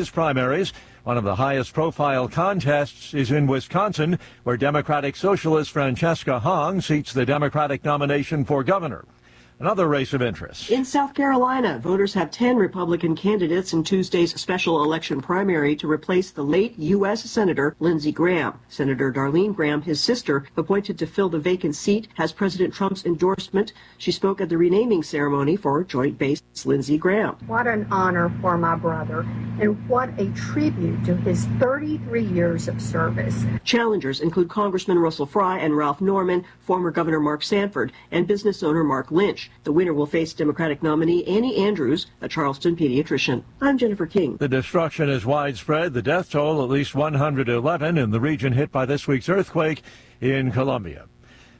primaries. One of the highest profile contests is in Wisconsin, where Democratic Socialist Francesca Hong seats the Democratic nomination for governor. Another race of interest. In South Carolina, voters have 10 Republican candidates in Tuesday's special election primary to replace the late U.S. Senator Lindsey Graham. Senator Darlene Graham, his sister, appointed to fill the vacant seat, has President Trump's endorsement. She spoke at the renaming ceremony for Joint Base Lindsey Graham. What an honor for my brother, and what a tribute to his 33 years of service. Challengers include Congressman Russell Fry and Ralph Norman, former Governor Mark Sanford, and business owner Mark Lynch. The winner will face Democratic nominee Annie Andrews, a Charleston pediatrician. I'm Jennifer King. The destruction is widespread. The death toll, at least 111 in the region hit by this week's earthquake in Colombia.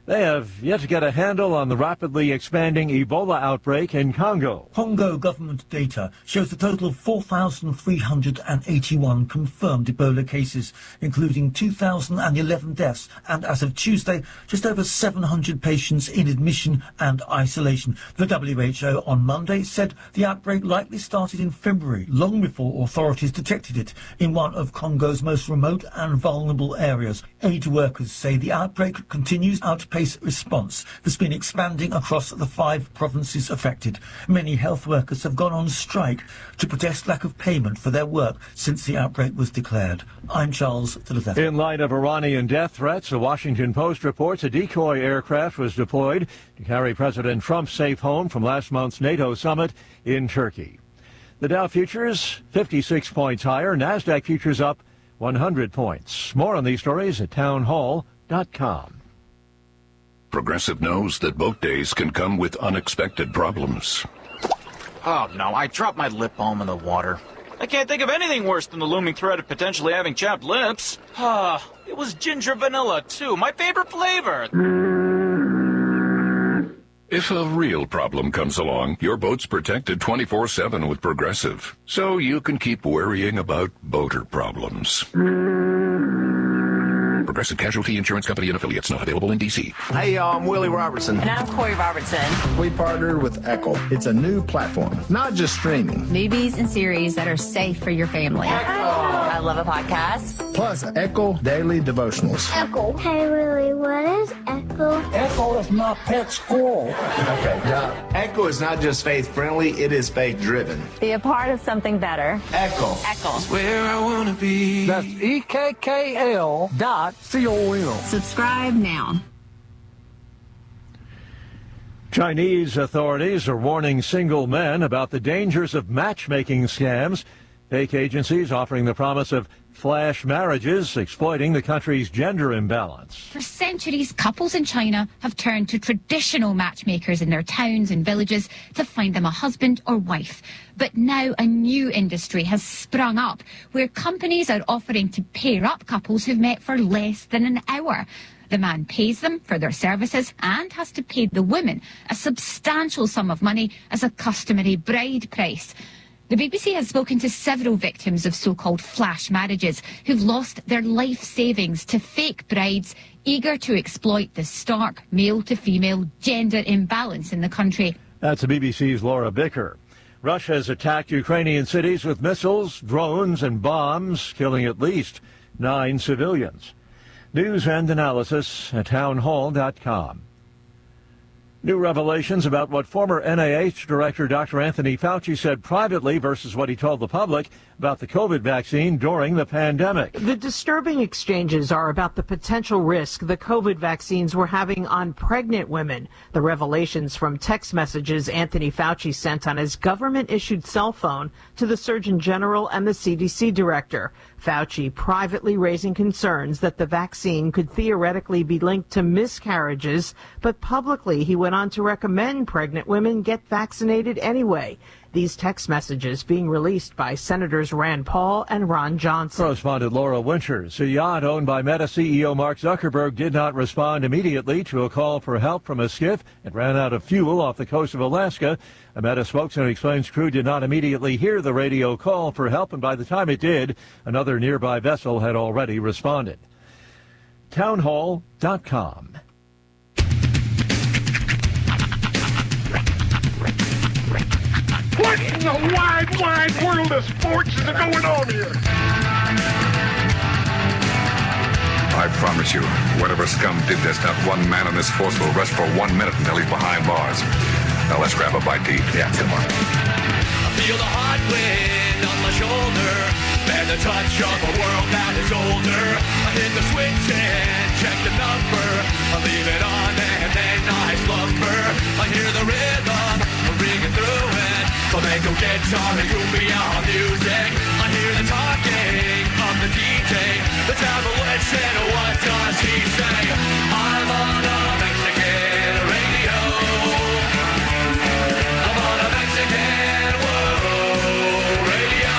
They have yet to get a handle on the rapidly expanding Ebola outbreak in Congo. Congo government data shows a total of 4,381 confirmed Ebola cases, including 2,011 deaths, and as of Tuesday, just over 700 patients in admission and isolation. The WHO on Monday said the outbreak likely started in February, long before authorities detected it in one of Congo's most remote and vulnerable areas. Aid workers say the outbreak continues outpaced response that's been expanding across the 5 provinces affected. Many health workers have gone on strike to protest lack of payment for their work since the outbreak was declared. I'm Charles Delevette. In light of Iranian death threats, the Washington Post reports a decoy aircraft was deployed to carry President Trump safe home from last month's NATO summit in Turkey. The Dow futures 56 points higher, NASDAQ futures up 100 points. More on these stories at townhall.com. Progressive knows that boat days can come with unexpected problems. Oh, no, I dropped my lip balm in the water. I can't think of anything worse than the looming threat of potentially having chapped lips. It was ginger vanilla, too, my favorite flavor. If a real problem comes along, your boat's protected 24/7 with Progressive, so you can keep worrying about boater problems. Progressive Casualty Insurance Company and Affiliates, not available in D.C. Hey, y'all, I'm Willie Robertson. And I'm Corey Robertson. We partnered with Echo. It's a new platform, not just streaming. Movies and series that are safe for your family. Echo. I love a podcast. Plus, Echo Daily Devotionals. Echo. Hey, Willie, what is Echo? Echo is my pet squirrel. Okay, Echo is not just faith-friendly, it is faith-driven. Be a part of something better. Echo. Echo. Where I want to be. That's EKKL.com. Subscribe now. Chinese authorities are warning single men about the dangers of matchmaking scams. Fake agencies offering the promise of flash marriages, exploiting the country's gender imbalance. For centuries, couples in China have turned to traditional matchmakers in their towns and villages to find them a husband or wife. But now a new industry has sprung up where companies are offering to pair up couples who've met for less than an hour. The man pays them for their services and has to pay the woman a substantial sum of money as a customary bride price. The BBC has spoken to several victims of so-called flash marriages who've lost their life savings to fake brides eager to exploit the stark male-to-female gender imbalance in the country. That's the BBC's Laura Bicker. Russia has attacked Ukrainian cities with missiles, drones and bombs, killing at least 9 civilians. News and analysis at townhall.com. New revelations about what former NIH Director Dr. Anthony Fauci said privately versus what he told the public about the COVID vaccine during the pandemic. The disturbing exchanges are about the potential risk the COVID vaccines were having on pregnant women. The revelations from text messages Anthony Fauci sent on his government-issued cell phone to the Surgeon General and the CDC director. Fauci privately raising concerns that the vaccine could theoretically be linked to miscarriages, but publicly he went on to recommend pregnant women get vaccinated anyway. These text messages being released by Senators Rand Paul and Ron Johnson. Correspondent Laura Winters. A yacht owned by Meta CEO Mark Zuckerberg did not respond immediately to a call for help from a skiff. It ran out of fuel off the coast of Alaska. A Meta spokesman explains crew did not immediately hear the radio call for help, and by the time it did, another nearby vessel had already responded. Townhall.com. What in the wide, wide world of sports is going on here? I promise you, whatever scum did this, not one man in this force will rest for 1 minute until he's behind bars. Now let's grab a bite to eat. Yeah, come on. I feel the hot wind on my shoulder and the touch of a world that is older. I hit the switch and check the number. I leave it on and then I slumber. I hear the rhythm ringing through it. Flamenco guitar and cumbia music. I hear the talking of the DJ. The devil said, what does he say? I'm on a Mexican radio. I'm on a Mexican radio.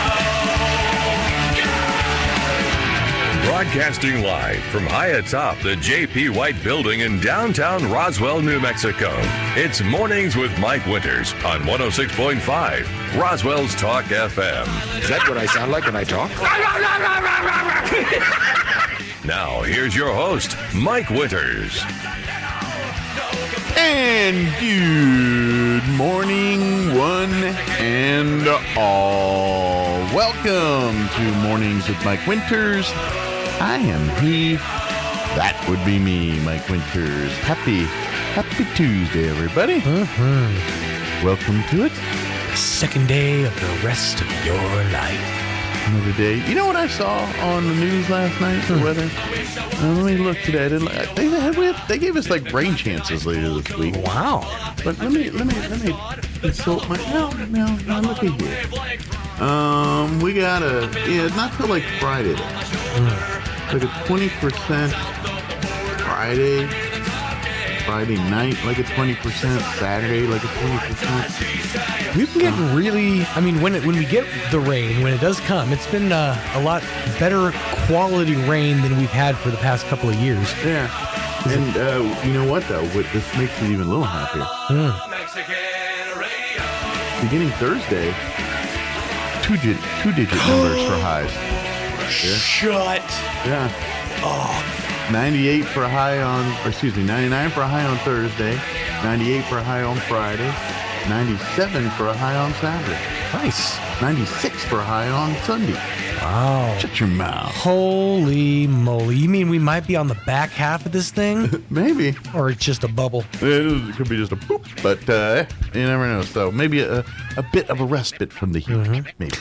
Yeah! Broadcasting live from high atop the J.P. White Building in downtown Roswell, New Mexico. It's Mornings with Mike Winters on 106.5 Roswell's Talk FM. Is that what I sound like when I talk? Now, here's your host, Mike Winters. And good morning, one and all. Welcome to Mornings with Mike Winters. I am he. That would be me, Mike Winters. Happy Tuesday, everybody. Welcome to it. The second day of the rest of your life. Another day. You know what I saw on the news last night? The weather. Let me look today. They gave us like rain chances later this week. Wow. But let me consult my. No. Look at here. We got not till like Friday though. Like a 20% Friday night, like a 20%, Saturday, like a 20%. We've been getting really, when we get the rain, when it does come, it's been a lot better quality rain than we've had for the past couple of years. Yeah. And you know what, though? This makes me even a little happier. Beginning Thursday, two-digit numbers for highs. Yeah. Shut. Yeah. Oh. 99 for a high on Thursday, 98 for a high on Friday, 97 for a high on Saturday. Nice. 96 for a high on Sunday. Wow. Shut your mouth. Holy moly. You mean we might be on the back half of this thing? Maybe. Or it's just a bubble? It could be just a poop, but you never know. So maybe a bit of a respite from the heat. Maybe.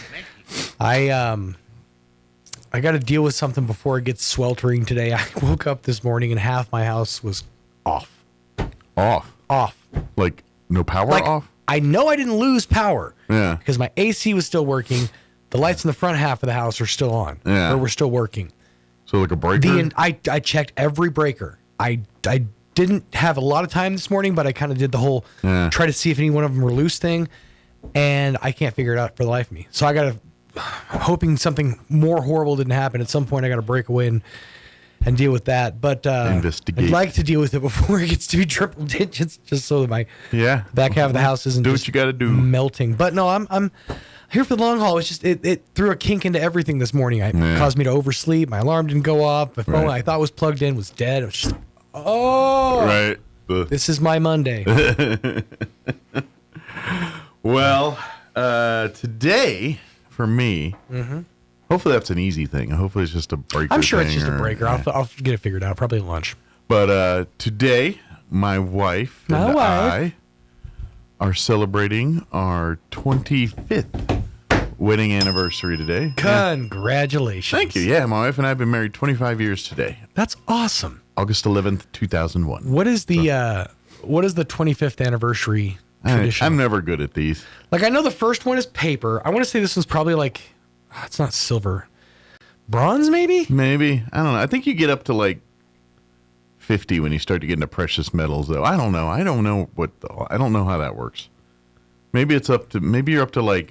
I got to deal with something before it gets sweltering today. I woke up this morning and half my house was off. Off. Like no power off? I know I didn't lose power. Yeah. Because my AC was still working. The lights in the front half of the house are still on. Yeah. Or were still working. So like a breaker? I checked every breaker. I didn't have a lot of time this morning, but I kind of did the whole try to see if any one of them were loose thing. And I can't figure it out for the life of me. So I got to... hoping something more horrible didn't happen. At some point, I got to break away and deal with that. But investigate. I'd like to deal with it before it gets to be triple digits, just so that my back half of the house isn't do what you got to do melting. But no, I'm here for the long haul. It's just it threw a kink into everything this morning. It caused me to oversleep. My alarm didn't go off. My phone I thought was plugged in was dead. It was just this is my Monday. Well, today. For me, hopefully that's an easy thing. Hopefully it's just a breaker. I'm sure it's just a breaker. I'll get it figured out. Probably at lunch. But today, my wife and I are celebrating our 25th wedding anniversary today. Congratulations. Thank you. Yeah, my wife and I have been married 25 years today. That's awesome. August 11th, 2001. What is the 25th anniversary tradition? I'm never good at these. Like, I know the first one is paper. I want to say this one's probably like, it's not silver. Bronze, maybe? Maybe. I don't know. I think you get up to like 50 when you start to get into precious metals, though. I don't know. I don't know how that works. Maybe you're up to like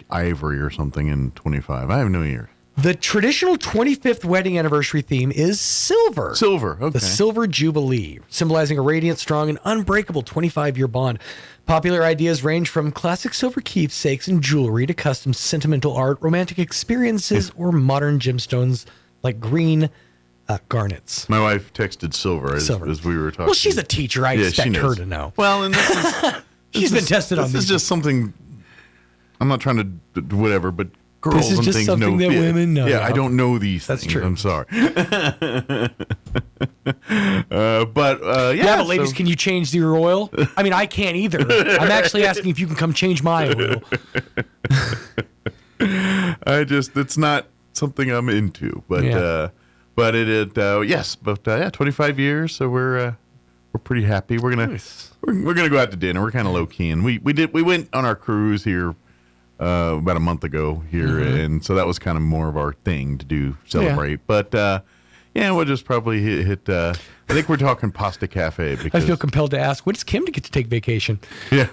ivory or something in 25. I have no idea. The traditional 25th wedding anniversary theme is silver. Silver, okay. The Silver Jubilee, symbolizing a radiant, strong, and unbreakable 25-year bond. Popular ideas range from classic silver keepsakes and jewelry to custom sentimental art, romantic experiences, or modern gemstones like green garnets. My wife texted silver as we were talking. Well, she's a teacher. I expect her to know. Well, and this is... She's been tested on these. This is just something I'm not trying to do whatever, but girls this is and just things something know. that women know. Yeah, I don't know these That's things. true. I'm sorry. But ladies, can you change your oil? I mean, I can't either. I'm actually asking if you can come change my oil. It's not something I'm into, but yes, 25 years, so we're pretty happy. We're gonna go out to dinner. We're kind of low key, and we went on our cruise here about a month ago here, and so that was kind of more of our thing to do, celebrate. But we'll just probably hit I think we're talking Pasta Cafe. Because I feel compelled to ask, when does Kim get to take vacation? Yeah.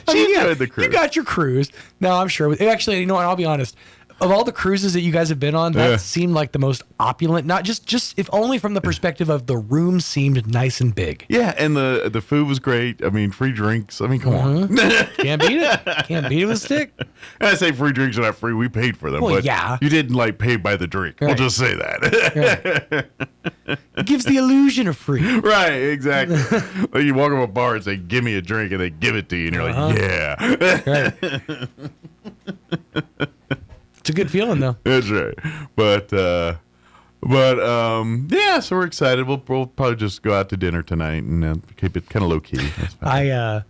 She enjoyed the cruise. You got your cruise. No, I'm sure. Actually, you know what? I'll be honest. Of all the cruises that you guys have been on, that seemed like the most opulent. Not just if only from the perspective of the room seemed nice and big. Yeah, and the food was great. I mean, free drinks. I mean, come on. Can't beat it. Can't beat it with a stick. And I say free drinks are not free. We paid for them. Well, but yeah. You didn't pay by the drink. Right. We'll just say that. Right. It gives the illusion of free. Right, exactly. Like you walk up a bar and say, "Give me a drink," and they give it to you, and you're like, "Yeah." Right. It's a good feeling, though. That's right. But so we're excited. We'll probably just go out to dinner tonight and keep it kind of low key. I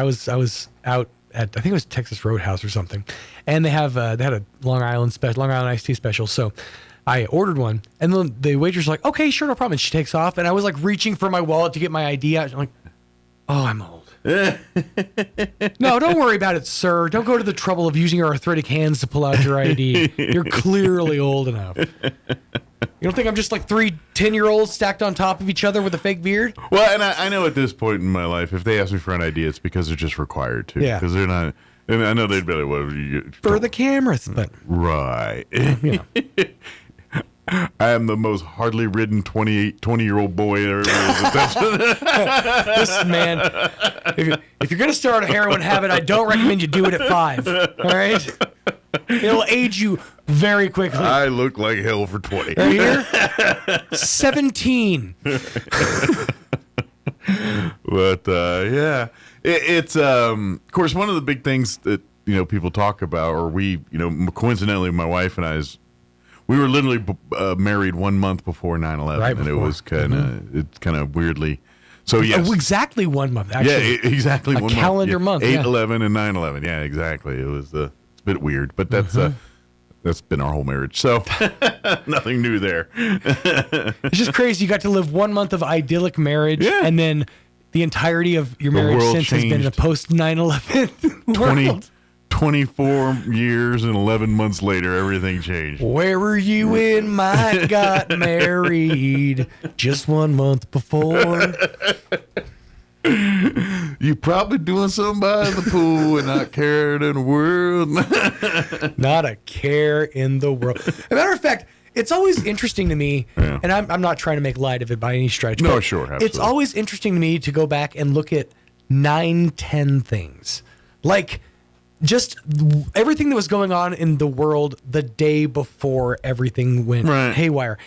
was out at, I think it was Texas Roadhouse or something, and they had a Long Island iced tea special. So I ordered one, and then the waitress was like, "Okay, sure, no problem." And she takes off, and I was like reaching for my wallet to get my ID out. I'm like, "Oh, I'm old." No, don't worry about it, sir. Don't go to the trouble of using your arthritic hands to pull out your ID. You're clearly old enough. You don't think I'm just like 3 10-year-olds stacked on top of each other with a fake beard? Well, and I know at this point in my life, if they ask me for an ID, it's because they're just required to. Yeah. Because they're not. And I know they'd be like, "Well, for the cameras," but right. I am the most hardly ridden 20-year-old boy there is. Listen, man, if you're going to start a heroin habit, I don't recommend you do it at 5. All right? It'll age you very quickly. I look like hell for 20. Right here? 17. But, it's, of course, one of the big things that, people talk about, or we, coincidentally, my wife and I we were literally married 1 month before 9/11, right, and it was kind of weirdly. So yes, exactly 1 month. Actually, yeah, exactly a 1 calendar month. 8/11 and 9/11. Yeah, exactly. It was it's a bit weird, but that's been our whole marriage. So nothing new there. It's just crazy. You got to live 1 month of idyllic marriage, and then the entirety of your marriage since has been in a post 9/11 world. 24 years and 11 months later, everything changed. Where were you when Mike got married just 1 month before? You probably doing something by the pool and not caring in the world. Not a care in the world. As a matter of fact, it's always interesting to me, and I'm not trying to make light of it by any stretch. No, but sure. Absolutely. It's always interesting to me to go back and look at 9-10 things. Like, just everything that was going on in the world the day before everything went haywire.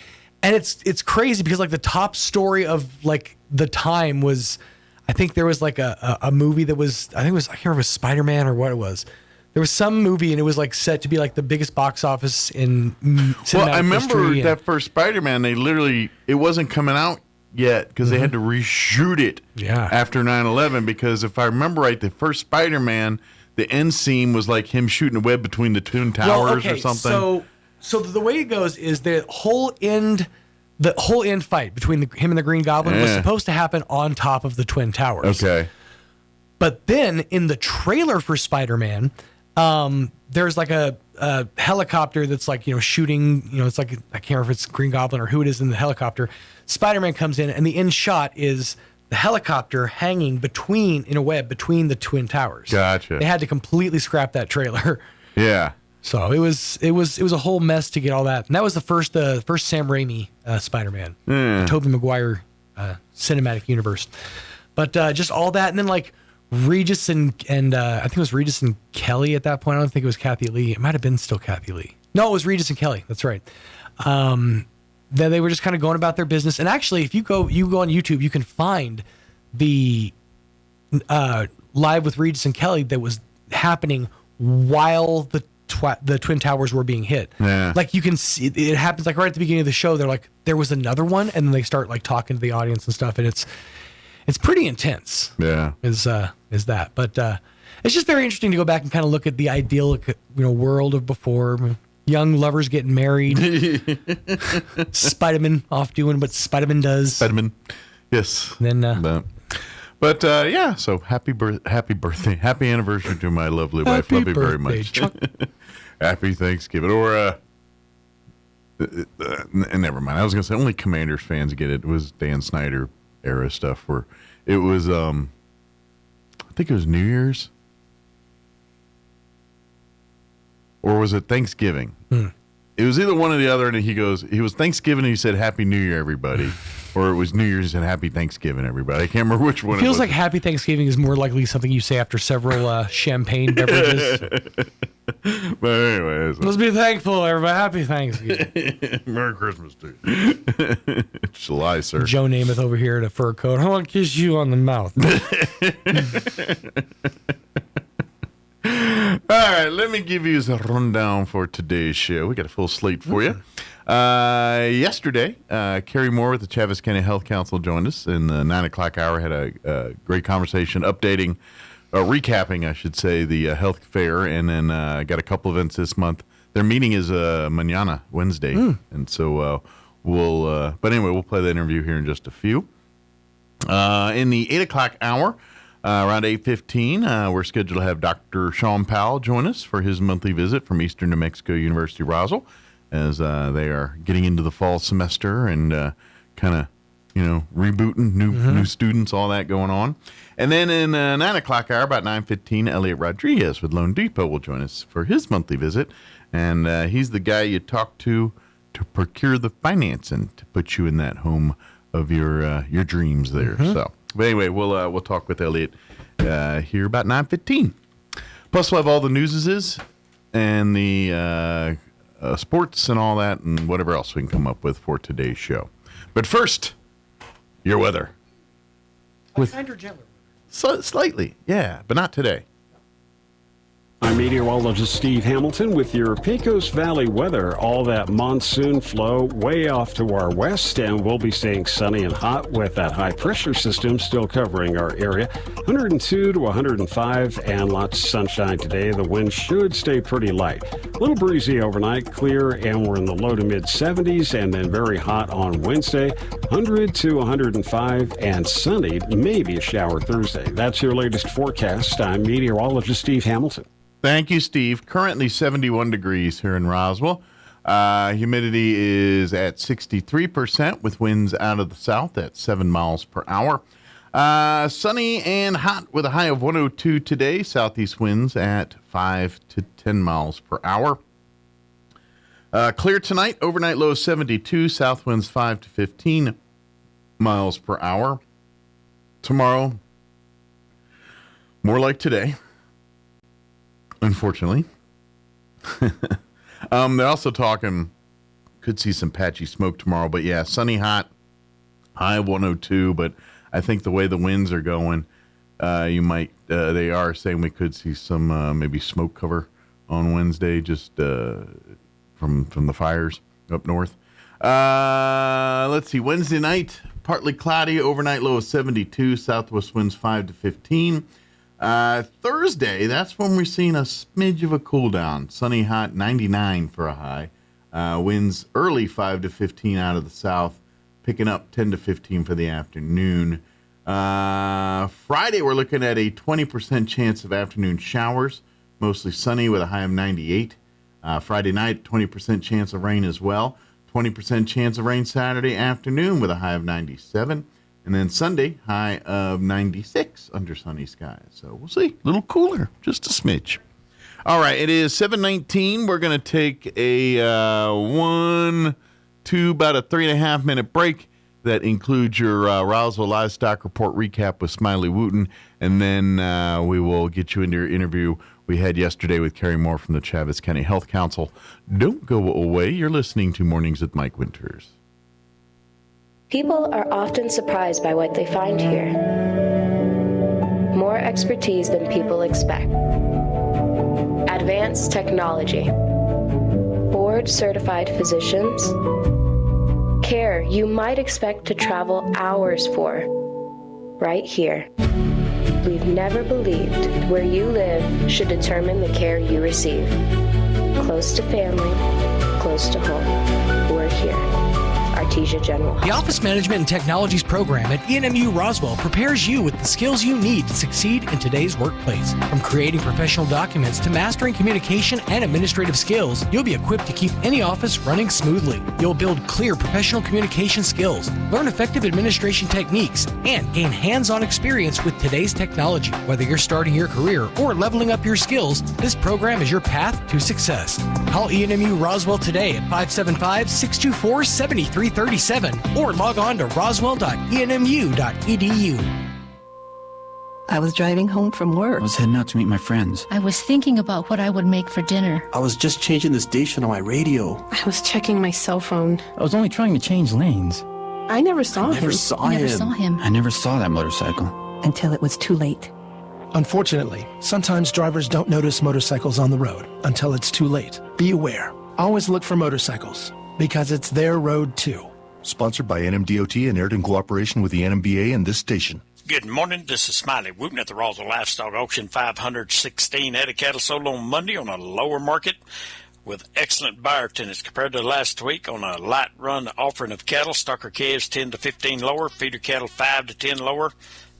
And it's crazy because, like, the top story of, like, the time was, I think there was, like, a movie that was, I can't remember if it was Spider-Man or what it was. There was some movie, and it was, like, set to be, like, the biggest box office in cinematic Well, I remember history. that first Spider-Man, it wasn't coming out yet because they had to reshoot it after 9/11, because if I remember right, the first Spider-Man, the end scene was like him shooting a web between the Twin Towers or something. So the way it goes is the whole end fight between him and the Green Goblin was supposed to happen on top of the Twin Towers. Okay. But then in the trailer for Spider-Man, there's like a helicopter that's like, shooting, it's like, I can't remember if it's Green Goblin or who it is in the helicopter. Spider-Man comes in, and the end shot is the helicopter hanging in a web between the Twin Towers. Gotcha. They had to completely scrap that trailer. Yeah. So it was a whole mess to get all that. And that was the first Sam Raimi Spider-Man, the Tobey Maguire cinematic universe. But just all that, and then like Regis and I think it was Regis and Kelly at that point. I don't think it was Kathy Lee. It might have been still Kathy Lee. No, it was Regis and Kelly. That's right. Then they were just kind of going about their business. And actually, if you go on YouTube, you can find the Live with Regis and Kelly that was happening while the Twin Towers were being hit. Yeah. Like you can see it happens like right at the beginning of the show. They're like, there was another one, and then they start like talking to the audience and stuff, and it's pretty intense. Yeah, is that? But it's just very interesting to go back and kind of look at the idyllic world of before. Young lovers getting married. Spider-Man off doing what Spider-Man does. Spider-Man, yes. And then. But yeah, so happy birthday, happy anniversary to my lovely wife. Love you very much. Happy Thanksgiving. Or never mind. I was gonna say only Commanders fans get it. It was Dan Snyder era stuff where it was I think it was New Year's. Or was it Thanksgiving? It was either one or the other, and he was Thanksgiving, and he said, Happy New Year, everybody. Or it was New Year's and Happy Thanksgiving, everybody. I can't remember which one it was. Feels like Happy Thanksgiving is more likely something you say after several champagne beverages. But anyways. Let's be thankful, everybody. Happy Thanksgiving. Merry Christmas, dude. It's July, sir. Joe Namath over here in a fur coat. I want to kiss you on the mouth. All right, let me give you a rundown for today's show. We got a full slate for you. Yesterday, Carrie Moore with the Chaves County Health Council joined us in the 9 o'clock hour. Had a great conversation recapping, I should say, the health fair, and then got a couple events this month. Their meeting is mañana, Wednesday, and so but anyway, we'll play that interview here in just a few. In the 8 o'clock hour, around 8:15, we're scheduled to have Dr. Sean Powell join us for his monthly visit from Eastern New Mexico University Roswell, as they are getting into the fall semester and kind of, rebooting new students, all that going on. And then in 9 o'clock hour, about 9:15, Elliot Rodriguez with Lone Depot will join us for his monthly visit, and he's the guy you talk to procure the financing to put you in that home of your dreams there. So. But anyway, we'll talk with Elliot here about 9:15. Plus, we'll have all the newses and the sports and all that, and whatever else we can come up with for today's show. But first, your weather. Kinder, gentler. Slightly, yeah, but not today. I'm meteorologist Steve Hamilton with your Pecos Valley weather. All that monsoon flow way off to our west, and we'll be staying sunny and hot with that high pressure system still covering our area. 102 to 105 and lots of sunshine today. The wind should stay pretty light. A little breezy overnight, clear, and we're in the low to mid 70s, and then very hot on Wednesday. 100 to 105 and sunny, maybe a shower Thursday. That's your latest forecast. I'm meteorologist Steve Hamilton. Thank you, Steve. Currently 71 degrees here in Roswell. Humidity is at 63% with winds out of the south at 7 miles per hour. Sunny and hot with a high of 102 today. Southeast winds at 5 to 10 miles per hour. Clear tonight. Overnight low 72. South winds 5 to 15 miles per hour. Tomorrow, more like today. Unfortunately. They're also talking, could see some patchy smoke tomorrow, but yeah, sunny, hot, high 102, but I think the way the winds are going, you might, they are saying we could see some maybe smoke cover on Wednesday, just from the fires up north. Let's see, Wednesday night, partly cloudy, overnight low of 72, southwest winds 5 to 15. Thursday, that's when we're seeing a smidge of a cool down. Sunny, hot, 99 for a high. Winds early 5 to 15 out of the south, picking up 10 to 15 for the afternoon. Friday, we're looking at a 20% chance of afternoon showers, mostly sunny with a high of 98. Friday night, 20% chance of rain as well. 20% chance of rain Saturday afternoon with a high of 97. And then Sunday, high of 96 under sunny skies. So we'll see. A little cooler, just a smidge. All right, it is 7:19. We're going to take a about a 3.5 minute break. That includes your Roswell Livestock Report recap with Smiley Wooten. And then we will get you into your interview we had yesterday with Carrie Moore from the Chaves County Health Council. Don't go away. You're listening to Mornings with Mike Winters. People are often surprised by what they find here. more expertise than people expect, advanced technology, board-certified physicians, care you might expect to travel hours for, right here. We've never believed where you live should determine the care you receive. Close to family, close to home. We're here. Artesia General Hospital. The Office Management and Technologies program at ENMU Roswell prepares you with the skills you need to succeed in today's workplace. From creating professional documents to mastering communication and administrative skills, you'll be equipped to keep any office running smoothly. You'll build clear professional communication skills, learn effective administration techniques, and gain hands-on experience with today's technology. Whether you're starting your career or leveling up your skills, this program is your path to success. Call ENMU Roswell today at 575-624-7337 or log on to roswell.enmu.edu. I was driving home from work. I was heading out to meet my friends. I was thinking about what I would make for dinner. I was just changing the station on my radio. I was checking my cell phone. I was only trying to change lanes. I never saw him. I never saw him. I never saw that motorcycle. Until it was too late. Unfortunately, sometimes drivers don't notice motorcycles on the road until it's too late. Be aware. Always look for motorcycles, because it's their road too. Sponsored by NMDOT and aired in cooperation with the NMBA and this station. Good morning. This is Smiley Wooten at the Roswell Livestock Auction. 516 head of cattle sold on Monday on a lower market with excellent buyer attendance compared to last week on a light run offering of cattle. Stocker calves 10 to 15 lower, feeder cattle 5 to 10 lower,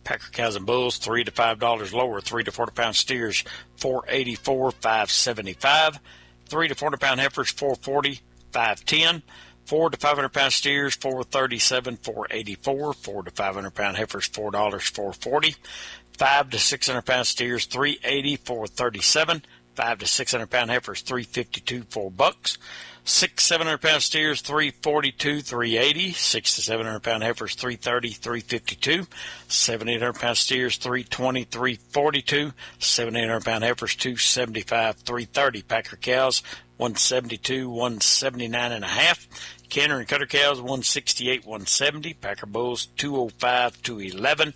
packer cows and bulls $3 to $5 lower, 3 to 40 pound steers $4.84, $5.75, 3 to 40 pound heifers $4.40, $5.10. 4 to 500 pound steers, $4.37, $4.84. 4 to 500 pound heifers, $4, $4.40. 5 to 600 pound steers, $3.80, $4.37. 5 to 600 pound heifers, $3.52, $4. 6 700 pound steers, $3.42, $3.80. 6 to 700 pound heifers, $3.30, $3.52. 7 800 pound steers, $3.20, $3.42. 7 800 pound heifers, $2.75, $3.30. Packer cows, $172, $179 and a half. Canner and cutter cows, $168, $170. Packer bulls, $205, $211.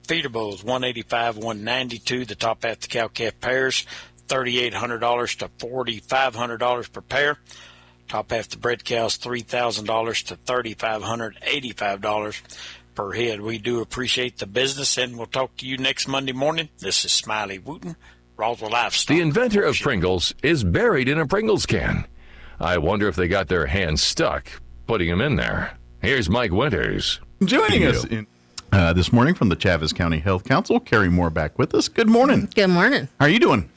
Feeder bulls, $185, $192. The top half the cow calf pairs, $3,800 to $4,500 per pair. Top half the bred cows, $3,000 to $3,585 per head. We do appreciate the business, and we'll talk to you next Monday morning. This is Smiley Wooten, Roswell Livestock. The inventor of Pringles is buried in a Pringles can. I wonder if they got their hands stuck putting him in there. Here's Mike Winters. Joining us this morning from the Chaves County Health Council, Carrie Moore back with us. Good morning. Good morning. How are you doing?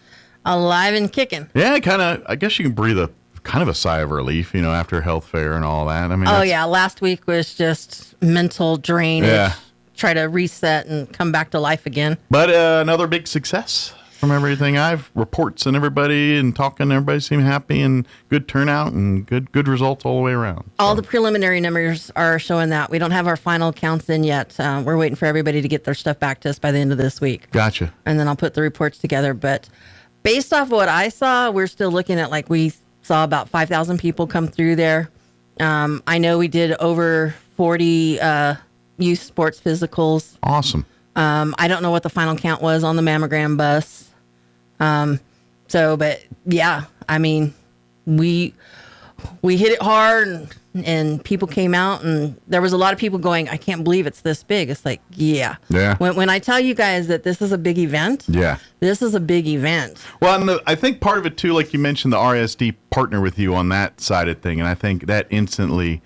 Alive and kicking. Yeah, kind of. I guess you can breathe a kind of a sigh of relief, after health fair and all that. I mean, last week was just mental drain. Yeah. Try to reset and come back to life again. But another big success from everything I've reports and everybody and talking. Everybody seemed happy and good turnout and good results all the way around. All the preliminary numbers are showing that. We don't have our final counts in yet. We're waiting for everybody to get their stuff back to us by the end of this week. Gotcha. And then I'll put the reports together. But based off what I saw, we're still looking at we saw about 5,000 people come through there. I know we did over 40 youth sports physicals. Awesome. I don't know what the final count was on the mammogram bus. But yeah, I mean, we hit it hard and people came out and there was a lot of people going, I can't believe it's this big. It's like, yeah. When I tell you guys that this is a big event, this is a big event. Well, and I think part of it too, like you mentioned, the RSD partner with you on that side of thing. And I think that instantly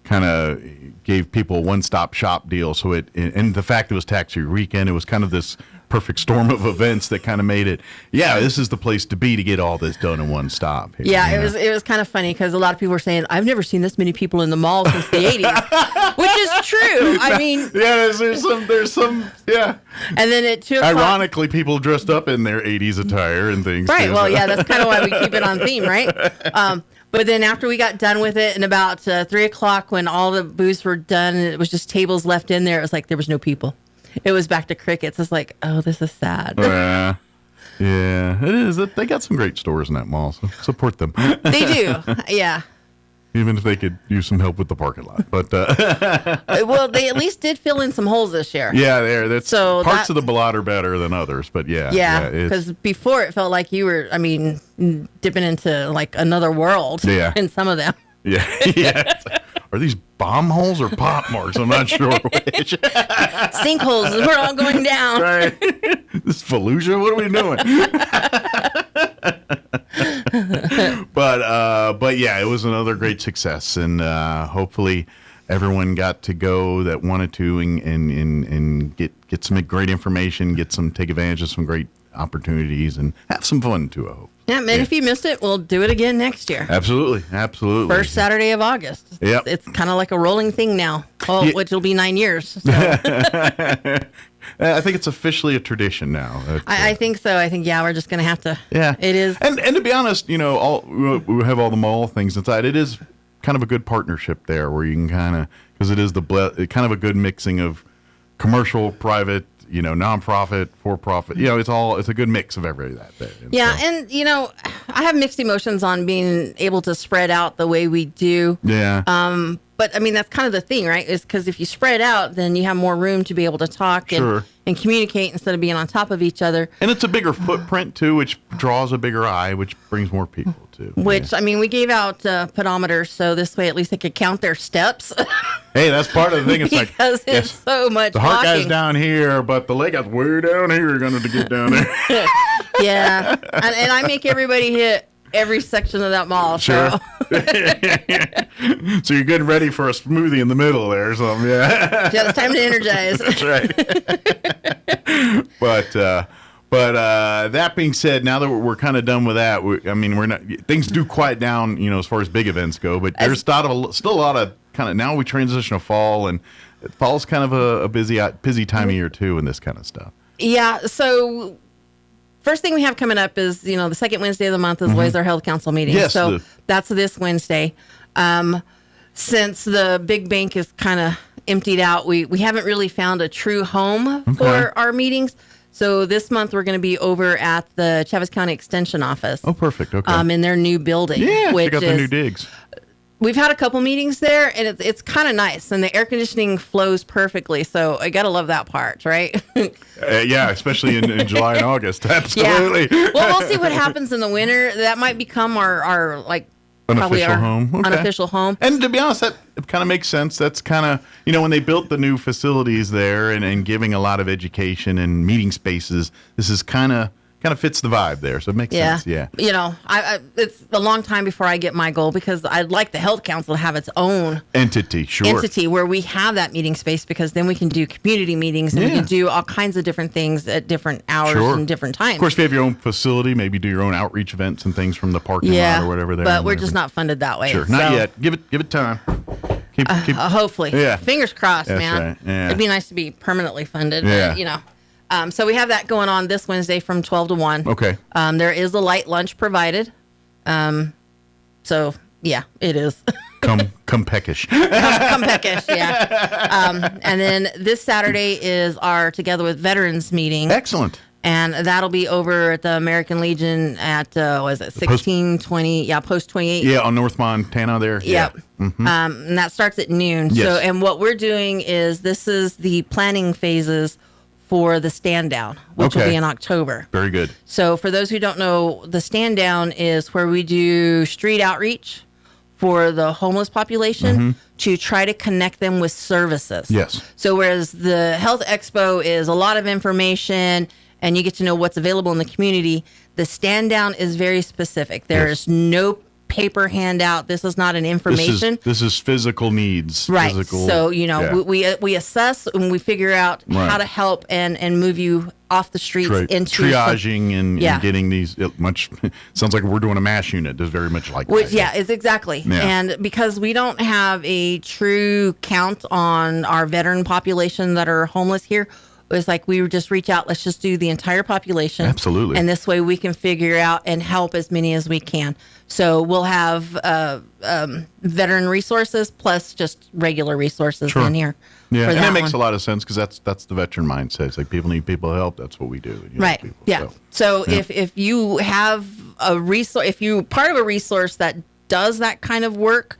kind of gave people a one-stop shop deal. So and the fact it was tax-free weekend, it was kind of this perfect storm of events that kind of made it, this is the place to be to get all this done in one stop. It was kind of funny because a lot of people were saying, I've never seen this many people in the mall since the 80s, which is true. I mean, there's some. And then at 2 o'clock, ironically, people dressed up in their 80s attire and things. Right. Well, that's kind of why we keep it on theme, right? But then after we got done with it and about 3 o'clock when all the booths were done and it was just tables left in there, it was like there was no people. It was back to crickets. It's like, oh, this is sad. Yeah, it is. They got some great stores in that mall, so support them. They do, yeah. Even if they could use some help with the parking lot. But well, they at least did fill in some holes this year. Yeah, that's so parts of the blot are better than others. But yeah, because before it felt like you were, dipping into like another world. Yeah. In some of them. Yeah. Are these bomb holes or pop marks? I'm not sure which. Sinkholes. We're all going down. Right. This Fallujah. What are we doing? But yeah, it was another great success, and hopefully everyone got to go that wanted to and get some great information, take advantage of some great opportunities, and have some fun too. I hope. Yeah, and if you missed it, we'll do it again next year. Absolutely. First Saturday of August. Yep. It's kind of like a rolling thing now. Which will be 9 years. So. I think it's officially a tradition now. I think so. I think we're just going to have to. Yeah, it is. And to be honest, we have all the mall things inside. It is kind of a good partnership there, where you can because it is kind of a good mixing of commercial, private, nonprofit, for-profit. It's a good mix of everything that day. And I have mixed emotions on being able to spread out the way we do. Yeah. But that's kind of the thing, right? Is because if you spread out, then you have more room to be able to talk and communicate instead of being on top of each other. And it's a bigger footprint too, which draws a bigger eye, which brings more people too. Which we gave out pedometers, so this way at least they could count their steps. Hey, that's part of the thing. It's because it's so much. The heart guy's down here, but the leg guy's way down here. You're going to get down there. Yeah, and I make everybody hit every section of that mall. Sure. So you're getting ready for a smoothie in the middle there or something. Yeah. Yeah, it's time to energize. That's right. But that being said, now that we're kind of done with that, we're not. Things do quiet down, as far as big events go. But there's still a lot of kind of. Now we transition to fall, and fall's kind of a busy time of year too, and this kind of stuff. Yeah. So. First thing we have coming up is, the second Wednesday of the month is always our health council meeting. Yes, so that's this Wednesday. Since the big bank is kind of emptied out, we haven't really found a true home for our meetings. So this month we're going to be over at the Chavez County Extension Office. Oh, perfect. Okay. In their new building. Yeah, check out the new digs. We've had a couple meetings there, and it's kind of nice, and the air conditioning flows perfectly. So I gotta love that part, right? Yeah, especially in July and August. Absolutely. Yeah. Well, we'll see what happens in the winter. That might become our unofficial home. Okay. Unofficial home. And to be honest, that kind of makes sense. That's kind of when they built the new facilities there and giving a lot of education and meeting spaces. This is kind of fits the vibe there, so it makes sense. Yeah. It's a long time before I get my goal, because I'd like the health council to have its own entity where we have that meeting space, because then we can do community meetings and we can do all kinds of different things at different hours and different times. Of course, if you have your own facility, maybe do your own outreach events and things from the parking lot or whatever. But we're just not funded that way. Sure, not yet. Give it time. Keep hopefully. Yeah. Fingers crossed, That's man. Right. Yeah. It'd be nice to be permanently funded. Yeah. But, so we have that going on this Wednesday from 12 to 1. Okay. There is a light lunch provided. So, yeah, it is. Come peckish. Come peckish, yeah. And then this Saturday is our Together with Veterans meeting. Excellent. And that'll be over at the American Legion at, 1620? Yeah, Post 28. Yeah, on North Montana there. Yep. Yeah. Mm-hmm. And that starts at noon. Yes. So, and what we're doing is this is the planning phases for the stand down, which will be in October. Very good. So for those who don't know, the stand down is where we do street outreach for the homeless population to try to connect them with services. Yes. So whereas the Health Expo is a lot of information and you get to know what's available in the community, the stand down is very specific. There's no paper handout. This is not an information. This is physical needs. Right. Physical, so, we assess and we figure out how to help and move you off the streets into triaging and getting these sounds like we're doing a MASH unit. There's very much like that. Yeah, it's exactly. Yeah. And because we don't have a true count on our veteran population that are homeless here, it's like we would just reach out. Let's just do the entire population. Absolutely. And this way we can figure out and help as many as we can. So we'll have veteran resources plus just regular resources in here. Yeah, and it makes a lot of sense because that's the veteran mindset. It's like people need people help. That's what we do. Right. People, So if you have a resource, if you're part of a resource that does that kind of work,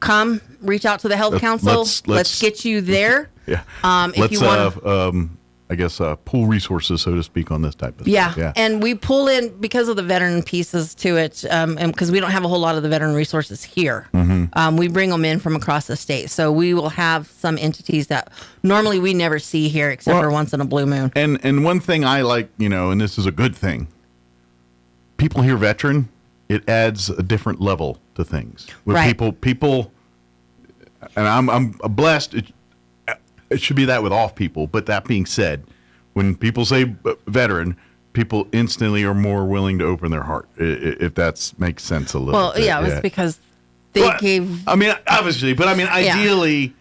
come reach out to the health council. Let's get you there. Yeah. If you want, I guess pool resources, so to speak, on this type of yeah. stuff. Yeah. And we pull in because of the veteran pieces to it, and because we don't have a whole lot of the veteran resources here. Mm-hmm. We bring them in from across the state, so we will have some entities that normally we never see here, except for once in a blue moon. And one thing I like, and this is a good thing. People hear veteran, it adds a different level to things. With people, and I'm blessed. It should be that with all people. But that being said, when people say veteran, people instantly are more willing to open their heart. If that makes sense a little. Well, bit. yeah, it was because they gave. I mean, obviously, but I mean, ideally,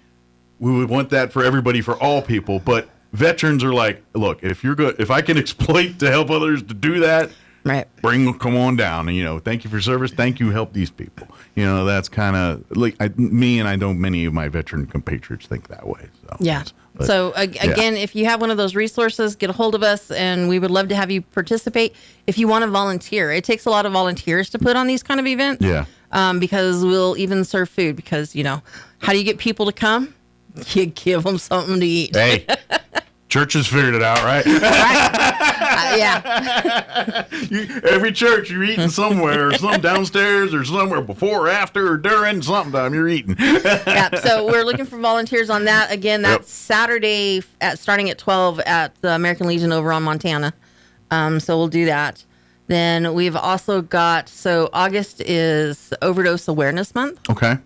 we would want that for everybody, for all people. But veterans are like, look, if you're good, if I can exploit to help others to do that. Right. Come on down, and thank you for service. Thank you, help these people. That's kind of like me, and I know many of my veteran compatriots think that way. So, yeah. So again, if you have one of those resources, get a hold of us, and we would love to have you participate. If you want to volunteer, it takes a lot of volunteers to put on these kind of events. Yeah. Because we'll even serve food. Because how do you get people to come? You give them something to eat. Hey. Church has figured it out, right? Yeah. Every church, you're eating somewhere, or some downstairs, or somewhere before, or after, or during, sometime you're eating. Yeah. So we're looking for volunteers on that. Again, that's Saturday starting at 12 at the American Legion over on Montana. So we'll do that. Then we've also got, August is Overdose Awareness Month. Okay.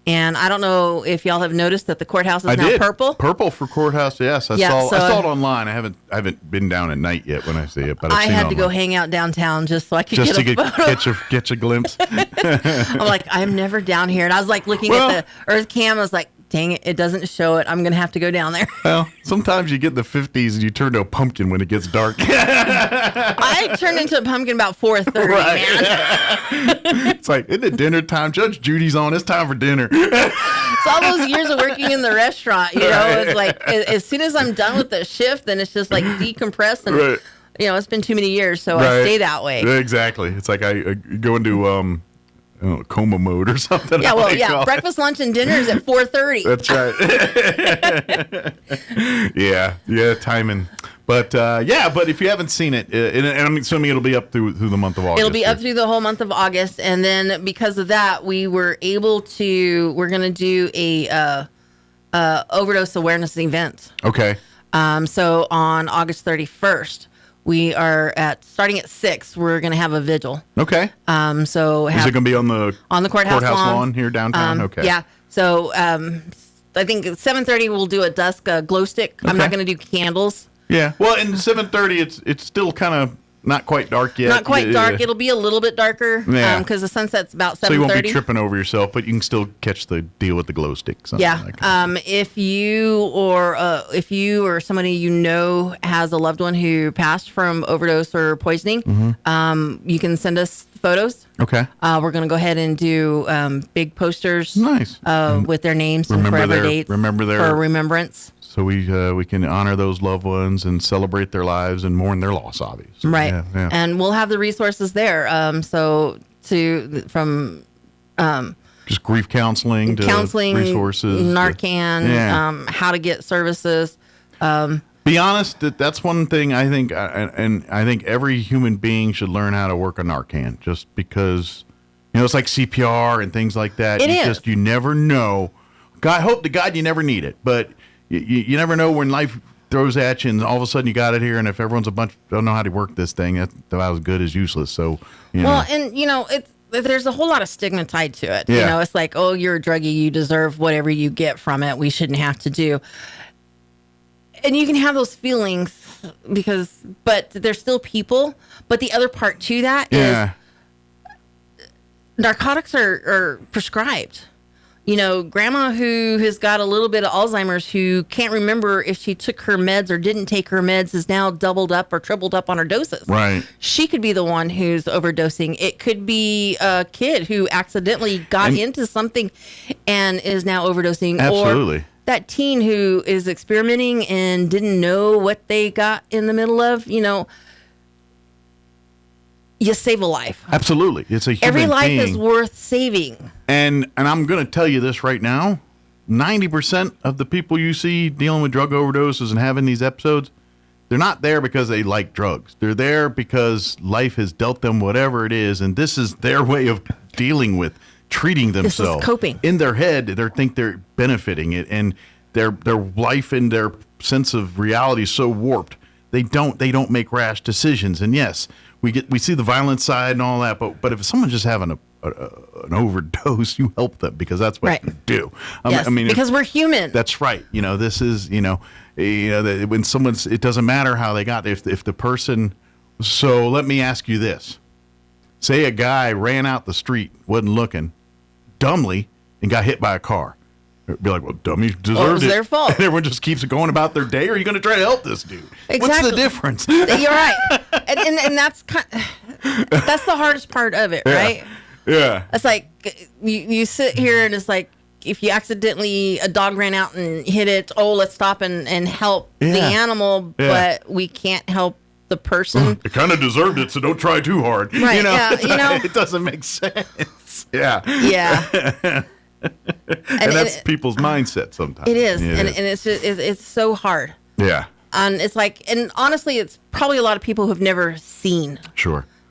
And I don't know if y'all have noticed that the courthouse is now purple. Purple for courthouse, yes. I saw it online. I haven't been down at night yet when I see it, but I had to go hang out downtown just so I could get a photo. Get a glimpse. I'm like, I'm never down here, and I was like looking at the Earth Cam. I was like, dang it doesn't show it. I'm gonna have to go down there. Well, sometimes you get in the 50s and you turn to a pumpkin when it gets dark. I turned into a pumpkin about 4:30. Man. It's like, isn't it dinner time? Judge Judy's on. It's time for dinner. It's all those years of working in the restaurant. It's like as soon as I'm done with the shift, then it's just like decompress and it's been too many years, so I stay that way. Exactly. It's like I go into coma mode or something. Yeah, breakfast, lunch, and dinner is at 4:30. That's right. Yeah, timing. But but if you haven't seen it, and I'm assuming it'll be up through the month of August. It'll be up through the whole month of August, and then because of that, we're going to do a overdose awareness event. Okay. So on August 31st. We are starting at 6. We're going to have a vigil. Okay. So is it going to be on the courthouse lawn here downtown? Okay. Yeah. So I think at 7:30 we'll do a dusk glow stick. I'm not going to do candles. Yeah. Well, in 7:30 it's still kind of not quite dark yet. Not quite dark. It'll be a little bit darker because the sunset's about 7:30. So you won't be tripping over yourself, but you can still catch the deal with the glow stick. Yeah. If you or somebody has a loved one who passed from overdose or poisoning, you can send us photos. Okay. We're going to go ahead and do big posters. Nice. With their names and forever dates. For remembrance. So we can honor those loved ones and celebrate their lives and mourn their loss, obviously. Right. Yeah. And we'll have the resources there. Just grief counseling to resources. Narcan, how to get services. Be honest, that's one thing I think, and I think every human being should learn how to work a Narcan, just because, it's like CPR and things like that. You never know. God, hope to God you never need it, but you never know when life throws at you and all of a sudden you got it here, and if everyone's don't know how to work this thing, that's about as good as useless. So, there's a whole lot of stigma tied to it. Yeah. It's like, oh, you're a druggie, you deserve whatever you get from it. We shouldn't have to do. And you can have those feelings but they're still people. But the other part to that is narcotics are prescribed. Grandma who has got a little bit of Alzheimer's, who can't remember if she took her meds or didn't take her meds, is now doubled up or tripled up on her doses. Right. She could be the one who's overdosing. It could be a kid who accidentally got into something and is now overdosing. Absolutely. Or that teen who is experimenting and didn't know what they got in the middle of. you save a life. Absolutely. It's a human Every life being. is worth saving. And I'm going to tell you this right now. 90% of the people you see dealing with drug overdoses and having these episodes, they're not there because they like drugs. They're there because life has dealt them whatever it is, and this is their way of dealing with treating themselves. This is coping. In their head, they think they're benefiting it, and their life and their sense of reality is so warped. They don't make rash decisions. And yes, we see the violent side and all that, but if someone's just having an overdose, you help them because that's what you do. Yes, because we're human. That's right. This is when someone's. It doesn't matter how they got there. If the person. So let me ask you this: say a guy ran out the street, wasn't looking, dumbly, and got hit by a car. It'd be like, well, dummy deserved it was their fault. And everyone just keeps going about their day. Or are you going to try to help this dude? Exactly. What's the difference? You're right, and that's that's the hardest part of it, right? Yeah. It's like you sit here and it's like if you accidentally a dog ran out and hit it. Oh, let's stop and help the animal, but we can't help the person. It kind of deserved it, so don't try too hard. Right? It doesn't make sense. Yeah. Yeah. and that's people's mindset sometimes. It is, and it's so hard. Yeah. And it's like, and honestly, it's probably a lot of people who've never seen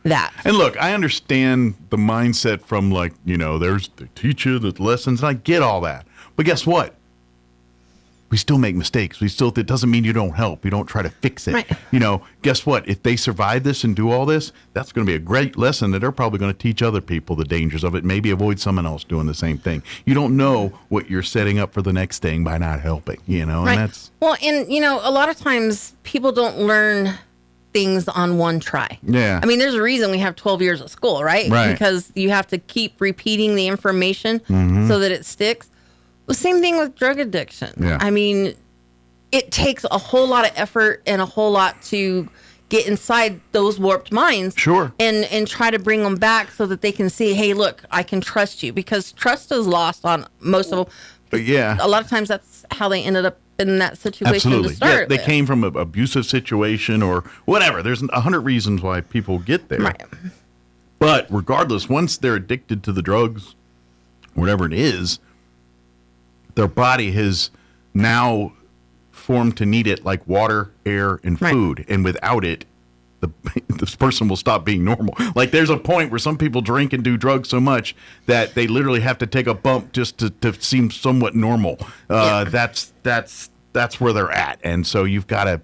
that. And look, I understand the mindset from they teach you the lessons, and I get all that. But guess what? We still make mistakes. It doesn't mean you don't help. You don't try to fix it. Right. Guess what? If they survive this and do all this, that's going to be a great lesson that they're probably going to teach other people the dangers of it, maybe avoid someone else doing the same thing. You don't know what you're setting up for the next thing by not helping, and that's... Well, and, a lot of times people don't learn things on one try. Yeah. I mean, there's a reason we have 12 years of school, right? Right. Because you have to keep repeating the information so that it sticks. The same thing with drug addiction. Yeah. I mean, it takes a whole lot of effort and a whole lot to get inside those warped minds. Sure. And try to bring them back so that they can see, hey, look, I can trust you. Because trust is lost on most of them. But yeah. A lot of times that's how they ended up in that situation Absolutely. to start They with. came from an abusive situation or whatever. There's 100 reasons why people get there. Right. But regardless, once they're addicted to the drugs, whatever it is, their body has now formed to need it like water, air, and food. And without it, this person will stop being normal. Like there's a point where some people drink and do drugs so much that they literally have to take a bump just to seem somewhat normal. That's where they're at. And so you got to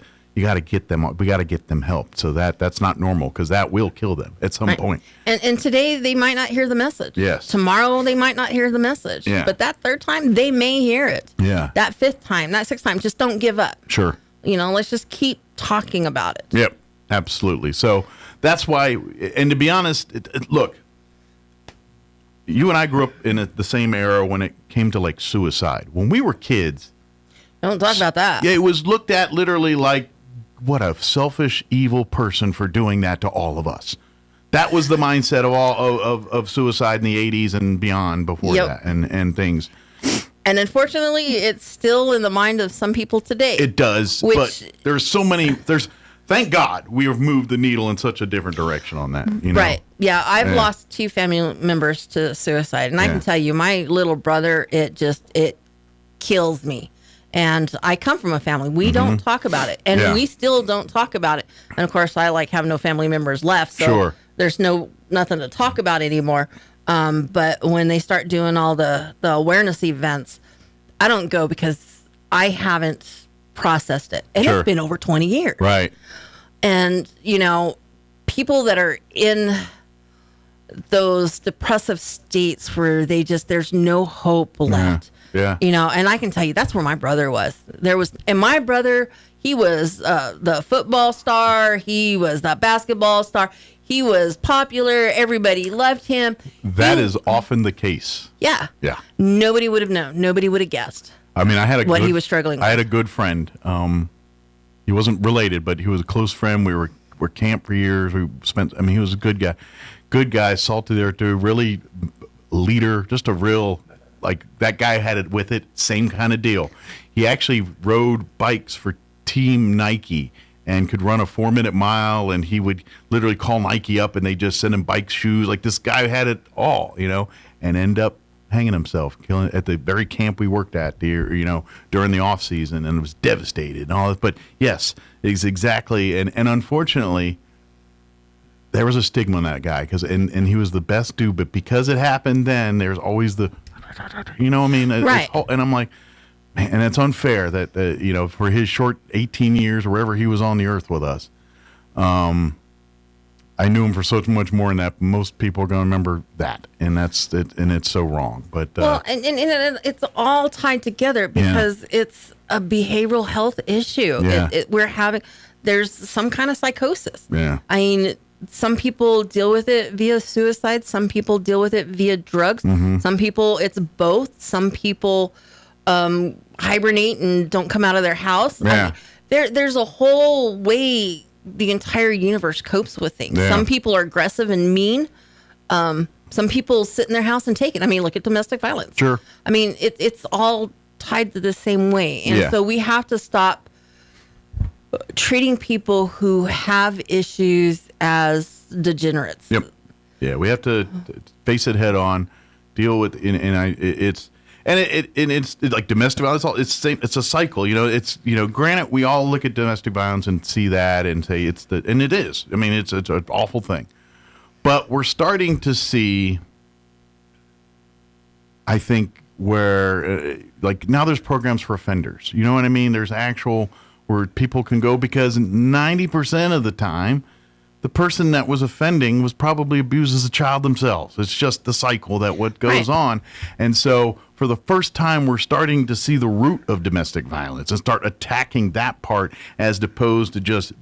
get them. We got to get them help. So that's not normal because that will kill them at some point. And today they might not hear the message. Yes. Tomorrow they might not hear the message. Yeah. But that third time they may hear it. Yeah. That fifth time, that sixth time, just don't give up. Sure. Let's just keep talking about it. Yep. Absolutely. So that's why. And to be honest, look, you and I grew up in the same era when it came to like suicide. When we were kids. Don't talk about that. Yeah, it was looked at literally like, what a selfish, evil person for doing that to all of us. That was the mindset of all of suicide in the 80s and beyond before that and things. And unfortunately, it's still in the mind of some people today. It does. But there's so many. Thank God we have moved the needle in such a different direction on that. Right. Yeah, I've lost 2 family members to suicide. And I can tell you, my little brother, it kills me. And I come from a family. We don't talk about it. And we still don't talk about it. And, of course, I have no family members left. So there's nothing to talk about anymore. But when they start doing all the awareness events, I don't go because I haven't processed it. And it's been over 20 years. Right. And, people that are in those depressive states where there's no hope left. Yeah. And I can tell you that's where my brother was. And my brother, he was the football star. He was the basketball star. He was popular. Everybody loved him. That is often the case. Yeah. Yeah. Nobody would have known. Nobody would have guessed. I mean, he was struggling with. I had a good friend. He wasn't related, but he was a close friend. We were camp for years. He was a good guy. Good guy, salty there too. Really leader, just a real, that guy had it with it. Same kind of deal. He actually rode bikes for Team Nike and could run a 4-minute mile, and he would literally call Nike up and they just send him bike shoes. Like, this guy had it all, and end up hanging himself, killing at the very camp we worked at, during the off season, and was devastated and all that. But yes, it's exactly, and unfortunately, there was a stigma on that guy and he was the best dude, but because it happened then, there's always the, right. And I'm like, man, and it's unfair that for his short 18 years or wherever he was on the earth with us, I knew him for so much more than that. Most people are going to remember that, and that's it, and it's so wrong. But and it's all tied together because it's a behavioral health issue. Yeah. There's some kind of psychosis. Yeah. I mean, some people deal with it via suicide. Some people deal with it via drugs. Mm-hmm. Some people, it's both. Some people hibernate and don't come out of their house. Yeah. I mean, there's a whole way the entire universe copes with things. Yeah. Some people are aggressive and mean. Some people sit in their house and take it. I mean, look at domestic violence. Sure. I mean, it's all tied to the same way. And so we have to stop treating people who have issues as degenerates. Yep. Yeah, we have to face it head on, deal with it's like domestic violence. It's the same. It's a cycle. Granted, we all look at domestic violence and see that and say and it is. I mean, it's an awful thing, but we're starting to see, I think, where like now there's programs for offenders. You know what I mean? There's actual where people can go, because 90% of the time, the person that was offending was probably abused as a child themselves. It's just the cycle that what goes on. And so for the first time, we're starting to see the root of domestic violence and start attacking that part as opposed to just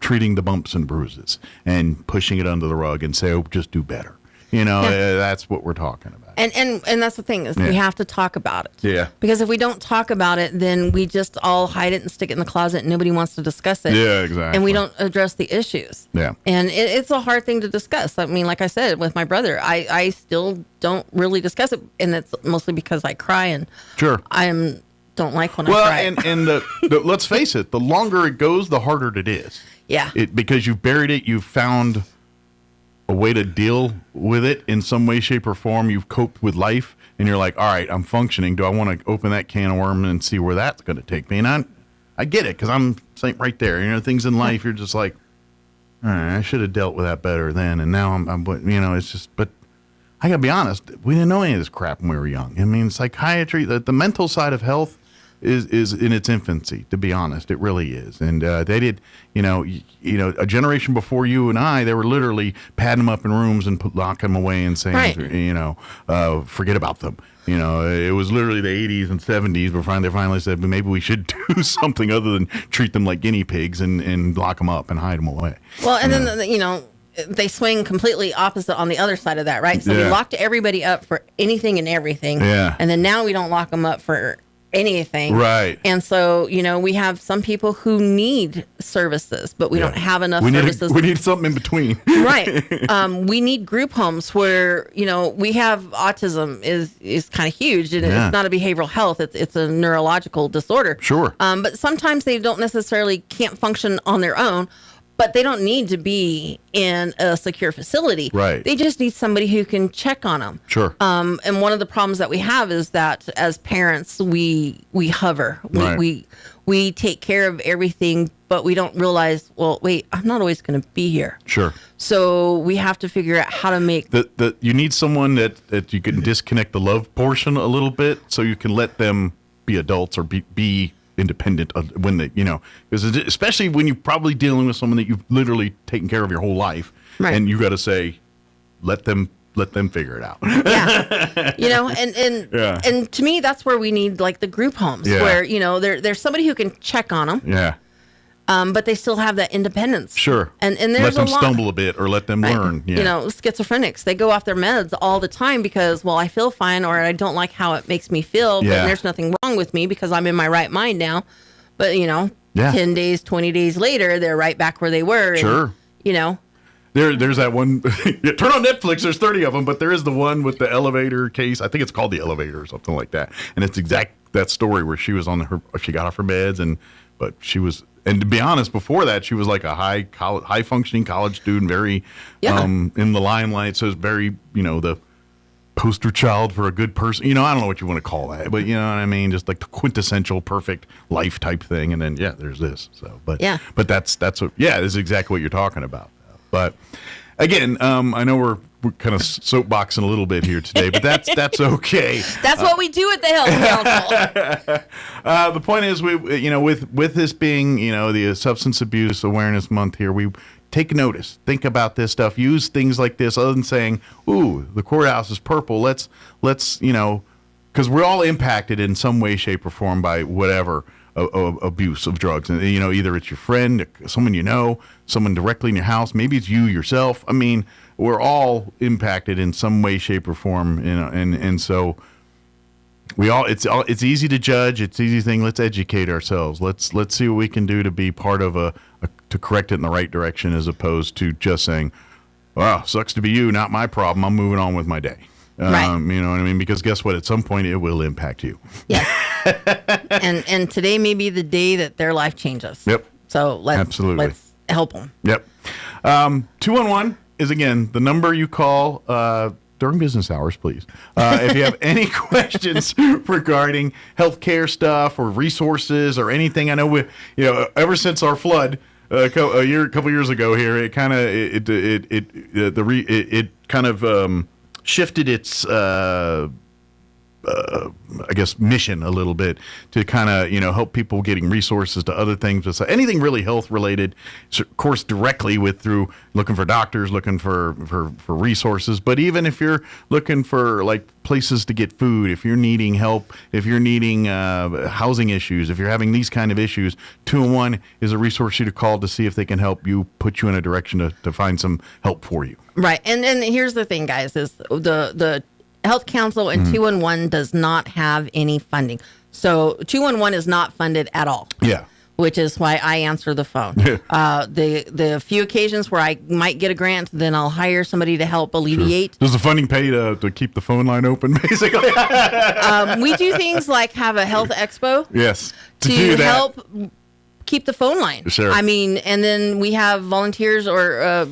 treating the bumps and bruises and pushing it under the rug and say, oh, just do better. That's what we're talking about. And that's the thing is we have to talk about it. Yeah. Because if we don't talk about it, then we just all hide it and stick it in the closet and nobody wants to discuss it. Yeah, exactly. And we don't address the issues. Yeah. And it's a hard thing to discuss. I mean, like I said, with my brother, I still don't really discuss it. And it's mostly because I cry and sure. don't like when I cry. And let's face it, the longer it goes, the harder it is. Yeah. Because you've buried it, you've found a way to deal with it in some way, shape, or form. You've coped with life, and you're like, all right, I'm functioning. Do I want to open that can of worms and see where that's going to take me? And I get it, because I'm right there. Things in life, you're just like, all right, I should have dealt with that better then, and now I'm it's just, but I got to be honest, we didn't know any of this crap when we were young. I mean, psychiatry, the mental side of health is in its infancy, to be honest. It really is. And they did, a generation before you and I, they were literally patting them up in rooms and locking them away and saying, forget about them. It was literally the 80s and 70s before they finally said, well, maybe we should do something other than treat them like guinea pigs and lock them up and hide them away. Well, and then, they swing completely opposite on the other side of that, right? So we locked everybody up for anything and everything. Yeah. And then now we don't lock them up for anything. Right. And so, we have some people who need services, but we don't have enough services. We need something in between. Right. We need group homes where, we have autism is kind of huge, and it's not a behavioral health. It's a neurological disorder. Sure. But sometimes they don't necessarily can't function on their own. But they don't need to be in a secure facility. Right. They just need somebody who can check on them. Sure. And one of the problems that we have is that as parents, we hover. We take care of everything, but we don't realize, well, wait, I'm not always going to be here. Sure. So we have to figure out how to make... You need someone that you can disconnect the love portion a little bit so you can let them be adults or be independent of when they, because especially when you're probably dealing with someone that you've literally taken care of your whole life, and you got to say, let them figure it out. Yeah. And to me, that's where we need like the group homes where, there's somebody who can check on them. Yeah. But they still have that independence. Sure. And there's let them a lot, stumble a bit or let them learn. Yeah. Schizophrenics, they go off their meds all the time because, well, I feel fine or I don't like how it makes me feel, but there's nothing wrong with me because I'm in my right mind now. But, 10 days, 20 days later, they're right back where they were. Sure. And, There's that one. Turn on Netflix. There's 30 of them, but there is the one with the elevator case. I think it's called The Elevator or something like that. And it's that story where she was she got off her meds but she was and to be honest, before that, she was like a high functioning college student, very in the limelight. So it's very, the poster child for a good person. I don't know what you want to call that, but you know what I mean? Just like the quintessential perfect life type thing. And then, there's this. So, but that's what, this is exactly what you're talking about. But again, I know we're kind of soapboxing a little bit here today, but that's okay. That's what we do at the Health Council. The point is, with this being, the Substance Abuse Awareness Month here, we take notice, think about this stuff, use things like this, other than saying, "Ooh, the courthouse is purple." Let's because we're all impacted in some way, shape, or form by whatever abuse of drugs, and either it's your friend, someone someone directly in your house, maybe it's you yourself. I mean, we're all impacted in some way, shape, or form, and so it's easy to judge. It's an easy thing. Let's educate ourselves. Let's see what we can do to be part of to correct it in the right direction, as opposed to just saying, "Wow, sucks to be you, not my problem. I'm moving on with my day." Right. You know what I mean? Because guess what? At some point, it will impact you. Yes. and today may be the day that their life changes. Yep. So let's help them. Yep. 211 is, again, the number you call during business hours, please. If you have any questions regarding healthcare stuff or resources or anything. I know ever since our flood a couple years ago here, it kind of shifted its I guess mission a little bit to kind of help people getting resources to other things, so anything really health related, of course, directly through looking for doctors, looking for resources. But even if you're looking for like places to get food, if you're needing help, if you're needing housing issues, if you're having these kind of issues, 211 is a resource you to call to see if they can help you, put you in a direction to find some help for you. Right. And here's the thing, guys, is the Health Council and 211 does not have any funding. So 211 is not funded at all. Yeah. Which is why I answer the phone. The few occasions where I might get a grant, then I'll hire somebody to help alleviate. Sure. Does the funding pay to keep the phone line open, basically? We do things like have a health expo. Yes. To help keep the phone line. Sure. I mean, and then we have volunteers or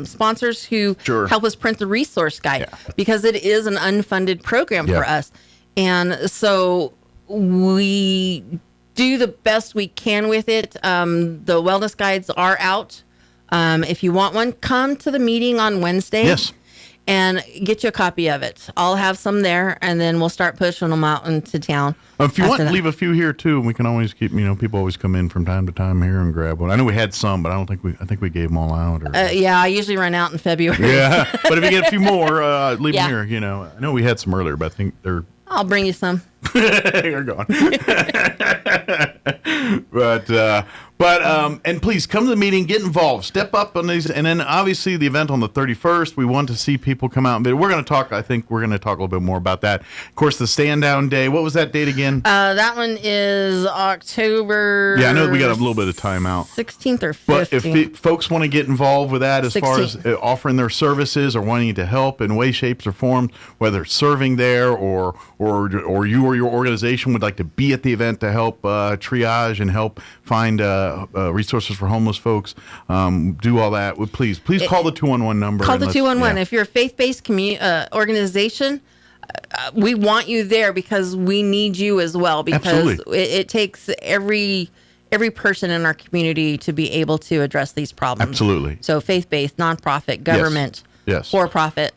sponsors who help us print the resource guide because it is an unfunded program for us. And so we do the best we can with it. The wellness guides are out. If you want one, come to the meeting on Wednesday. Yes. And get you a copy of it. I'll have some there, and then we'll start pushing them out into town. If you want, leave a few here too, and we can always keep. People always come in from time to time here and grab one. I know we had some, but I think we gave them all out. I usually run out in February. Yeah, but if you get a few more, leave them here. I know we had some earlier, but I think they're. I'll bring you some. You're gone. But and please come to the meeting, get involved, step up on these, and then obviously the event on the 31st. We want to see people come out, but we're going to talk. I think we're going to talk a little bit more about that. Of course, the stand down day. What was that date again? That one is October. Yeah, I know we got a little bit of time out. 16th or 15th. But if folks want to get involved with that, as 16th. Far as offering their services or wanting to help in way, shapes, or forms, whether it's serving there or you or your organization would like to be at the event to help triage and help find resources for homeless folks, do all that. Please call the 211 number. Call the 211. If you're a faith-based organization, we want you there because we need you as well. Because it takes every person in our community to be able to address these problems. Absolutely. So faith-based, nonprofit, government, for-profit,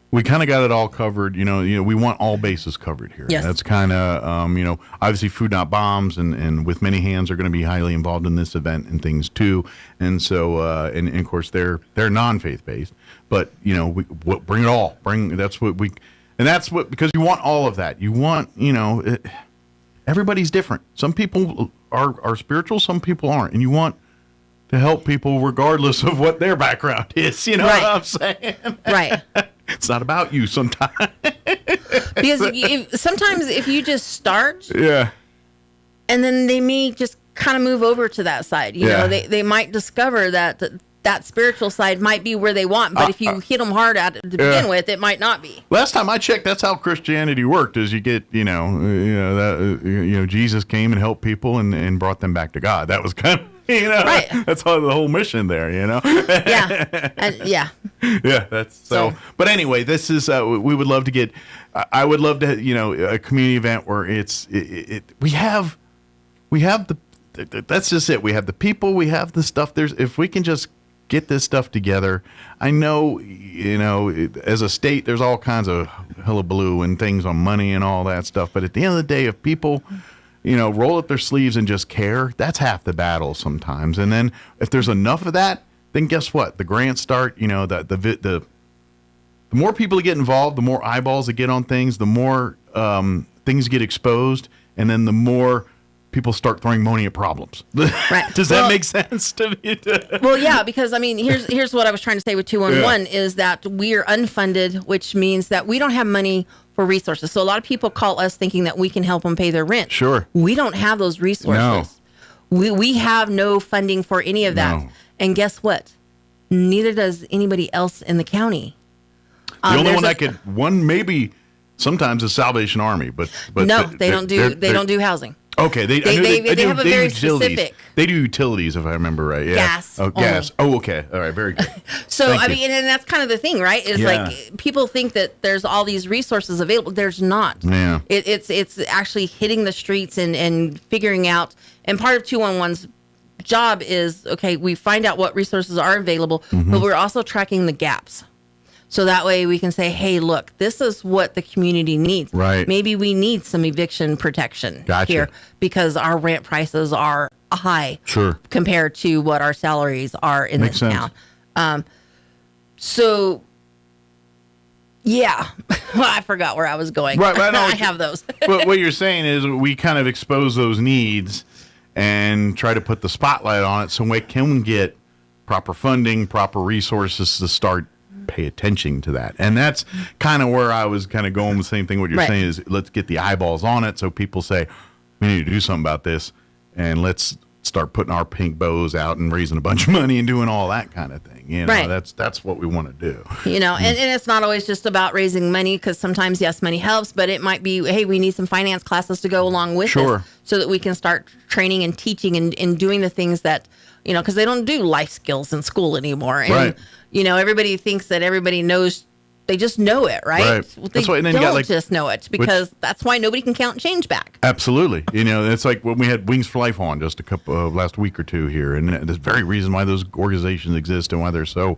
We kind of got it all covered, we want all bases covered here. Yes. That's kind of, obviously Food Not Bombs and With Many Hands are going to be highly involved in this event and things too. And so, and of course they're non-faith based, but bring it all. That's because you want all of that. You want, everybody's different. Some people are spiritual, some people aren't. And you want to help people regardless of what their background is. You know what I'm saying? Right. It's not about you sometimes. Because sometimes if you just start, and then they may just kind of move over to that side. You know, they might discover that that spiritual side might be where they want. But if you hit them hard at to begin with, it might not be. Last time I checked, that's how Christianity worked. Is you get Jesus came and helped people and brought them back to God. That was kind of right. That's all the whole mission there. Yeah. That's so. But anyway, this is we would love to get. I would love to a community event where we have the. That's just it. We have the people. We have the stuff. If we can just get this stuff together. I know, as a state, there's all kinds of hullabaloo and things on money and all that stuff. But at the end of the day, if people, roll up their sleeves and just care, that's half the battle sometimes. And then if there's enough of that, then guess what? The grants start. The more people that get involved, the more eyeballs that get on things, the more things get exposed, and then the more people start throwing money at problems. Right. Does that make sense to me? Well, yeah, because here's what I was trying to say with 211 is that we're unfunded, which means that we don't have money for resources. So a lot of people call us thinking that we can help them pay their rent. Sure. We don't have those resources. No. We have no funding for any of that. No. And guess what? Neither does anybody else in the county. The only one maybe sometimes is Salvation Army, but no, they don't do housing. Okay, they have a very specific. They do utilities, if I remember right. Yeah. Gas. Oh, gas. Oh, okay. All right, very good. So and that's kind of the thing, right? Is like people think that there's all these resources available. There's not. Yeah. It's actually hitting the streets and figuring out. And part of 211's job is we find out what resources are available, but we're also tracking the gaps. So that way we can say, hey, look, this is what the community needs. Right. Maybe we need some eviction protection here because our rent prices are high compared to what our salaries are in this town. So, yeah, I forgot where I was going. Right, I have those. But what you're saying is we kind of expose those needs and try to put the spotlight on it so we can get proper funding, proper resources to start pay attention to that. And that's kind of where I was kind of going. The same thing what you're saying is let's get the eyeballs on it so people say we need to do something about this, and let's start putting our pink bows out and raising a bunch of money and doing all that kind of thing. That's what we want to do. And it's not always just about raising money, because sometimes money helps, but it might be, hey, we need some finance classes to go along with this so that we can start training and teaching and doing the things that because they don't do life skills in school anymore. And everybody thinks that everybody knows. They just know it, right? Well, they don't just know it, because that's why nobody can count change back. Absolutely. It's like when we had Wings for Life on just a couple last week or two here, and the very reason why those organizations exist and why they're so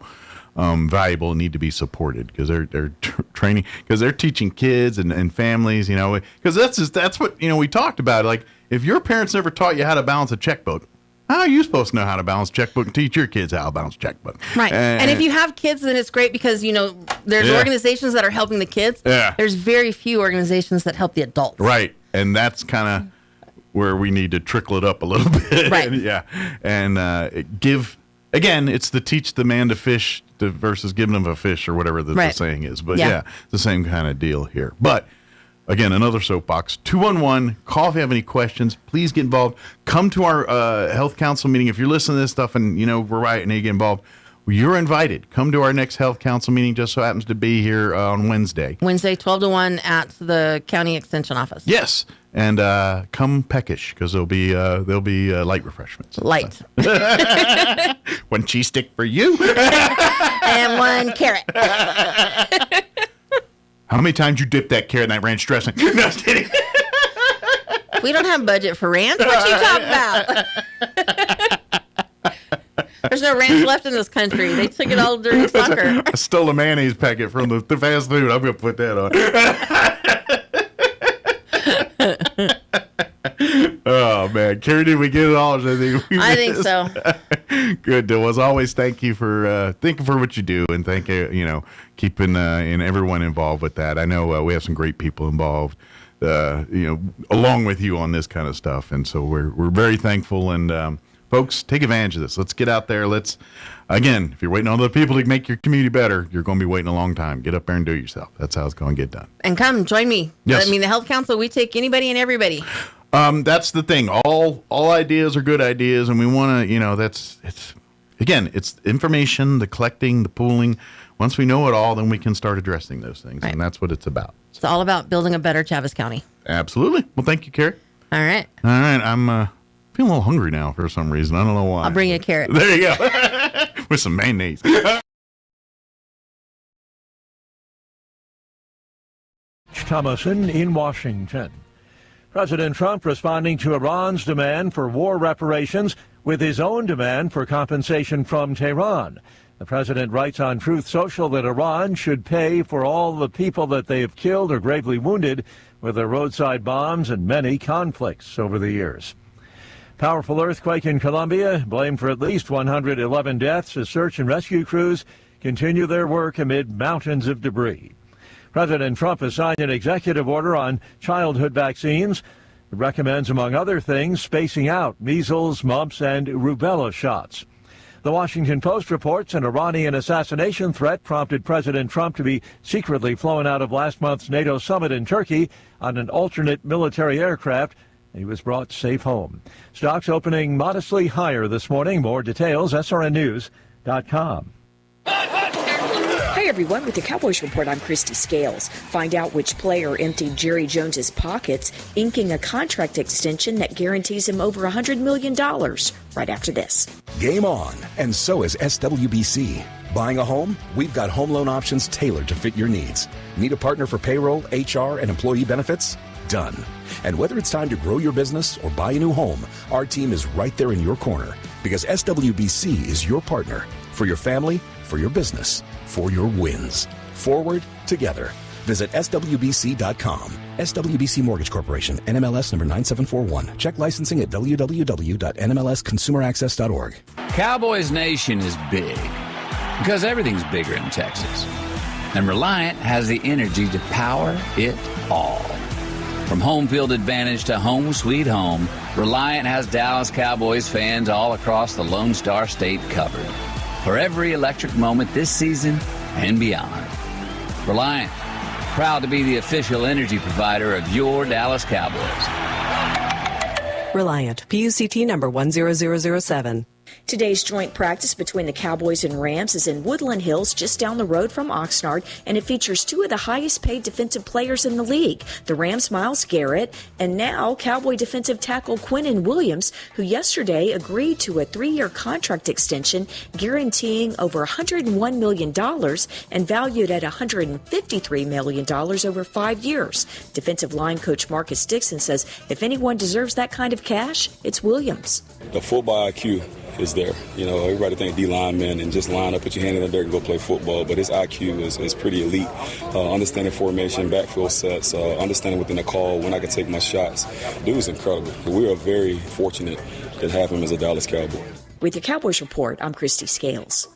valuable and need to be supported, because they're training, because they're teaching kids and families, because that's what we talked about. Like, if your parents never taught you how to balance a checkbook, how are you supposed to know how to balance checkbook and teach your kids how to balance checkbook? Right. And if you have kids, then it's great, because, there's organizations that are helping the kids. Yeah. There's very few organizations that help the adults. Right. And that's kind of where we need to trickle it up a little bit. Right. And it's the teach the man to fish versus giving him a fish, or whatever the saying is. But it's the same kind of deal here. But again, another soapbox, 211, call if you have any questions. Please get involved. Come to our health council meeting. If you're listening to this stuff and, we're right and you get involved, you're invited. Come to our next health council meeting, just so happens to be here on Wednesday. Wednesday, 12 to 1 at the county extension office. Yes. And come peckish, because there'll be light refreshments. Light. One cheese stick for you. And one carrot. How many times you dip that carrot in that ranch dressing? No, I'm kidding. We don't have budget for ranch. What you talking about? There's no ranch left in this country. They took it all during soccer. I stole a mayonnaise packet from the fast food. I'm going to put that on. Oh, man. Carrie, did we get it all? I think so. Good deal. As always, thank you for what you do, and thank you, keeping and everyone involved with that. I know we have some great people involved, along with you on this kind of stuff, and so we're very thankful. And folks, take advantage of this. Let's get out there. Again, if you're waiting on other people to make your community better, you're going to be waiting a long time. Get up there and do it yourself. That's how it's going to get done. And come join me. Yes. The health council, we take anybody and everybody. That's the thing. All ideas are good ideas, and we want to, again, it's information, the collecting, the pooling. Once we know it all, then we can start addressing those things. Right. And that's what it's about. It's all about building a better Chaves County. Absolutely. Well, thank you, Carrie. All right. All right. I'm feeling a little hungry now for some reason. I don't know why. I'll bring you a carrot. There you go. With some mayonnaise. Thomason in Washington. President Trump responding to Iran's demand for war reparations with his own demand for compensation from Tehran. The president writes on Truth Social that Iran should pay for all the people that they have killed or gravely wounded with their roadside bombs and many conflicts over the years. Powerful earthquake in Colombia, blamed for at least 111 deaths as search and rescue crews continue their work amid mountains of debris. President Trump has signed an executive order on childhood vaccines. It recommends, among other things, spacing out measles, mumps, and rubella shots. The Washington Post reports an Iranian assassination threat prompted President Trump to be secretly flown out of last month's NATO summit in Turkey on an alternate military aircraft. He was brought safe home. Stocks opening modestly higher this morning. More details, srnnews.com. Hey everyone, with the Cowboys Report, I'm Christy Scales. Find out which player emptied Jerry Jones's pockets, inking a contract extension that guarantees him over $100 million. Right after this. Game on, and so is SWBC. Buying a home? We've got home loan options tailored to fit your needs. Need a partner for payroll, HR, and employee benefits? Done. And whether it's time to grow your business or buy a new home, our team is right there in your corner because SWBC is your partner for your family, for your business, for your wins. Forward together. Visit SWBC.com. SWBC Mortgage Corporation, NMLS number 9741. Check licensing at www.nmlsconsumeraccess.org. Cowboys Nation is big because everything's bigger in Texas. And Reliant has the energy to power it all. From home field advantage to home sweet home, Reliant has Dallas Cowboys fans all across the Lone Star State covered for every electric moment this season and beyond. Reliant, proud to be the official energy provider of your Dallas Cowboys. Reliant, PUCT number 10007. Today's joint practice between the Cowboys and Rams is in Woodland Hills, just down the road from Oxnard, and it features two of the highest paid defensive players in the league, the Rams' Myles Garrett, and now Cowboy defensive tackle Quinnen Williams, who yesterday agreed to a 3-year contract extension guaranteeing over $101 million and valued at $153 million over 5 years. Defensive line coach Marcus Dixon says if anyone deserves that kind of cash, it's Williams. The football IQ is there. You know, everybody think D linemen and just line up, put your hand in the dirt and go play football, but his IQ is pretty elite. Understanding formation, backfield sets, understanding within the call when I can take my shots. Dude is incredible. We are very fortunate to have him as a Dallas Cowboy. With the Cowboys Report, I'm Christy Scales.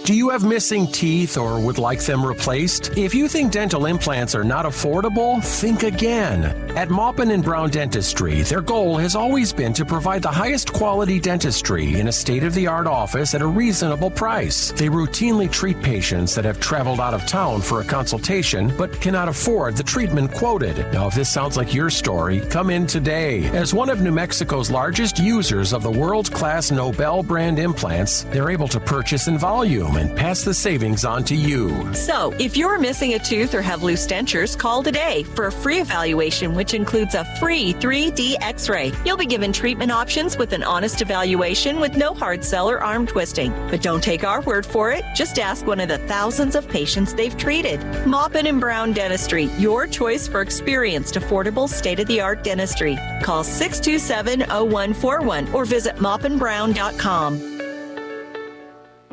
Do you have missing teeth or would like them replaced? If you think dental implants are not affordable, think again. At Maupin & Brown Dentistry, their goal has always been to provide the highest quality dentistry in a state-of-the-art office at a reasonable price. They routinely treat patients that have traveled out of town for a consultation but cannot afford the treatment quoted. Now, if this sounds like your story, come in today. As one of New Mexico's largest users of the world-class Nobel brand implants, they're able to purchase in volume and pass the savings on to you. So, if you're missing a tooth or have loose dentures, call today for a free evaluation, which includes a free 3D x-ray. You'll be given treatment options with an honest evaluation with no hard sell or arm twisting. But don't take our word for it. Just ask one of the thousands of patients they've treated. Maupin & Brown Dentistry, your choice for experienced, affordable, state-of-the-art dentistry. Call 627-0141 or visit maupinbrown.com.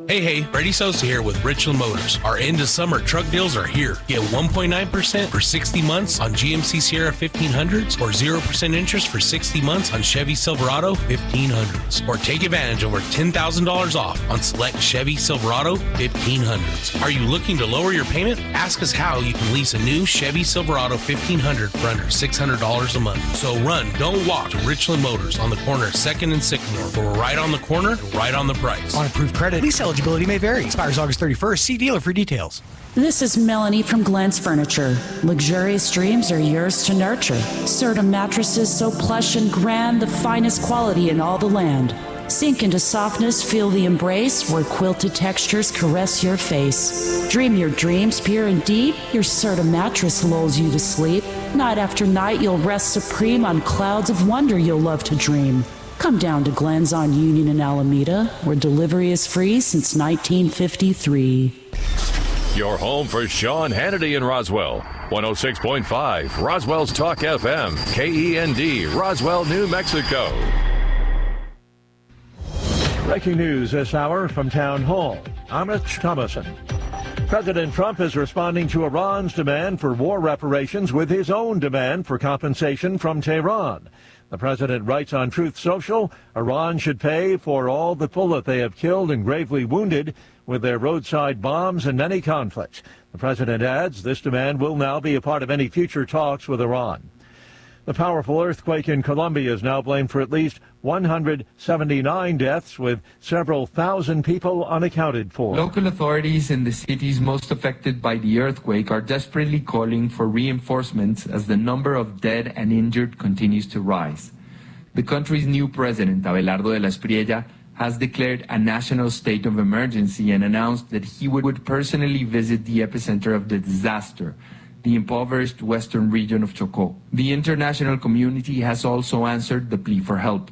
Hey, Brady Sosa here with Richland Motors. Our end of summer truck deals are here. Get 1.9% for 60 months on GMC Sierra 1500s or 0% interest for 60 months on Chevy Silverado 1500s. Or take advantage of over $10,000 off on select Chevy Silverado 1500s. Are you looking to lower your payment? Ask us how you can lease a new Chevy Silverado 1500 for under $600 a month. So run, don't walk to Richland Motors on the corner of 2nd and Sycamore. We're right on the corner, right on the price. On approved credit, lease eligibility may vary. Expires August 31st. See dealer for details. This is Melanie from Glenn's Furniture. Luxurious dreams are yours to nurture. Serta mattresses so plush and grand, the finest quality in all the land. Sink into softness, feel the embrace where quilted textures caress your face. Dream your dreams pure and deep. Your Serta mattress lulls you to sleep. Night after night, you'll rest supreme on clouds of wonder you'll love to dream. Come down to Glenn's on Union and Alameda, where delivery is free since 1953. Your home for Sean Hannity in Roswell. 106.5 Roswell's Talk FM, KEND, Roswell, New Mexico. Breaking news this hour from Town Hall. I'm Rich Thomason. President Trump is responding to Iran's demand for war reparations with his own demand for compensation from Tehran. The president writes on Truth Social, Iran should pay for all the bullet they have killed and gravely wounded with their roadside bombs in many conflicts. The president adds this demand will now be a part of any future talks with Iran. The powerful earthquake in Colombia is now blamed for at least 179 deaths, with several thousand people unaccounted for. Local authorities in the cities most affected by the earthquake are desperately calling for reinforcements as the number of dead and injured continues to rise. The country's new president, Abelardo de la Espriella, has declared a national state of emergency and announced that he would personally visit the epicenter of the disaster, the impoverished western region of Chocó. The international community has also answered the plea for help.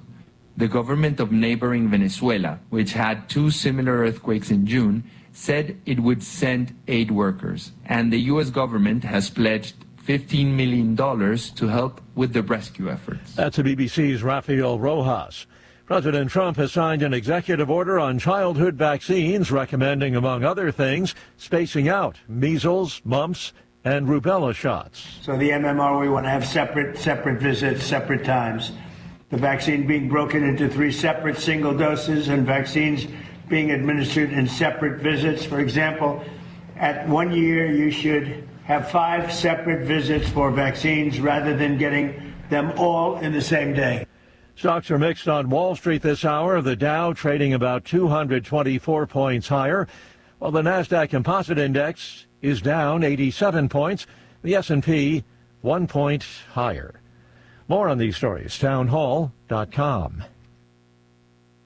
The government of neighboring Venezuela, which had two similar earthquakes in June, said it would send aid workers, and the U.S. government has pledged $15 million to help with the rescue efforts. That's the BBC's Rafael Rojas. President Trump has signed an executive order on childhood vaccines, recommending, among other things, spacing out measles, mumps, and rubella shots. So the MMR, we want to have separate visits, separate times. The vaccine being broken into 3 separate single doses and vaccines being administered in separate visits. For example, at 1 year, you should have 5 separate visits for vaccines rather than getting them all in the same day. Stocks are mixed on Wall Street this hour. The Dow trading about 224 points higher, while the NASDAQ Composite Index is down 87 points. The S&P 1 point higher. More on these stories, townhall.com.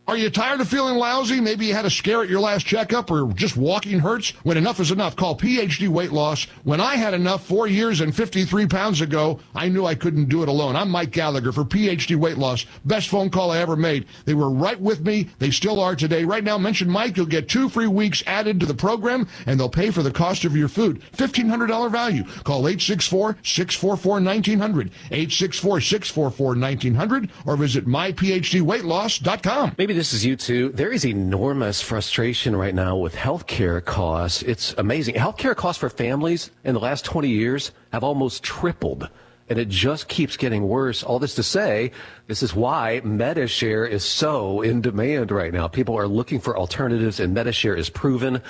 Are you tired of feeling lousy? Maybe you had a scare at your last checkup, or just walking hurts? When enough is enough, call PhD Weight Loss. When I had enough 4 years and 53 pounds ago, I knew I couldn't do it alone. I'm Mike Gallagher for PhD Weight Loss. Best phone call I ever made. They were right with me. They still are today. Right now, mention Mike. You'll get 2 free weeks added to the program, and they'll pay for the cost of your food. $1,500 value. Call 864-644-1900, 864-644-1900, or visit myphdweightloss.com. Maybe this is you too. There is enormous frustration right now with healthcare costs. It's amazing. Healthcare costs for families in the last 20 years have almost tripled, and it just keeps getting worse. All this to say, this is why MediShare is so in demand right now. People are looking for alternatives, and MediShare is proven.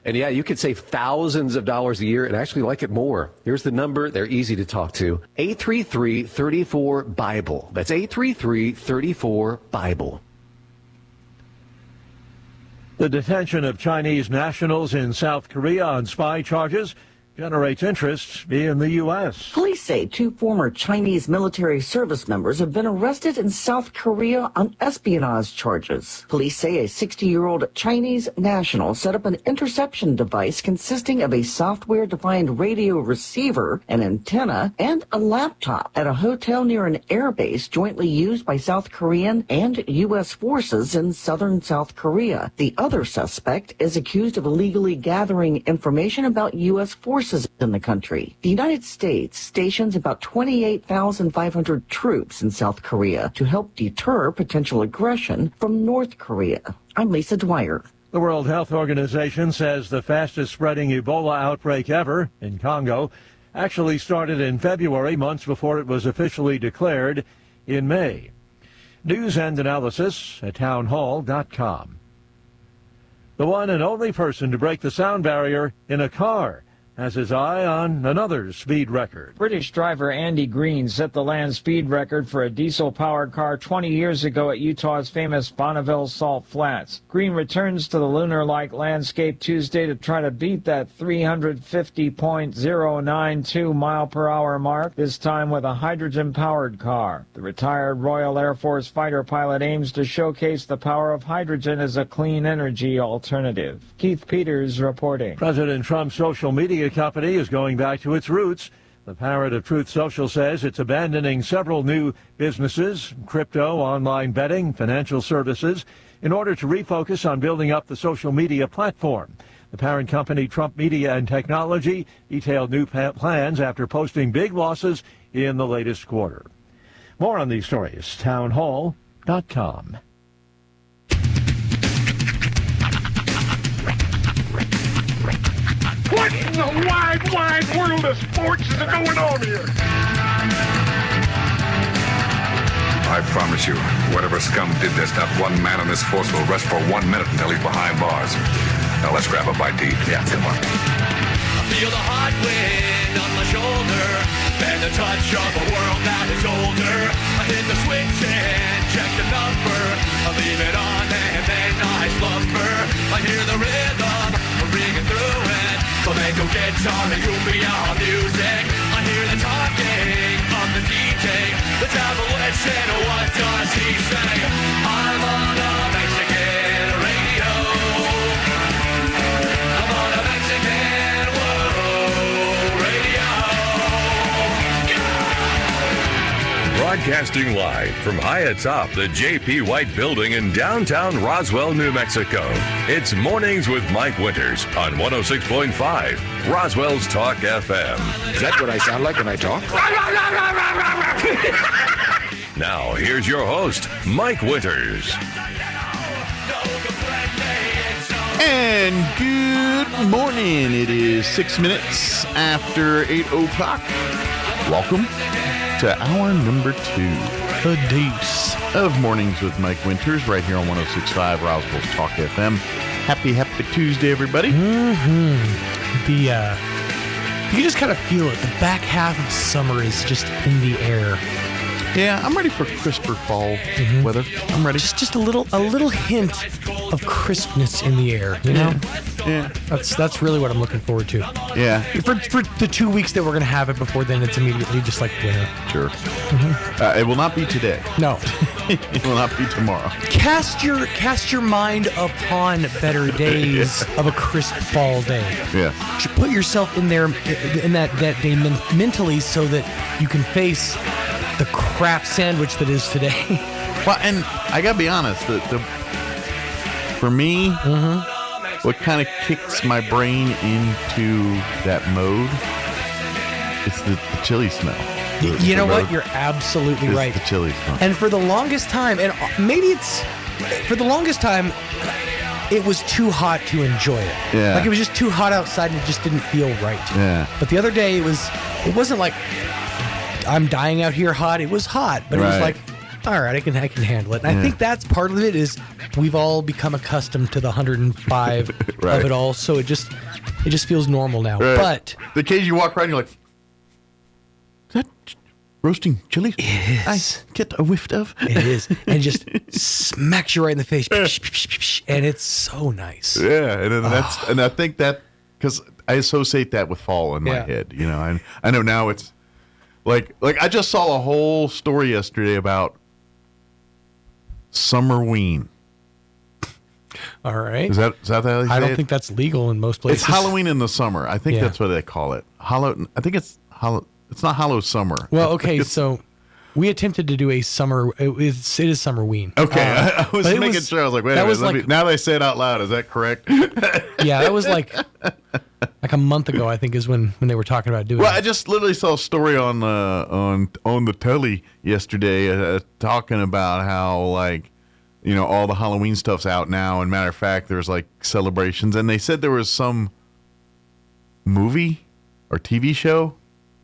And yeah, you could save thousands of dollars a year and actually like it more. Here's the number. They're easy to talk to. 833-34-BIBLE. That's 833-34-BIBLE. The detention of Chinese nationals in South Korea on spy charges generates interest in the U.S. Police say 2 former Chinese military service members have been arrested in South Korea on espionage charges. Police say a 60-year-old Chinese national set up an interception device consisting of a software-defined radio receiver, an antenna, and a laptop at a hotel near an airbase jointly used by South Korean and U.S. forces in southern South Korea. The other suspect is accused of illegally gathering information about U.S. forces in the country. The United States stations about 28,500 troops in South Korea to help deter potential aggression from North Korea. I'm Lisa Dwyer. The World Health Organization says the fastest spreading Ebola outbreak ever in Congo actually started in February, months before it was officially declared in May. News and analysis at townhall.com. The one and only person to break the sound barrier in a car has his eye on another speed record. British driver Andy Green set the land speed record for a diesel-powered car 20 years ago at Utah's famous Bonneville Salt Flats. Green returns to the lunar-like landscape Tuesday to try to beat that 350.092 mile-per-hour mark, this time with a hydrogen-powered car. The retired Royal Air Force fighter pilot aims to showcase the power of hydrogen as a clean energy alternative. Keith Peters reporting. President Trump's social media company is going back to its roots. The parent of Truth Social says it's abandoning several new businesses, crypto, online betting, financial services, in order to refocus on building up the social media platform. The parent company, Trump Media and Technology, detailed new plans after posting big losses in the latest quarter. More on these stories, townhall.com. What in the wide, wide world of sports is going on here? I promise you, whatever scum did this, not one man in this force will rest for 1 minute until he's behind bars. Now let's grab a bite to eat. Yeah, come on. I feel the hot wind on my shoulder and the touch of a world that is older. I hit the switch and check the number. I leave it on and then I slumber. I hear the rhythm ringing through it. Flamenco guitar and cumbia music. I hear the talking of the DJ. The devil listen, what does he say? I'm on a Mexican radio. I'm on a Mexican world radio. Broadcasting live from high atop the J.P. White Building in downtown Roswell, New Mexico. It's Mornings with Mike Winters on 106.5 Roswell's Talk FM. Is that what I sound like when I talk? Now, here's your host, Mike Winters. And good morning. It is 6 minutes after 8 o'clock. Welcome to hour number 2, the deuce of Mornings with Mike Winters, right here on 106.5 Roswell's Talk FM. Happy Tuesday, everybody. You can just kind of feel it. The back half of summer is just in the air. Yeah, I'm ready for crisper fall weather. I'm ready. Just a little hint of crispness in the air, you know? Yeah. That's really what I'm looking forward to. Yeah. For the 2 weeks that we're going to have it before then, it's immediately just like winter. Sure. It will not be today. No. It will not be tomorrow. Cast your mind upon better days of a crisp fall day. Yeah. Put yourself in there in that day mentally so that you can face the crap sandwich that is today. Well, and I gotta be honest, for me, what kind of kicks my brain into that mode is the chili smell. You know what? You're absolutely right. The chili smell. And for the longest time, and maybe for the longest time, it was too hot to enjoy it. Yeah. Like it was just too hot outside and it just didn't feel right. Yeah. But the other day, it wasn't like I'm dying out here hot. It was hot, but it was like, all right, I can handle it. And I think that's part of it is we've all become accustomed to the 105 of it all, so it just feels normal now. Right. But the case you walk around, you're like, is that roasting chili? It is. I get a whiff of. It is, and just smacks you right in the face, and it's so nice. Yeah, and and I think that because I associate that with fall in my head, you know. And I know now it's. Like I just saw a whole story yesterday about Summerween. All right. Is that how they say I don't it? think that's legal in most places. It's Halloween in the summer. I think that's what they call it. I think it's It's not Hollow Summer. Well, okay, so we attempted to do a summer. It is Summerween. Okay, I was making sure. I was like, wait a minute. Now they say it out loud. Is that correct? Yeah, that was like a month ago, I think, is when they were talking about doing it. Well, I just literally saw a story on the telly yesterday talking about how, like, you know, all the Halloween stuff's out now. And matter of fact, there's like celebrations. And they said there was some movie or TV show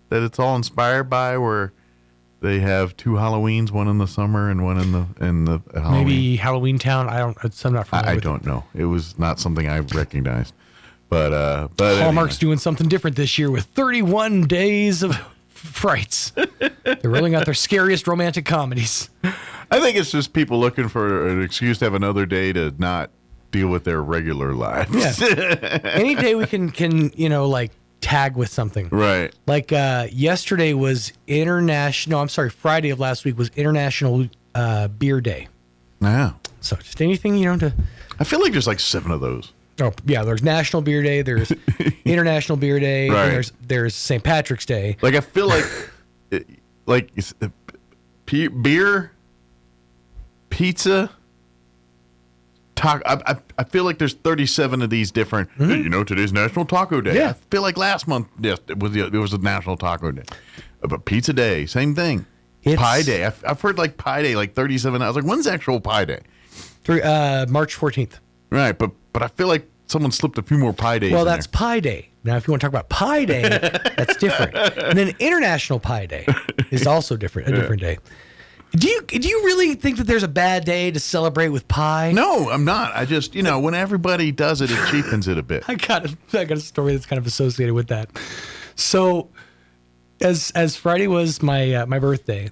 that it's all inspired by, where they have two Halloweens, one in the summer and one in the Halloween. Maybe Halloween Town. I'm not familiar. I don't know. It was not something I recognized. But Hallmark's doing something different this year with 31 days of frights. They're rolling out their scariest romantic comedies. I think it's just people looking for an excuse to have another day to not deal with their regular lives. Yeah. Any day we can tag with something. Right. Like yesterday was Friday of last week was International Beer Day. Yeah. So just anything, to... I feel like there's like 7 of those. Oh, yeah, there's National Beer Day, there's International Beer Day, right. And there's St. Patrick's Day. Like, I feel like beer, pizza, taco. I feel like there's 37 of these different, today's National Taco Day. Yeah. I feel like last month, yes, it was a National Taco Day. But Pizza Day, same thing. Pie Day. I've heard like Pie Day, like 37. I was like, when's actual Pie Day? March 14th. Right, but I feel like someone slipped a few more Pie Days. Well, that's Pie Day. Now, if you want to talk about Pie Day, that's different. And then International Pie Day is also different, a different day. Do you really think that there's a bad day to celebrate with pie? No, I'm not. I just, when everybody does it, it cheapens it a bit. I got a story that's kind of associated with that. So, as Friday was my birthday,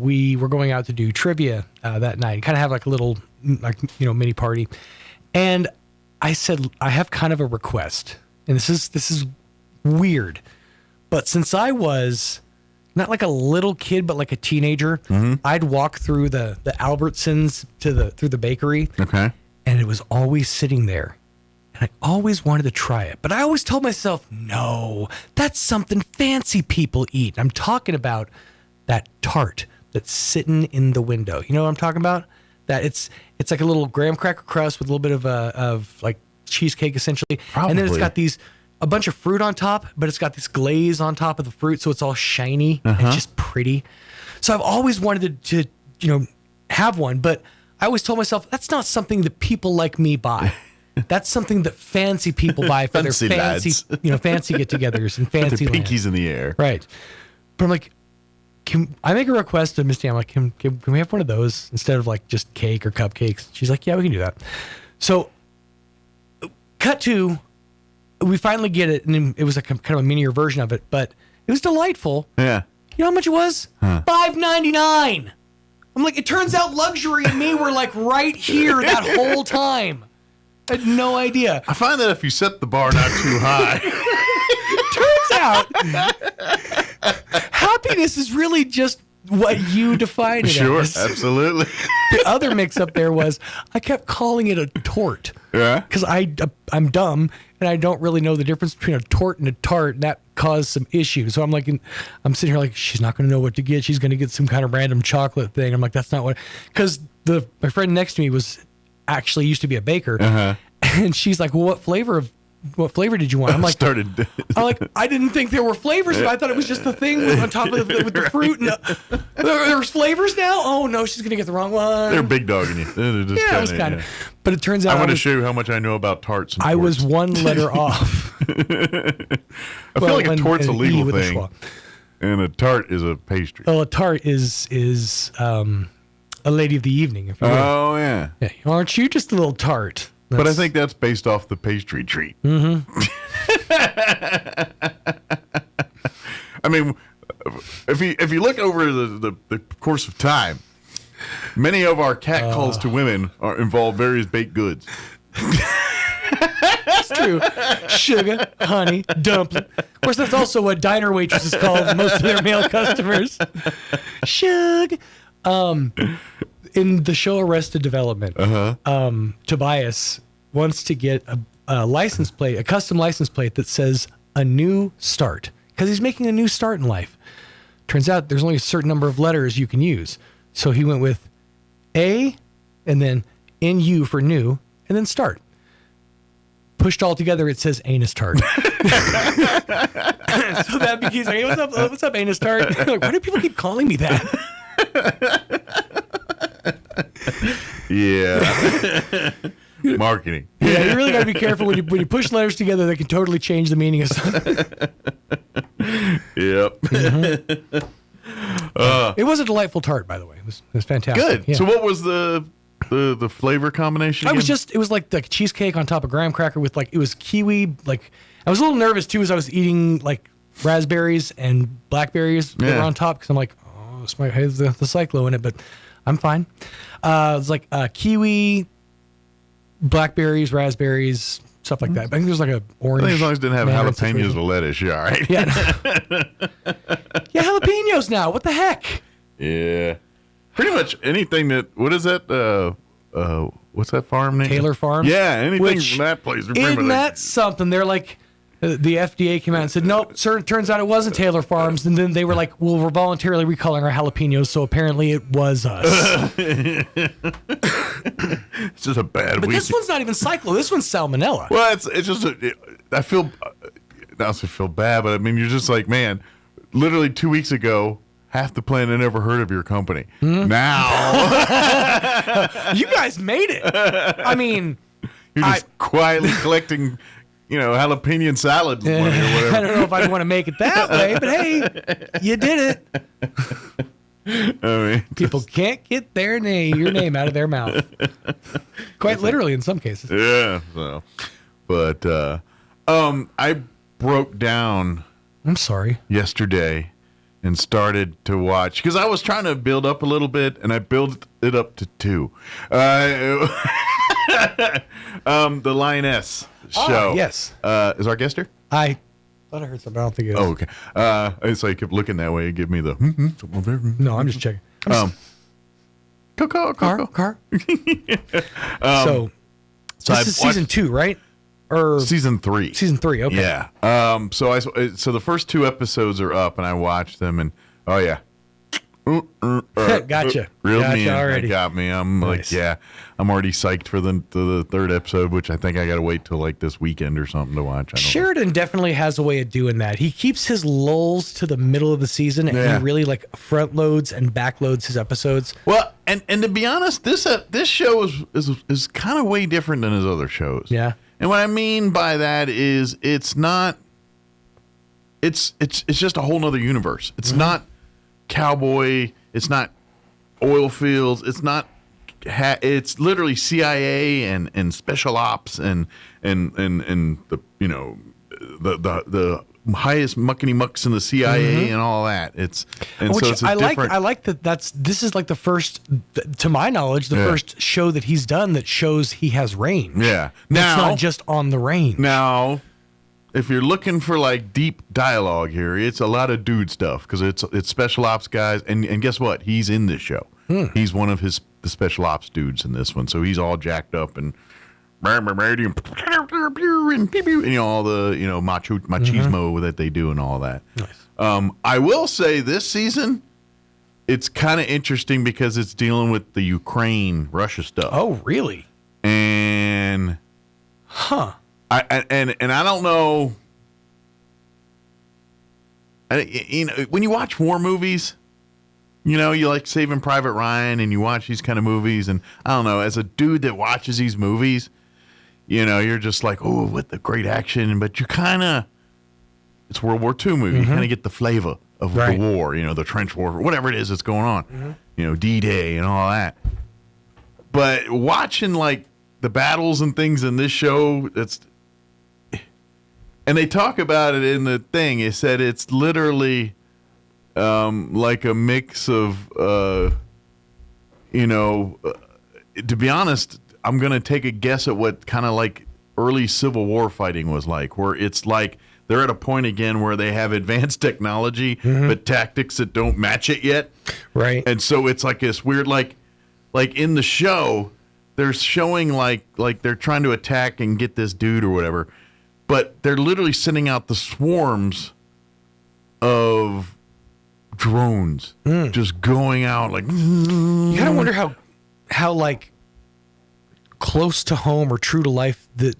we were going out to do trivia that night, kind of have like a little mini party, and I said I have kind of a request, and this is weird, but since I was not like a little kid, but like a teenager, I'd walk through the Albertsons through the bakery, okay, and it was always sitting there. And I always wanted to try it. But I always told myself, no, that's something fancy people eat. I'm talking about that tart that's sitting in the window. You know what I'm talking about? That it's like a little graham cracker crust with a little bit of like cheesecake essentially. Probably. And then it's got a bunch of fruit on top, but it's got this glaze on top of the fruit, so it's all shiny and just pretty. So I've always wanted to have one, but I always told myself, that's not something that people like me buy. That's something that fancy people buy for Fancy their fancy, lads. Fancy get-togethers and fancy With the pinkies land. in the air. Right. But I'm like, can I make a request to Misty? I'm like, can we have one of those instead of like just cake or cupcakes? She's like, yeah, we can do that. So, cut to, we finally get it, and it was a kind of a minier version of it, but it was delightful. Yeah. You know how much it was? $5.99. I'm like, it turns out luxury and me were like right here that whole time. I had no idea. I find that if you set the bar not too high. Turns out, happiness is really just what you define it Sure, as. absolutely. The other mix-up there was I kept calling it a tort. Yeah? Because I'm dumb, and I don't really know the difference between a tort and a tart, and that caused some issues. So I'm sitting here like, she's not going to know what to get. She's going to get some kind of random chocolate thing. I'm like, that's not what... Because my friend next to me actually used to be a baker, and she's like, well, what flavor did you want? I'm like, I didn't think there were flavors. I thought it was just the thing on top of with the fruit. And there's flavors now? Oh no, she's gonna get the wrong one. They're big dogging you. Yeah, it was kind of. But it turns out I want to show you how much I know about tarts. And I was one letter off. I feel like a tort's a legal thing, and a tart is a pastry. Well, a tart is a lady of the evening. If you will. Oh yeah. Yeah, aren't you just a little tart? But I think that's based off the pastry treat. Mm-hmm. I mean, if you look over the course of time, many of our cat calls to women involve various baked goods. It's true. Sugar, honey, dumpling. Of course, that's also what diner waitresses call most of their male customers. Sugar. In the show Arrested Development, Tobias wants to get a license plate, a custom license plate that says "A New Start," because he's making a new start in life. Turns out there's only a certain number of letters you can use, so he went with A, and then NU for new, and then start. Pushed all together, it says anus tart. So that became like, hey, what's up, anus tart? Like, why do people keep calling me that? Yeah. Marketing. Yeah, you really got to be careful when you push letters together. They can totally change the meaning of something. Yep. It was a delightful tart, by the way. It was fantastic. Good. Yeah. So what was the the flavor combination? It was like the cheesecake on top of graham cracker with it was kiwi. Like I was a little nervous too as I was eating like raspberries and blackberries that were on top because I'm like, oh, this might have the cyclo in it, but I'm fine. It's like kiwi, blackberries, raspberries, stuff like that. I think there's like a orange. I think as long as it didn't have jalapenos or lettuce, yeah, all right. Yeah, yeah, jalapenos now. What the heck? Yeah, pretty much anything that. What is that? What's that farm name? Taylor Farms. Yeah, anything from that place. Isn't that something? They're like, the FDA came out and said, nope, sir, it turns out it wasn't Taylor Farms. And then they were like, well, we're voluntarily recalling our jalapenos, so apparently it was us. It's just a bad But week. this one's not even cyclo. This one's salmonella. Well, it's just, I feel, I also feel bad, but I mean, you're just like, man, literally 2 weeks ago, half the planet never heard of your company. Now. You guys made it. I mean. You're just quietly collecting, jalapeno salad money or whatever. I don't know if I'd want to make it that way, but hey, you did I it. mean, people can't get your name out of their mouth. Quite literally in some cases. Yeah. So, but I broke down. I'm sorry. Yesterday, and started to watch because I was trying to build up a little bit, and I built it up to 2. The Lioness show. Yes. Is our guest here? I thought I heard something. I don't think it is. Oh, okay. So I kept looking that way and give me the. No, I'm just checking. Car. So this is season 2, right? Or season 3. Season 3. Okay. Yeah. So the first 2 episodes are up, and I watched them, and oh yeah. Gotcha. Reeled Gotcha me in. already. That got me. I'm Nice. like, yeah, I'm already psyched for the 3rd episode, which I think I got to wait till like this weekend or something to watch. I don't know. Sheridan definitely has a way of doing that. He keeps his lulls to the middle of the season, and he really like front loads and back loads his episodes. Well, and to be honest, this show is kind of way different than his other shows. Yeah. And what I mean by that is it's not. It's just a whole nother universe. It's not cowboy. It's not oil fields. It's not. It's literally CIA and special ops and the the highest muckety mucks in the CIA and all that. It's I like that. This is like the first, to my knowledge, the first show that he's done that shows he has range. Yeah, it's not just on the range. Now, if you're looking for like deep dialogue here, it's a lot of dude stuff because it's special ops guys, and guess what? He's in this show. He's one of the special ops dudes in this one, so he's all jacked up and all the machismo that they do and all that. Nice. I will say this season, it's kind of interesting because it's dealing with the Ukraine-Russia stuff. Oh, really? And I don't know. When you watch war movies, you like Saving Private Ryan, and you watch these kind of movies, and I don't know, as a dude that watches these movies, you're just like, oh, with the great action, but you kind of, it's World War II movie. You kind of get the flavor of the war, the trench war, whatever it is that's going on, D-Day and all that. But watching like the battles and things in this show, and they talk about it in the thing. It said it's literally like a mix of, to be honest, I'm going to take a guess at what kind of like early Civil War fighting was like, where it's like they're at a point again where they have advanced technology, but tactics that don't match it yet. Right. And so it's like this weird, like in the show, they're showing like they're trying to attack and get this dude or whatever, but they're literally sending out the swarms of drones just going out like. You gotta wonder how like close to home or true to life that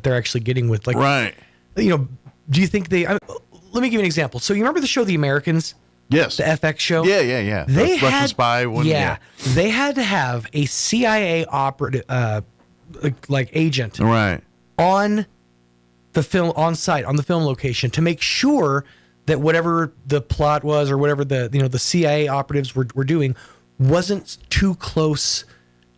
they're actually getting with, like, right. Do you think let me give you an example. So you remember the show The Americans? Yes. The FX show? Yeah. They Russian had spy one. Yeah. They had to have a CIA operative like agent right on the film, on site, on the film location, to make sure that whatever the plot was or whatever the CIA operatives were doing wasn't too close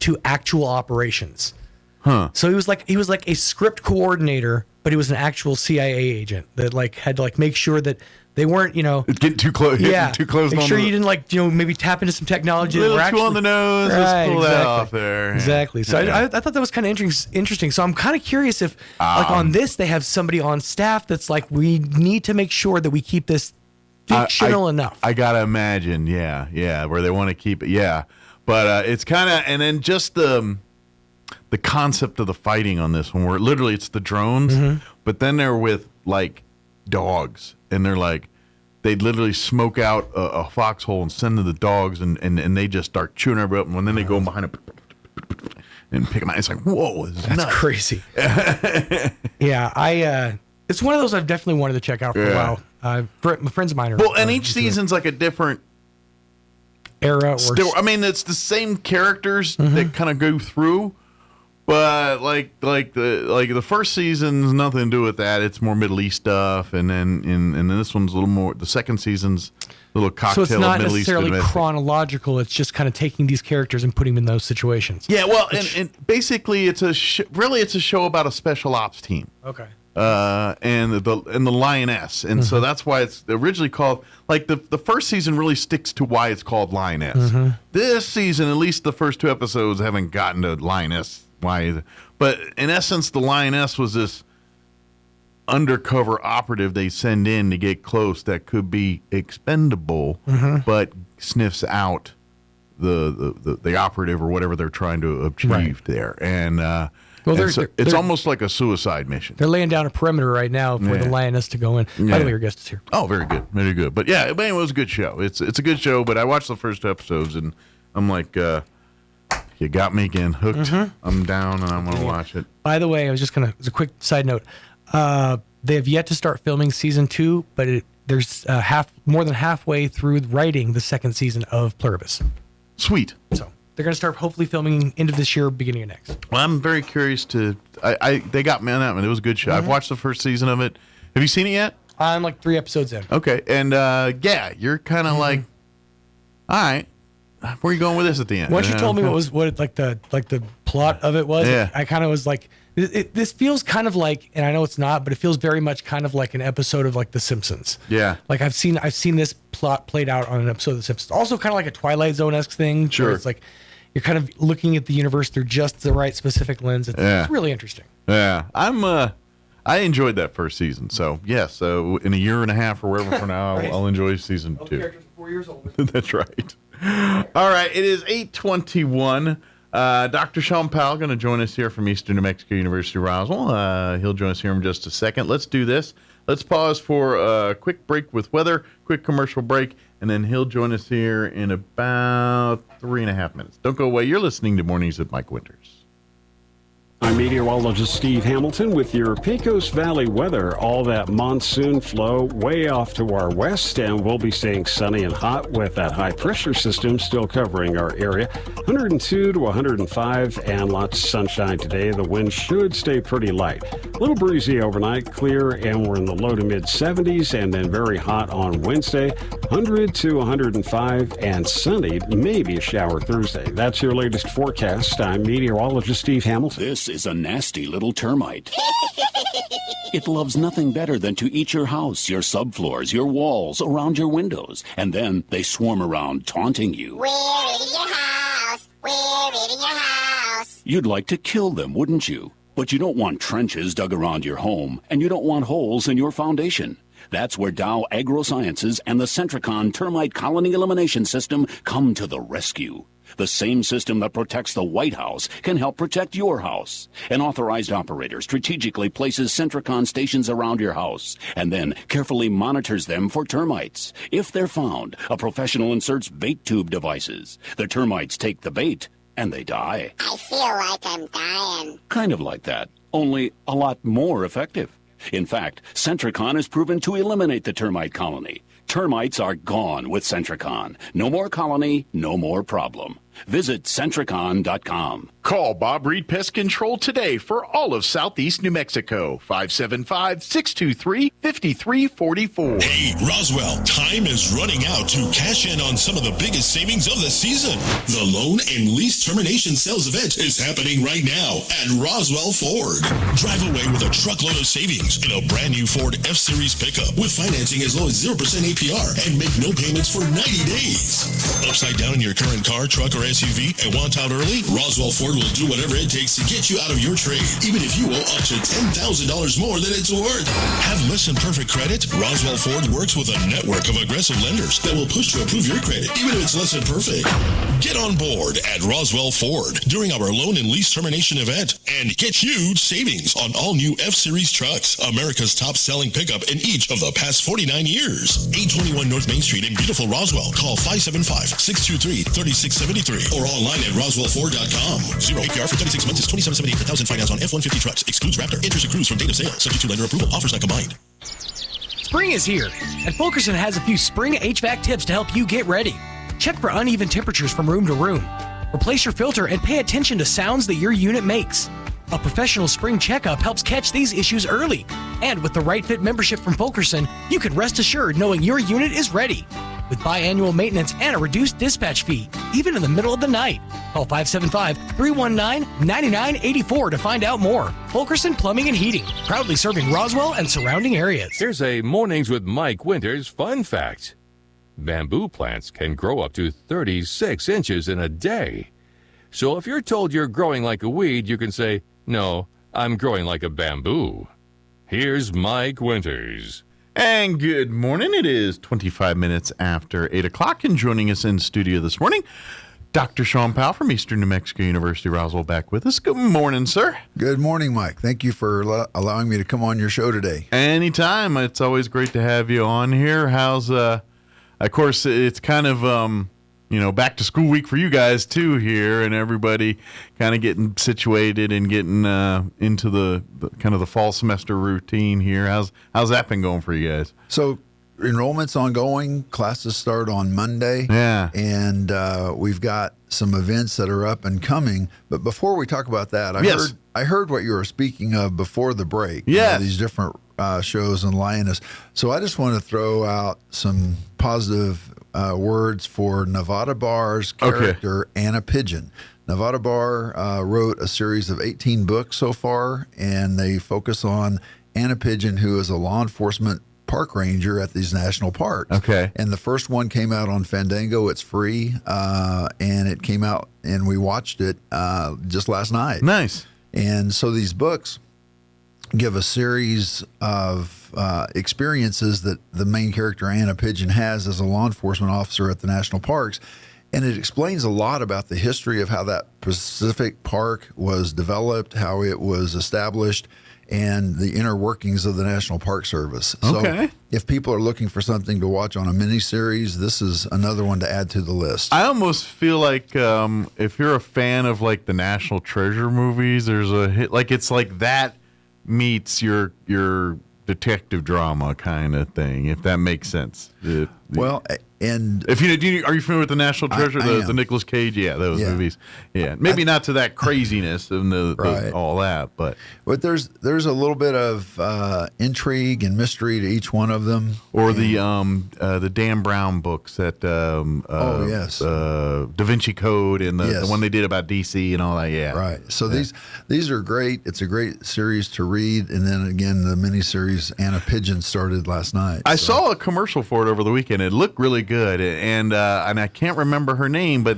to actual operations. Huh. So he was like a script coordinator, but he was an actual CIA agent that like had to like make sure that they weren't, getting too close. Yeah, too close. Make sure you didn't maybe tap into some technology. A little too on the nose. Let's pull that off there. Exactly. So Yeah. I thought that was kind of interesting. So I'm kind of curious if, like on this, they have somebody on staff that's like, we need to make sure that we keep this fictional enough. I gotta imagine, yeah, where they want to keep it, yeah. But it's kind of, and then just the concept of the fighting on this one, where literally it's the drones, but then they're with like dogs, and they're like, they'd literally smoke out a foxhole and send to the dogs, and they just start chewing everybody up, and then they go behind it and pick them out. It's like, whoa, this is That's nuts. crazy. Yeah, it's one of those I've definitely wanted to check out for a while. My friends of mine are. Well, and each season's like a different era. I mean, it's the same characters that kind of go through, but like the first season's nothing to do with that. It's more Middle East stuff, and then this one's a little more. The second season's a little cocktail So it's not of Middle East necessarily domestic. chronological. It's just kind of taking these characters and putting them in those situations. Yeah, well, and basically it's a show about a special ops team. Okay. And the Lioness, and so that's why it's originally called, like, the first season really sticks to why it's called Lioness. This season, at least the first 2 episodes, haven't gotten to Lioness why, but in essence, the Lioness was this undercover operative they send in to get close that could be expendable, but sniffs out the operative or whatever they're trying to achieve there, and it's almost like a suicide mission. They're laying down a perimeter right now for the Lioness to go in. By the way, your guest is here. Oh, very good, very good. But yeah, anyway, it was a good show. It's a good show. But I watched the first 2 episodes, and I'm like, you got me again, hooked. I'm down, and I'm gonna watch it. By the way, as a quick side note, they have yet to start filming season 2, but there's more than halfway through writing the second season of Pluribus. Sweet. So they're going to start hopefully filming end of this year, beginning of next. Well, I'm very curious to. They got me on that one. It was a good show. I've watched the first season of it. Have you seen it yet? I'm like 3 episodes in. Okay, and you're kind of like, all right, where are you going with this at the end? Once you told me what the plot of it was, I kind of was like, this feels kind of like, and I know it's not, but it feels very much kind of like an episode of like The Simpsons. Yeah. Like I've seen this plot played out on an episode of The Simpsons. Also kind of like a Twilight Zone-esque thing. Sure. Where it's like you're kind of looking at the universe through just the right specific lens. It's really interesting. Yeah. I enjoyed that first season. So yes, in a year and a half or wherever from now, I'll enjoy season 2. Characters are 4 years old. That's right. All right, it is 8:21. Dr. Sean Powell going to join us here from Eastern New Mexico University, Roswell. He'll join us here in just a second. Let's do this. Let's pause for a quick break with weather, quick commercial break, and then he'll join us here in about 3.5 minutes. Don't go away. You're listening to Mornings with Mike Winters. I'm meteorologist Steve Hamilton with your Pecos Valley weather. All that monsoon flow way off to our west, and we'll be staying sunny and hot with that high pressure system still covering our area. 102 to 105 and lots of sunshine today. The wind should stay pretty light. A little breezy overnight, clear, and we're in the low to mid 70s, and then very hot on Wednesday. 100 to 105 and sunny, maybe a shower Thursday. That's your latest forecast. I'm meteorologist Steve Hamilton. This is a nasty little termite. It loves nothing better than to eat your house, your subfloors, your walls, around your windows, and then they swarm around taunting you. We're eating your house. We're eating your house. You'd like to kill them, wouldn't you? But you don't want trenches dug around your home, and you don't want holes in your foundation. That's where Dow AgroSciences and the Centricon Termite Colony Elimination System come to the rescue. The same system that protects the White House can help protect your house. An authorized operator strategically places Centricon stations around your house and then carefully monitors them for termites. If they're found, a professional inserts bait tube devices. The termites take the bait and they die. I feel like I'm dying. Kind of like that, only a lot more effective. In fact, Centricon is proven to eliminate the termite colony. Termites are gone with Centricon. No more colony, no more problem. Visit Centricon.com. Call Bob Reed Pest Control today for all of Southeast New Mexico. 575-623-5344. Hey, Roswell, time is running out to cash in on some of the biggest savings of the season. The loan and lease termination sales event is happening right now at Roswell Ford. Drive away with a truckload of savings in a brand new Ford F-Series pickup with financing as low as 0% APR and make no payments for 90 days. Upside down in your current car, truck, or SUV and want out early? Roswell Ford will do whatever it takes to get you out of your trade, even if you owe up to $10,000 more than it's worth. Have less than perfect credit? Roswell Ford works with a network of aggressive lenders that will push to approve your credit, even if it's less than perfect. Get on board at Roswell Ford during our loan and lease termination event and get huge savings on all new F-Series trucks, America's top-selling pickup in each of the past 49 years. 821 North Main Street in beautiful Roswell. Call 575-623-3673 or online at roswellford.com. 0 APR for 36 months is $27.78 per thousand finance on F-150 trucks. Excludes Raptor. Interest accrues from date of sale. Subject to lender approval. Offers not combined. Spring is here, and Fulkerson has a few spring HVAC tips to help you get ready. Check for uneven temperatures from room to room. Replace your filter and pay attention to sounds that your unit makes. A professional spring checkup helps catch these issues early. And with the right fit membership from Fulkerson, you can rest assured knowing your unit is ready. With biannual maintenance and a reduced dispatch fee, even in the middle of the night. Call 575-319-9984 to find out more. Fulkerson Plumbing and Heating, proudly serving Roswell and surrounding areas. Here's a Mornings with Mike Winters fun fact. Bamboo plants can grow up to 36 inches in a day. So if you're told you're growing like a weed, you can say, no, I'm growing like a bamboo. Here's Mike Winters. And good morning. It is 25 minutes after 8 o'clock, and joining us in studio this morning, Dr. Sean Powell from Eastern New Mexico University, Roswell, back with us. Good morning, sir. Good morning, Mike. Thank you for allowing me to come on your show today. Anytime. It's always great to have you on here. How's, of course, it's kind of, back to school week for you guys, too, here, and everybody kind of getting situated and getting into the kind of the fall semester routine here. How's that been going for you guys? So enrollment's ongoing. Classes start on Monday. Yeah. And we've got some events that are up and coming. But before we talk about that, I heard what you were speaking of before the break. Yeah. These different shows and Lioness. So I just want to throw out some positive words for Nevada Barr's character, Anna Pigeon. Nevada Barr wrote a series of 18 books so far, and they focus on Anna Pigeon, who is a law enforcement park ranger at these national parks. Okay. And the first one came out on Fandango. It's free, and it came out, and we watched it just last night. Nice. And so these books give a series of experiences that the main character, Anna Pigeon, has as a law enforcement officer at the national parks. And it explains a lot about the history of how that Pacific Park was developed, how it was established, and the inner workings of the National Park Service. Okay. So if people are looking for something to watch on a miniseries, this is another one to add to the list. I almost feel like if you're a fan of like the National Treasure movies, there's a hit, like it's like that meets your detective drama kind of thing, if that makes sense. Well, and if are you familiar with the National Treasure, the Nicolas Cage? Yeah, those movies. Yeah, maybe not to that craziness and the all that, but there's a little bit of intrigue and mystery to each one of them. Or the Dan Brown books that Da Vinci Code and the one they did about DC and all that. Yeah, right. So these are great. It's a great series to read, and then again the miniseries Anna Pigeon started last night. I saw a commercial for it over the weekend. It looked really good, and I can't remember her name, but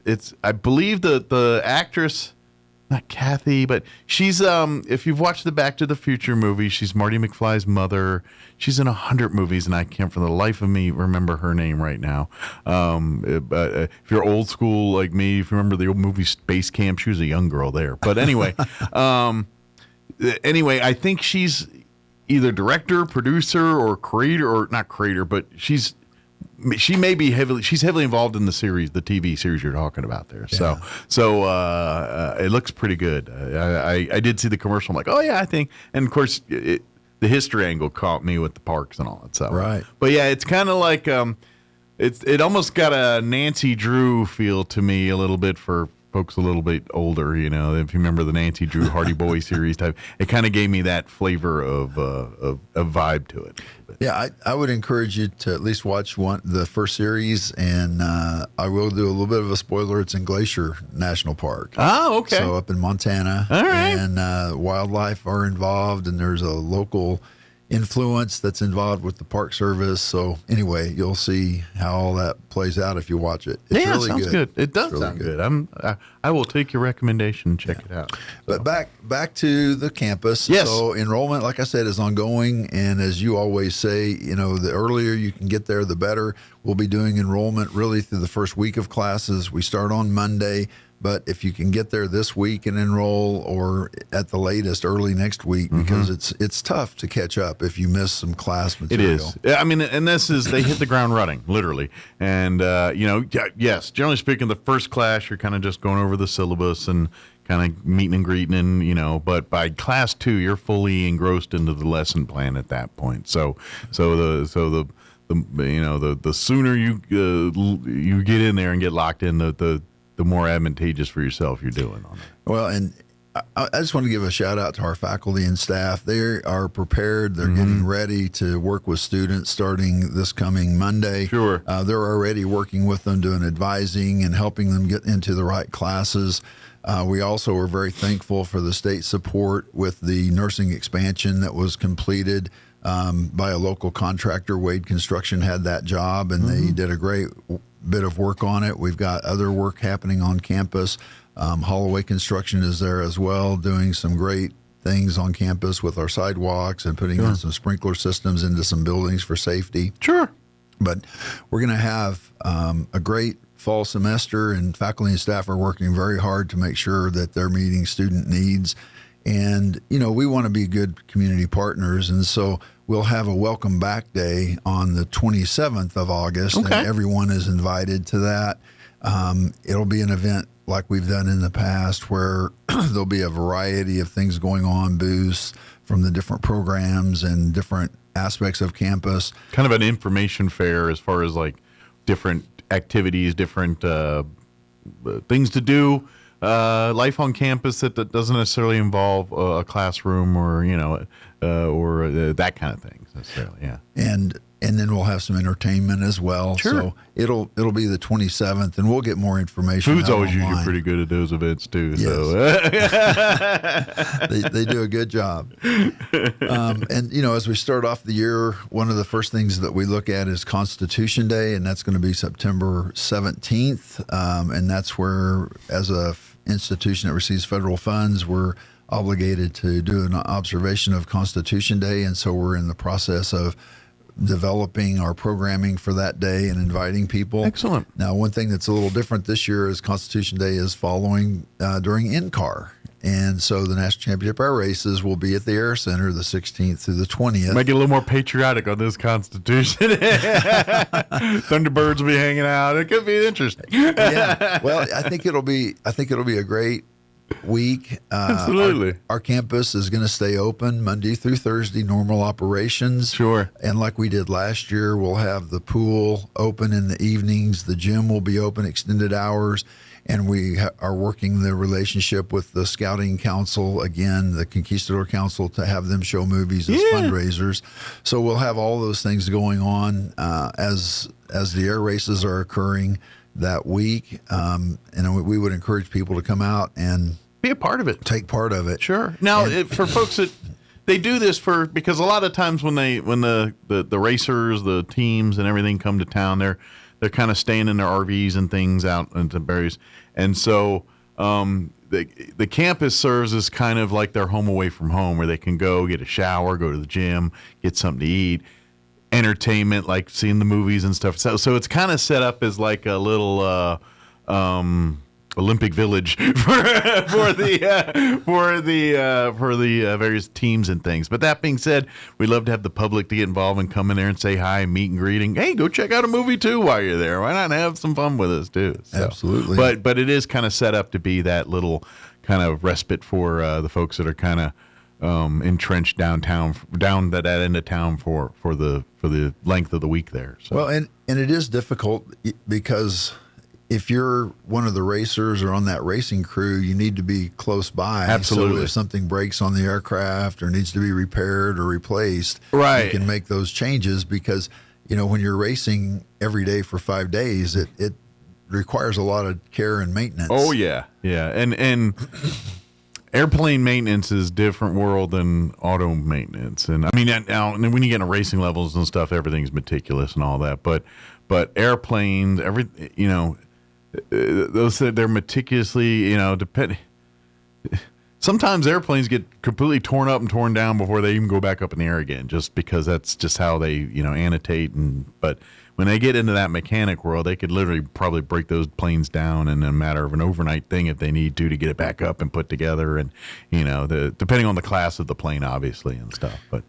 it's I believe the actress, not Kathy, but she's if you've watched the Back to the Future movie, she's Marty McFly's mother. She's in 100 movies, and I can't for the life of me remember her name right now. If you're old school like me, if you remember the old movie Space Camp, she was a young girl there. But anyway, I think she's either director, producer, or creator, or not creator, but she's heavily involved in the series, the TV series you're talking about there. Yeah. So it looks pretty good. I did see the commercial. I'm like, oh yeah, I think, and of course the history angle caught me with the parks and all that stuff. Right. But yeah, it's kind of like it almost got a Nancy Drew feel to me a little bit for folks a little bit older, if you remember the Nancy Drew Hardy Boy series type. It kind of gave me that flavor of vibe to it. Yeah, I would encourage you to at least watch the first series, and I will do a little bit of a spoiler. It's in Glacier National Park. Oh, okay. So up in Montana. All right. And wildlife are involved, and there's a local influence that's involved with the Park Service. So anyway, you'll see how all that plays out if you watch it. It's yeah, really it sounds good. It does really sound good. I will take your recommendation and check it out. So. But back to the campus. Yes. So enrollment, like I said, is ongoing. And as you always say, the earlier you can get there, the better. We'll be doing enrollment really through the first week of classes. We start on Monday. But if you can get there this week and enroll, or at the latest early next week, because it's tough to catch up if you miss some class material. It is. I mean, and this is, they hit the ground running, literally. And, yes, generally speaking, the first class, you're kind of just going over the syllabus and kind of meeting and greeting, and, but by class 2, you're fully engrossed into the lesson plan at that point. So the sooner you get in there and get locked in, the more advantageous for yourself you're doing on it. Well, and I just want to give a shout out to our faculty and staff. They are prepared. They're getting ready to work with students starting this coming Monday. Sure. They're already working with them, doing advising and helping them get into the right classes. We also are very thankful for the state support with the nursing expansion that was completed by a local contractor. Wade Construction had that job, and they did a great bit of work on it. We've got other work happening on campus. Holloway Construction is there as well, doing some great things on campus with our sidewalks and putting in some sprinkler systems into some buildings for safety. Sure. But we're going to have a great fall semester, and faculty and staff are working very hard to make sure that they're meeting student needs. And, we want to be good community partners. And so we'll have a welcome back day on the 27th of August. Okay. And everyone is invited to that. It'll be an event like we've done in the past where there'll be a variety of things going on, booths from the different programs and different aspects of campus. Kind of an information fair as far as like different activities, different things to do. Life on campus that doesn't necessarily involve a classroom or that kind of thing necessarily. Yeah, and then we'll have some entertainment as well. Sure. So it'll be the 27th, and we'll get more information. Food's always online. usually pretty good at those events too. Yes. So they do a good job. And as we start off the year, one of the first things that we look at is Constitution Day, and that's going to be September 17th. And that's where, as a institution that receives federal funds, we're obligated to do an observation of Constitution Day, and so we're in the process of developing our programming for that day and inviting people. Excellent. Now, one thing that's a little different this year is Constitution Day is following during NCAR. And so the National Championship Air Races will be at the Air Center the 16th through the 20th. Might get a little more patriotic on this Constitution. Thunderbirds will be hanging out. It could be interesting. Yeah. Well, I think it'll be a great week. Absolutely. Our campus is going to stay open Monday through Thursday, normal operations. Sure. And like we did last year, we'll have the pool open in the evenings. The gym will be open extended hours. And we are working the relationship with the Scouting Council, again, the Conquistador Council, to have them show movies as fundraisers. So we'll have all those things going on as the air races are occurring that week. And we would encourage people to come out and be a part of it. Take part of it. Sure. Now, for folks that they do this because a lot of times when the racers, the teams and everything come to town, they're kind of staying in their RVs and things out into berries. And so the campus serves as kind of like their home away from home, where they can go get a shower, go to the gym, get something to eat, entertainment, like seeing the movies and stuff. So it's kind of set up as like a little Olympic Village for the various teams and things. But that being said, we love to have the public to get involved and come in there and say hi, meet and greeting. Hey, go check out a movie too while you're there. Why not have some fun with us too? So, absolutely. But it is kind of set up to be that little kind of respite for the folks that are kind of entrenched down that end of town for the length of the week there. So. Well, and it is difficult because if you're one of the racers or on that racing crew, you need to be close by. Absolutely. So if something breaks on the aircraft or needs to be repaired or replaced, right, you can make those changes because, when you're racing every day for 5 days, it requires a lot of care and maintenance. Oh, yeah. Yeah. And airplane maintenance is a different world than auto maintenance. And I mean, now when you get into racing levels and stuff, everything's meticulous and all that. But airplanes, those they're meticulously, sometimes airplanes get completely torn up and torn down before they even go back up in the air again, just because that's just how they, annotate. But when they get into that mechanic world, they could literally probably break those planes down in a matter of an overnight thing if they need to get it back up and put together. And, depending on the class of the plane, obviously, and stuff. But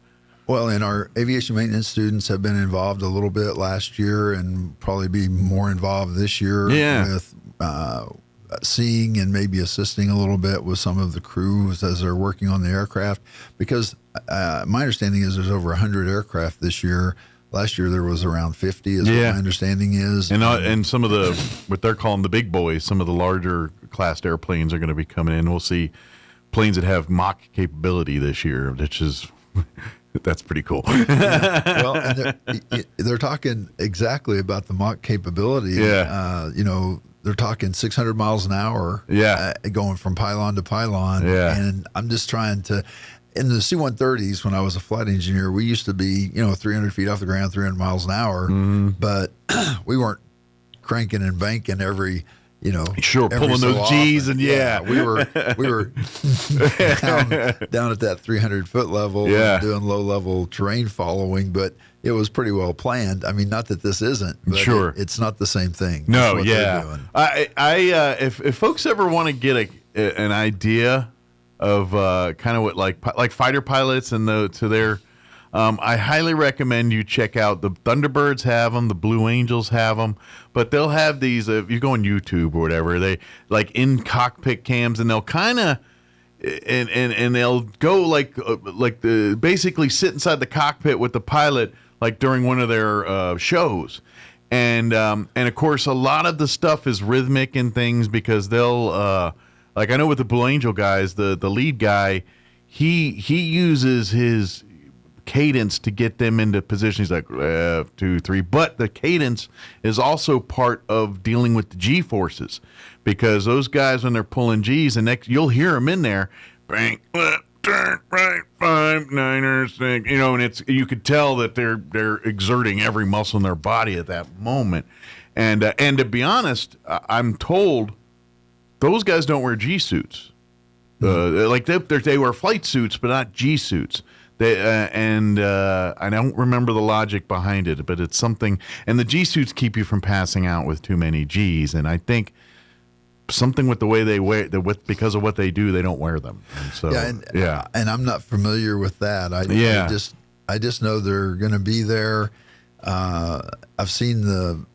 well, and our aviation maintenance students have been involved a little bit last year and probably be more involved this year with seeing and maybe assisting a little bit with some of the crews as they're working on the aircraft. Because my understanding is there's over 100 aircraft this year. Last year there was around 50 is what my understanding is. And some of the, what they're calling the big boys, some of the larger classed airplanes are going to be coming in. We'll see planes that have Mach capability this year, which is... That's pretty cool. Well, and they're talking exactly about the Mach capability. Yeah. They're talking 600 miles an hour. Yeah. Going from pylon to pylon. Yeah. And I'm just trying to. In the C-130s, when I was a flight engineer, we used to be 300 feet off the ground, 300 miles an hour, but we weren't cranking and banking every. Sure, pulling those G's and we were down at that 300-foot level, and doing low-level terrain following, but it was pretty well planned. I mean, not that this isn't, but sure, it's not the same thing. No, if folks ever want to get an idea of kind of what like fighter pilots and I highly recommend you check out the Thunderbirds have them, the Blue Angels have them, but they'll have these. If you go on YouTube or whatever, they like in cockpit cams, and they'll kind of and they'll go basically sit inside the cockpit with the pilot like during one of their shows, and of course a lot of the stuff is rhythmic and things because they'll like I know with the Blue Angel guys, the lead guy, he uses his cadence to get them into position. He's like 2, 3, but the cadence is also part of dealing with the G forces because those guys when they're pulling G's, and you'll hear them in there, bang, left, turn, right, 5, 9, 6, and you could tell that they're exerting every muscle in their body at that moment, and to be honest, I'm told those guys don't wear G suits, like they wear flight suits, but not G suits. I don't remember the logic behind it, but it's something. And the G suits keep you from passing out with too many Gs. And I think something with the way they wear, because of what they do, they don't wear them. And so, and I'm not familiar with that. I just know they're going to be there. I've seen the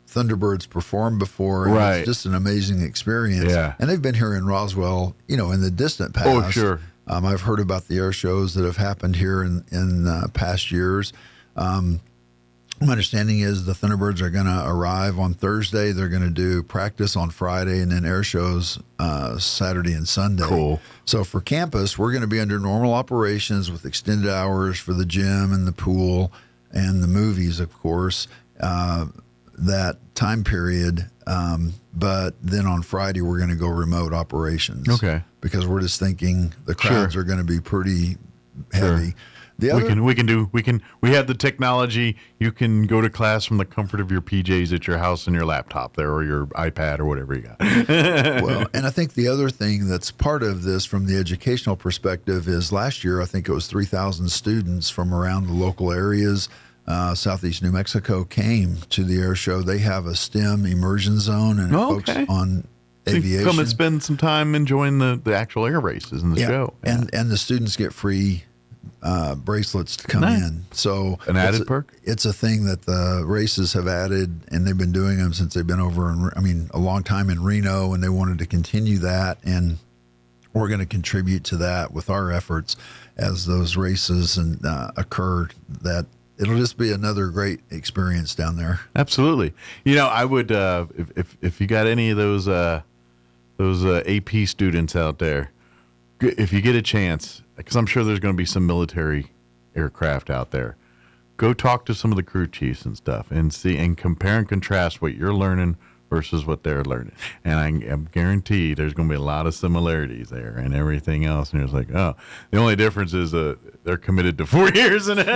Thunderbirds perform before. And right. It's just an amazing experience. Yeah. And they've been here in Roswell, in the distant past. Oh, sure. I've heard about the air shows that have happened here in past years. My understanding is the Thunderbirds are going to arrive on Thursday. They're going to do practice on Friday and then air shows Saturday and Sunday. Cool. So for campus, we're going to be under normal operations with extended hours for the gym and the pool and the movies, of course, that time period. But then on Friday, we're going to go remote operations. Okay. Because we're just thinking the crowds are going to be pretty heavy. Sure. We have the technology. You can go to class from the comfort of your PJs at your house and your laptop there or your iPad or whatever you got. Well, and I think the other thing that's part of this from the educational perspective is last year, I think it was 3,000 students from around the local areas. Southeast New Mexico came to the air show. They have a STEM immersion zone and folks on aviation. Come and spend some time enjoying the actual air races and the show. Yeah. And the students get free bracelets to come in. So an added perk? It's a thing that the races have added, and they've been doing them since they've been over a long time in Reno, and they wanted to continue that. And we're going to contribute to that with our efforts as those races occur. That it'll just be another great experience down there. Absolutely. I would if you got any of those AP students out there, if you get a chance, because I'm sure there's going to be some military aircraft out there, go talk to some of the crew chiefs and stuff and see and compare and contrast what you're learning versus what they're learning. And I guarantee there's going to be a lot of similarities there and everything else. And it's like, oh, the only difference is they're committed to 4 years. Right.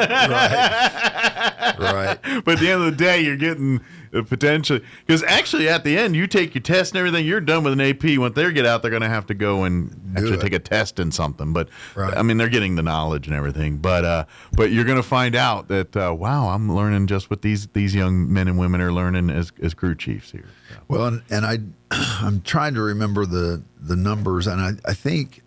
But at the end of the day, you're getting potentially, because actually at the end, you take your test and everything, you're done with an AP. When they get out, they're going to have to go and actually take a test in something. But I mean, they're getting the knowledge and everything. But you're going to find out that, wow, I'm learning just what these young men and women are learning as crew chiefs here. So. Well, and I'm trying to remember the numbers, and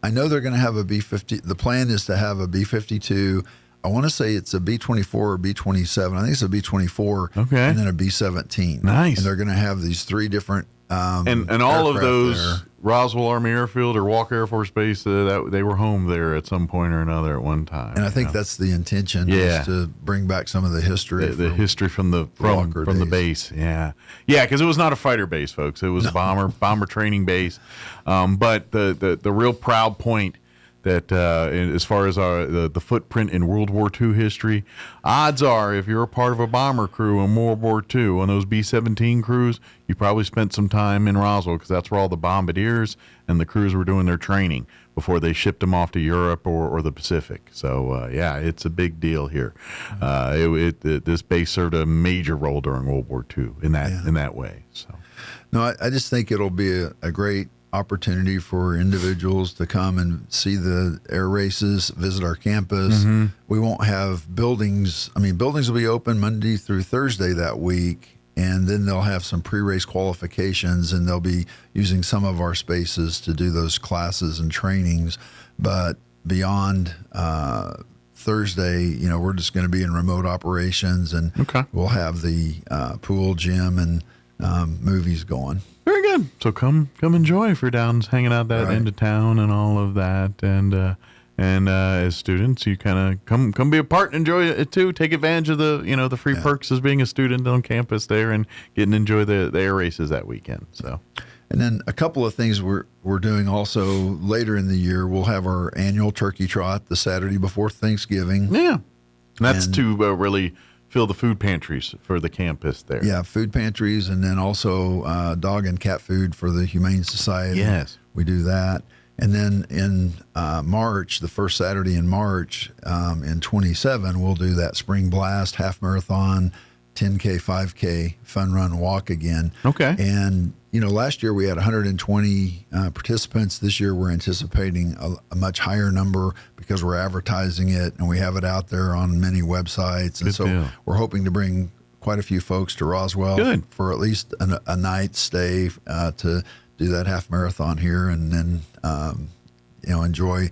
I know they're going to have a B-50. The plan is to have a B-52. I want to say it's a B-24 or B-27. I think it's a B-24, okay, and then a B-17. Nice. And they're going to have these three different and all of those there. Roswell Army Airfield or Walker Air Force Base, that they were home there at some point or another at one time. And I think that's the intention, is to bring back some of the history. The history from the base. Yeah, because it was not a fighter base, folks. It was a bomber training base. But the real proud point that as far as the footprint in World War II history, odds are if you're a part of a bomber crew in World War II on those B-17 crews, you probably spent some time in Roswell, because that's where all the bombardiers and the crews were doing their training before they shipped them off to Europe or the Pacific. So, it's a big deal here. This base served a major role during World War II in that way. So, no, I just think it'll be a great opportunity for individuals to come and see the air races, visit our campus. Mm-hmm. We won't have buildings. I mean, buildings will be open Monday through Thursday that week, and then they'll have some pre-race qualifications, and they'll be using some of our spaces to do those classes and trainings. But beyond Thursday, we're just going to be in remote operations, and we'll have the pool, gym, and movies going. Very good. So come enjoy if you're down hanging out that end of town and all of that. And as students, you kind of come be a part and enjoy it too. Take advantage of the free perks as being a student on campus there and getting to enjoy the air races that weekend. So. And then a couple of things we're doing also later in the year. We'll have our annual turkey trot the Saturday before Thanksgiving. Yeah. And that's to really fill the food pantries for the campus there. Yeah, food pantries, and then also dog and cat food for the Humane Society. Yes. We do that. And then in March, the first Saturday in March, in 27, we'll do that Spring Blast, half marathon, 10K, 5K, fun run, walk again. Okay. And, last year we had 120 participants. This year we're anticipating a much higher number because we're advertising it and we have it out there on many websites. And so we're hoping to bring quite a few folks to Roswell for at least a night stay to do that half marathon here, and then, enjoy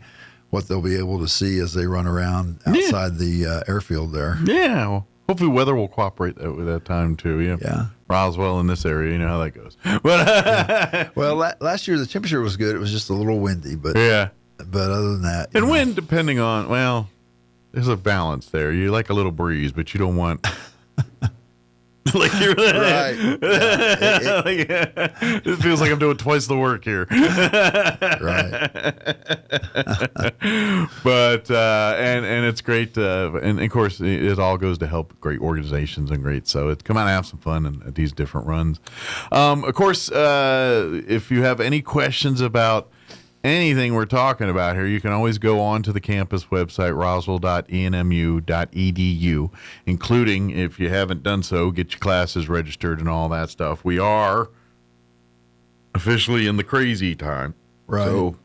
what they'll be able to see as they run around outside the airfield there. Yeah. Well, hopefully weather will cooperate with that time too. Yeah. Roswell in this area, you know how that goes. But well, last year the temperature was good. It was just a little windy, but But other than that, and wind, depending on there's a balance there. You like a little breeze, but you don't want. Like you're right. It feels like I'm doing twice the work here. Right. But and it's great, and of course it all goes to help great organizations and great. So it's come out and have some fun at these different runs. Of course, if you have any questions about anything we're talking about here, you can always go on to the campus website, roswell.enmu.edu, including, if you haven't done so, get your classes registered and all that stuff. We are officially in the crazy time. Right. So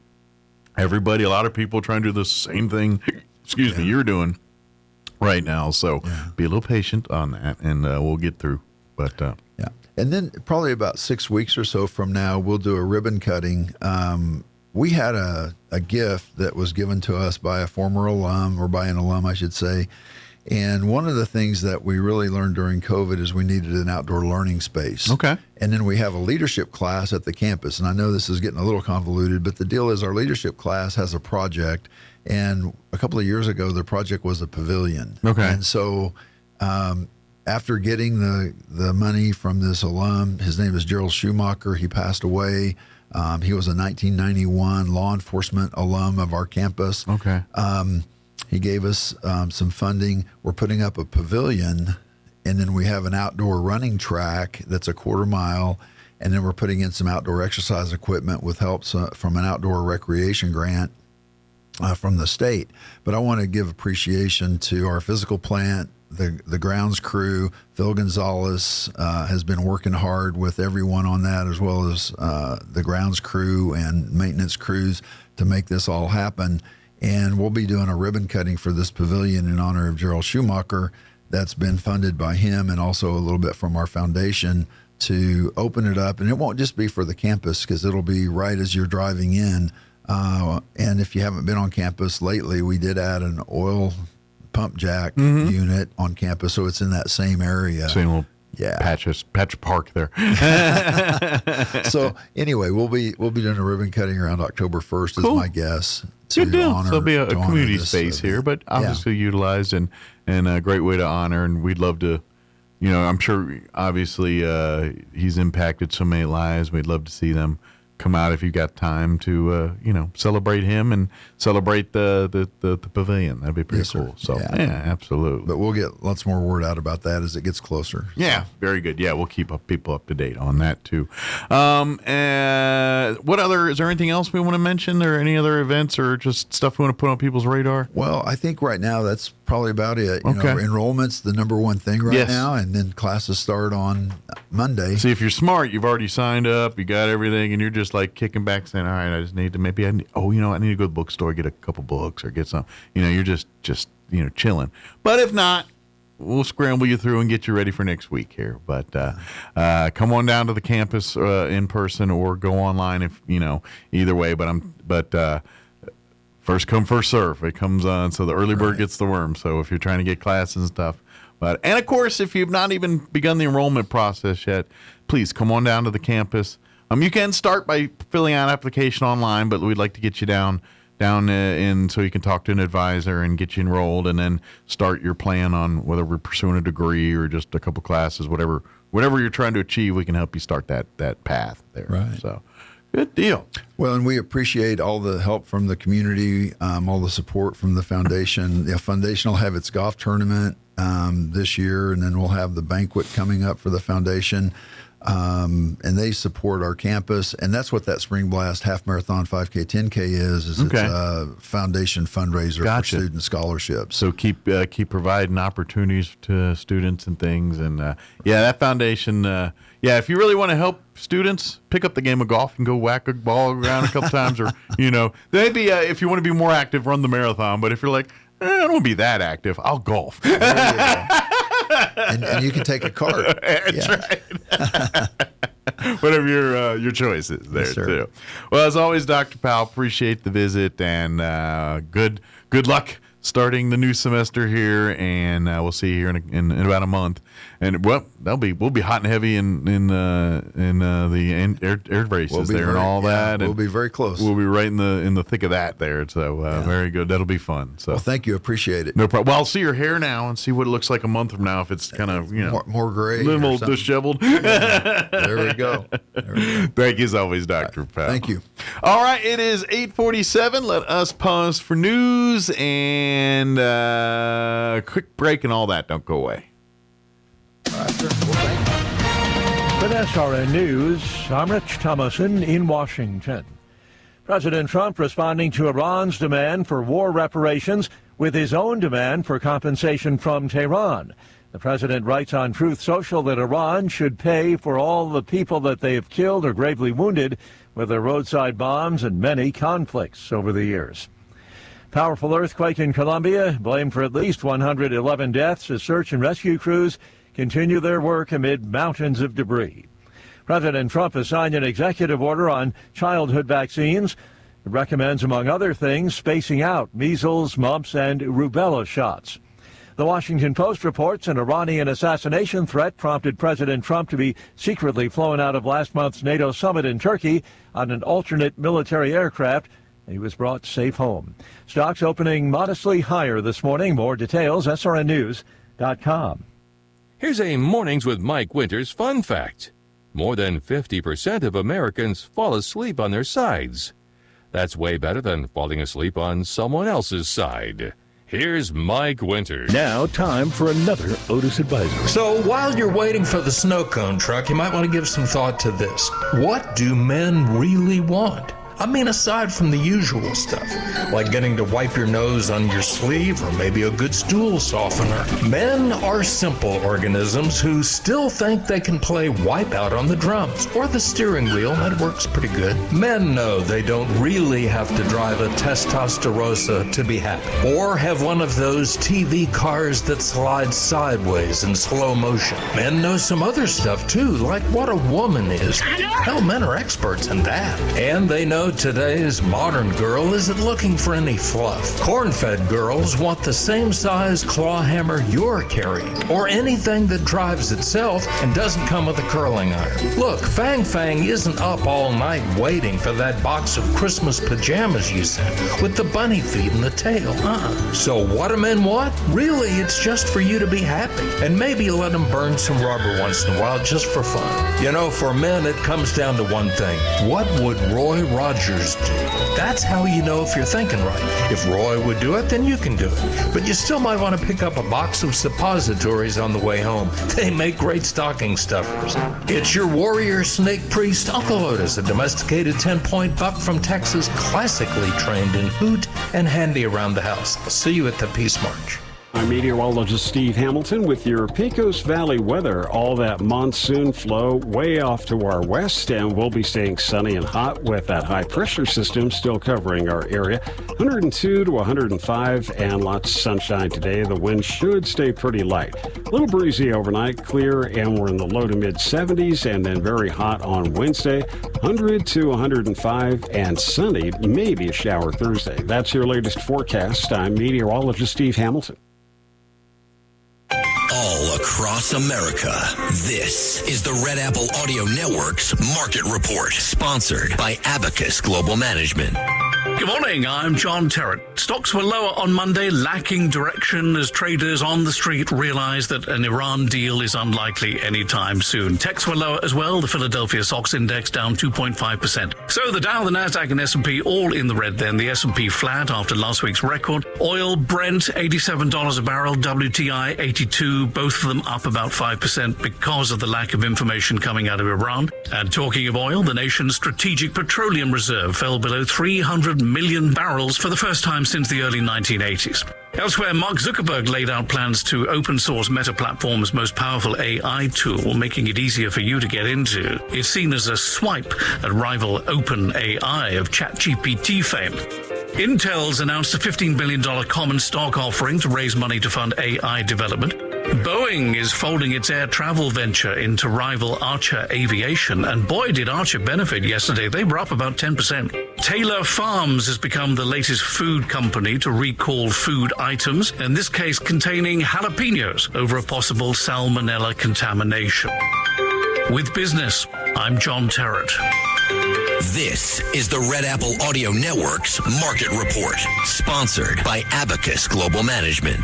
everybody, a lot of people trying to do the same thing, you're doing right now. So be a little patient on that, and we'll get through. But and then probably about 6 weeks or so from now, we'll do a ribbon cutting. We had a gift that was given to us by a former alum, or by an alum, I should say, And one of the things that we really learned during COVID is we needed an outdoor learning space. Okay. And then we have a leadership class at the campus. And I know this is getting a little convoluted, but the deal is our leadership class has a project. And a couple of years ago, the project was a pavilion. Okay. And so after getting the money from this alum, his name is Gerald Schumacher. He passed away. He was a 1991 law enforcement alum of our campus. Okay. He gave us some funding. We're putting up a pavilion, and then we have an outdoor running track that's a 1/4 mile, and then we're putting in some outdoor exercise equipment with help from an outdoor recreation grant from the state. But I want to give appreciation to our physical plant, the grounds crew. Phil Gonzalez has been working hard with everyone on that, as well as the grounds crew and maintenance crews to make this all happen. And we'll be doing a ribbon cutting for this pavilion in honor of Gerald Schumacher. That's been funded by him and also a little bit from our foundation to open it up. And it won't just be for the campus, because it'll be right as you're driving in. And if you haven't been on campus lately, we did add an oil pump jack unit on campus, so it's in that same area. Same little patch park there. So anyway, we'll be doing a ribbon cutting around October 1st is my guess. Good deal. Honor, there'll be a community space event here, but obviously utilized and a great way to honor. And we'd love to, I'm sure obviously he's impacted so many lives. We'd love to see them come out if you've got time to, celebrate him and celebrate the pavilion. That'd be pretty cool. So, yeah, absolutely. But we'll get lots more word out about that as it gets closer. Yeah, very good. Yeah, we'll keep people up to date on that, too. Is there anything else we want to mention, or any other events or just stuff we want to put on people's radar? Well, I think right now that's probably about it. Enrollment's the number one thing right now, and then classes start on Monday. See, if you're smart, you've already signed up, you got everything, and you're just like kicking back saying, all right, I just need to I need to go to the bookstore, get a couple books or get some, you're just chilling. But if not, we'll scramble you through and get you ready for next week here. But come on down to the campus in person, or go online if, either way. But first come, first serve. It comes on, so the early bird gets the worm. So if you're trying to get classes and stuff. And of course, if you've not even begun the enrollment process yet, please come on down to the campus. You can start by filling out an application online, but we'd like to get you down in so you can talk to an advisor and get you enrolled, and then start your plan on whether we're pursuing a degree or just a couple classes, whatever you're trying to achieve. We can help you start that path there. Right. So, good deal. Well, and we appreciate all the help from the community, all the support from the foundation. The foundation will have its golf tournament this year, and then we'll have the banquet coming up for the foundation. And they support our campus, and that's what that Spring Blast Half Marathon 5K 10K is it's a foundation fundraiser for student scholarships. So keep providing opportunities to students and things, and that foundation. If you really want to help students, pick up the game of golf and go whack a ball around a couple times, or maybe if you want to be more active, run the marathon. But if you're like, I don't want to be that active, I'll golf. And you can take a cart. That's right. Whatever your choice is there, too. Well, as always, Dr. Powell, appreciate the visit, and good luck starting the new semester here, and we'll see you here in about a month. And we'll be hot and heavy in the air races and all that. We'll be very close. We'll be right in the thick of that there. So very good. That'll be fun. So thank you. Appreciate it. No problem. Well, I'll see your hair now and see what it looks like a month from now. If it's kind of more gray, a little disheveled. There we go. Thank you as always, Dr. Powell. Thank you. All right, it is 8:47. Let us pause for news and quick break and all that. Don't go away. With SRN News, I'm Rich Thomason in Washington. President Trump responding to Iran's demand for war reparations with his own demand for compensation from Tehran. The president writes on Truth Social that Iran should pay for all the people that they have killed or gravely wounded with their roadside bombs and many conflicts over the years. Powerful earthquake in Colombia, blamed for at least 111 deaths as search and rescue crews continue their work amid mountains of debris. President Trump has signed an executive order on childhood vaccines. It recommends, among other things, spacing out measles, mumps, and rubella shots. The Washington Post reports an Iranian assassination threat prompted President Trump to be secretly flown out of last month's NATO summit in Turkey on an alternate military aircraft. He was brought safe home. Stocks opening modestly higher this morning. More details, srnnews.com. Here's a Mornings with Mike Winters fun fact. More than 50% of Americans fall asleep on their sides. That's way better than falling asleep on someone else's side. Here's Mike Winters. Now, time for another Otis Advisory. So, while you're waiting for the snow cone truck, you might want to give some thought to this. What do men really want? I mean, aside from the usual stuff, like getting to wipe your nose on your sleeve or maybe a good stool softener. Men are simple organisms who still think they can play Wipeout on the drums or the steering wheel. That works pretty good. Men know they don't really have to drive a Testastarossa to be happy or have one of those TV cars that slides sideways in slow motion. Men know some other stuff too, like what a woman is. Hell, men are experts in that. And they know today's modern girl isn't looking for any fluff. Corn-fed girls want the same size claw hammer you're carrying, or anything that drives itself and doesn't come with a curling iron. Look, Fang Fang isn't up all night waiting for that box of Christmas pajamas you sent with the bunny feet and the tail. So what do men want? Really, it's just for you to be happy, and maybe let them burn some rubber once in a while just for fun. You know, for men, it comes down to one thing. What would Roy Rogers do? That's how you know if you're thinking right. If Roy would do it, then you can do it. But you still might want to pick up a box of suppositories on the way home. They make great stocking stuffers. It's your warrior snake priest, Uncle Otis, a domesticated 10-point buck from Texas, classically trained in hoot and handy around the house. I'll see you at the Peace March. I'm meteorologist Steve Hamilton with your Pecos Valley weather. All that monsoon flow way off to our west, and we'll be staying sunny and hot with that high pressure system still covering our area. 102 to 105 and lots of sunshine today. The wind should stay pretty light. A little breezy overnight, clear, and we're in the low to mid 70s, and then very hot on Wednesday. 100 to 105 and sunny, maybe a shower Thursday. That's your latest forecast. I'm meteorologist Steve Hamilton. All across America, this is the Red Apple Audio Network's Market Report, sponsored by Abacus Global Management. Good morning, I'm John Terrett. Stocks were lower on Monday, lacking direction as traders on the street realized that an Iran deal is unlikely anytime soon. Techs were lower as well. The Philadelphia SOX index down 2.5%. So the Dow, the Nasdaq, and S&P all in the red then. The S&P flat after last week's record. Oil, Brent, $87 a barrel. WTI, 82. Both of them up about 5% because of the lack of information coming out of Iran. And talking of oil, the nation's strategic petroleum reserve fell below 300 million barrels for the first time since the early 1980s. Elsewhere, Mark Zuckerberg laid out plans to open source Meta Platform's most powerful AI tool, making it easier for you to get into. It's seen as a swipe at rival OpenAI of ChatGPT fame. Intel's announced a $15 billion common stock offering to raise money to fund AI development. Boeing is folding its air travel venture into rival Archer Aviation, and boy did Archer benefit yesterday. They were up about 10%. Taylor Farms has become the latest food company to recall food items, in this case containing jalapenos, over a possible salmonella contamination. With business, I'm John Terrett. This is the Red Apple Audio Network's Market Report, sponsored by Abacus Global Management.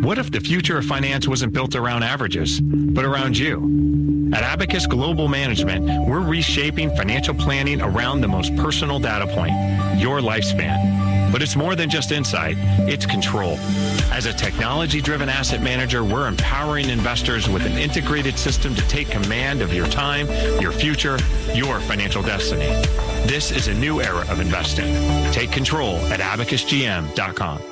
What if the future of finance wasn't built around averages, but around you? At Abacus Global Management, we're reshaping financial planning around the most personal data point, your lifespan. But it's more than just insight, it's control. As a technology-driven asset manager, we're empowering investors with an integrated system to take command of your time, your future, your financial destiny. This is a new era of investing. Take control at abacusgm.com.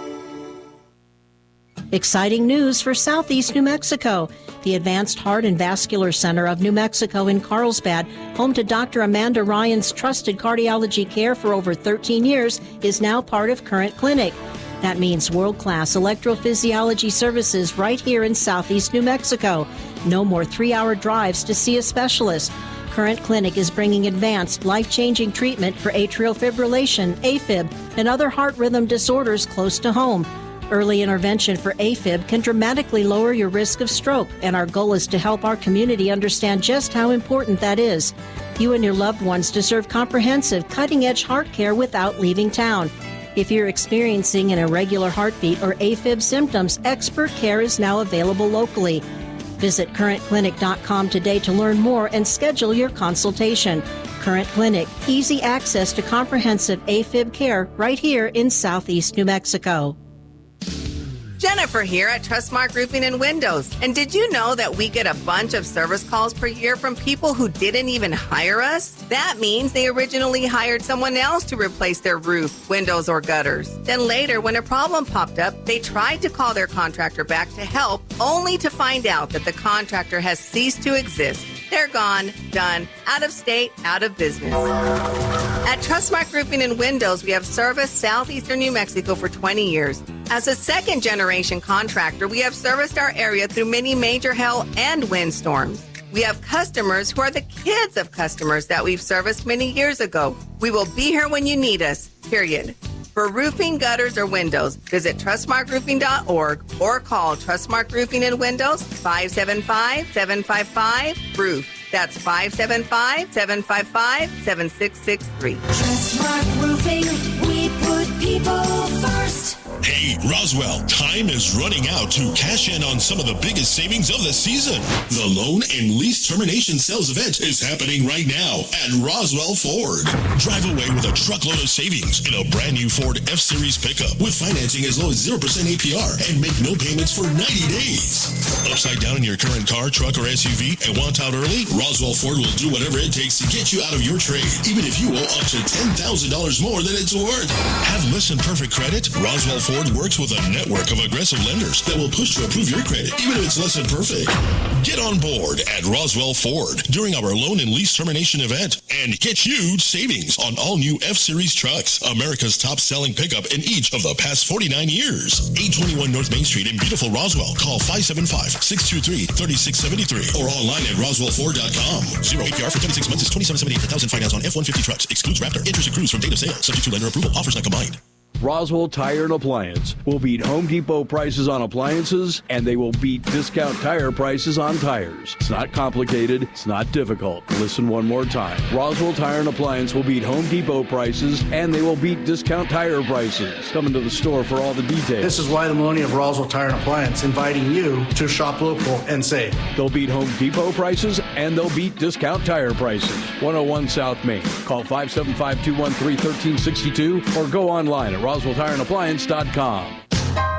Exciting news for Southeast New Mexico. The Advanced Heart and Vascular Center of New Mexico in Carlsbad, home to Dr. Amanda Ryan's trusted cardiology care for over 13 years, is now part of Current Clinic. That means world-class electrophysiology services right here in Southeast New Mexico. No more 3-hour drives to see a specialist. Current Clinic is bringing advanced, life-changing treatment for atrial fibrillation, AFib, and other heart rhythm disorders close to home. Early intervention for AFib can dramatically lower your risk of stroke, and our goal is to help our community understand just how important that is. You and your loved ones deserve comprehensive, cutting-edge heart care without leaving town. If you're experiencing an irregular heartbeat or AFib symptoms, expert care is now available locally. Visit currentclinic.com today to learn more and schedule your consultation. Current Clinic, easy access to comprehensive AFib care right here in Southeast New Mexico. Jennifer here at Trustmark Roofing and Windows. And did you know that we get a bunch of service calls per year from people who didn't even hire us? That means they originally hired someone else to replace their roof, windows, or gutters. Then later, when a problem popped up, they tried to call their contractor back to help, only to find out that the contractor has ceased to exist. They're gone, done, out of state, out of business. At Trustmark Roofing and Windows, we have serviced southeastern New Mexico for 20 years. As a second-generation contractor, we have serviced our area through many major hail and windstorms. We have customers who are the kids of customers that we've serviced many years ago. We will be here when you need us, period. For roofing, gutters, or windows, visit trustmarkroofing.org or call Trustmark Roofing and Windows 575-755-ROOF. That's 575-755-7663. Trustmark Roofing, we put people first. Hey, Roswell, time is running out to cash in on some of the biggest savings of the season. The loan and lease termination sales event is happening right now at Roswell Ford. Drive away with a truckload of savings in a brand new Ford F-Series pickup with financing as low as 0% APR and make no payments for 90 days. Upside down in your current car, truck, or SUV and want out early? Roswell Ford will do whatever it takes to get you out of your trade, even if you owe up to $10,000 more than it's worth. Have Listen Perfect credit? Roswell Ford works with a network of aggressive lenders that will push to approve your credit, even if it's less than perfect. Get on board at Roswell Ford during our loan and lease termination event and get huge savings on all new F-Series trucks, America's top-selling pickup in each of the past 49 years. 821 North Main Street in beautiful Roswell. Call 575-623-3673 or online at roswellford.com. 0 APR for 36 months is $27.78 per thousand finance on F-150 trucks. Excludes Raptor. Interest accrues from date of sale. Subject to lender approval. Offers not combined. Roswell Tire and Appliance will beat Home Depot prices on appliances, and they will beat discount tire prices on tires. It's not complicated. It's not difficult. Listen one more time. Roswell Tire and Appliance will beat Home Depot prices, and they will beat discount tire prices. Come into the store for all the details. This is Wyatt Maloney of Roswell Tire and Appliance, inviting you to shop local and save. They'll beat Home Depot prices, and they'll beat discount tire prices. 101 South Main. Call 575-213-1362 or go online at RoswellTireandAppliance.com.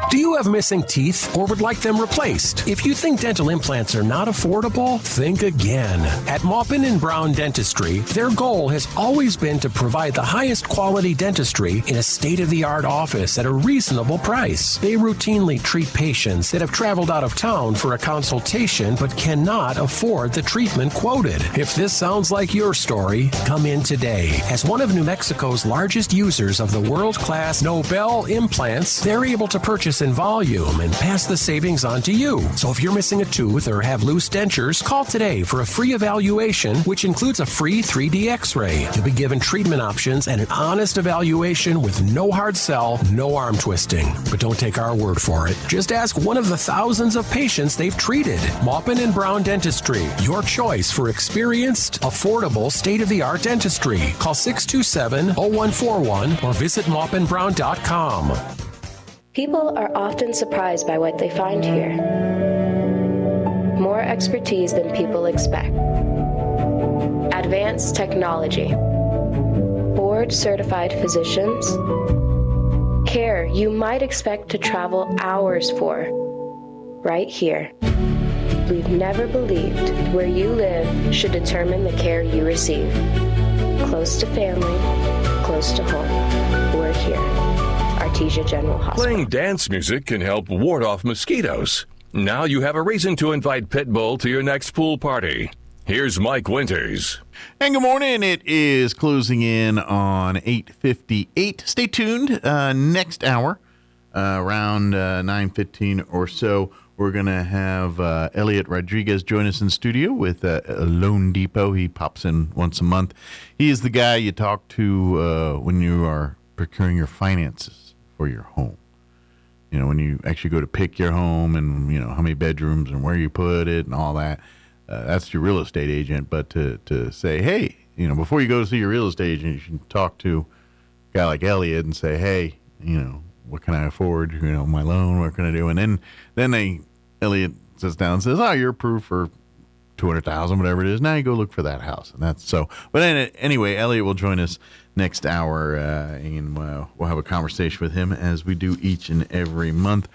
Do you have missing teeth or would like them replaced? If you think dental implants are not affordable, think again. At Maupin & Brown Dentistry, their goal has always been to provide the highest quality dentistry in a state-of-the-art office at a reasonable price. They routinely treat patients that have traveled out of town for a consultation but cannot afford the treatment quoted. If this sounds like your story, come in today. As one of New Mexico's largest users of the world-class Nobel implants, they're able to purchase in volume and pass the savings on to you. So if you're missing a tooth or have loose dentures, call today for a free evaluation, which includes a free 3D x-ray. You'll be given treatment options and an honest evaluation with no hard sell, no arm twisting. But don't take our word for it. Just ask one of the thousands of patients they've treated. Maupin & Brown Dentistry, your choice for experienced, affordable, state-of-the-art dentistry. Call 627-0141 or visit maupinbrown.com. People are often surprised by what they find here. More expertise than people expect. Advanced technology. Board-certified physicians. Care you might expect to travel hours for. Right here. We've never believed where you live should determine the care you receive. Close to family, close to home. We're here. Artesia General Hospital. Playing dance music can help ward off mosquitoes. Now you have a reason to invite Pitbull to your next pool party. Here's Mike Winters. And good morning. It is closing in on 8:58. Stay tuned. Next hour, around 9:15 or so, we're going to have Elliot Rodriguez join us in studio with Loan Depot. He pops in once a month. He is the guy you talk to when you are procuring your finances for your home. when you actually go to pick your home and, how many bedrooms and where you put it and all that, that's your real estate agent. But to say, hey, before you go to see your real estate agent, you should talk to a guy like Elliot and say, hey, what can I afford? My loan, what can I do? And then Elliot sits down and says, oh, you're approved for $200,000, whatever it is. Now you go look for that house. And that's so. But anyway, Elliot will join us next hour, and we'll have a conversation with him as we do each and every month.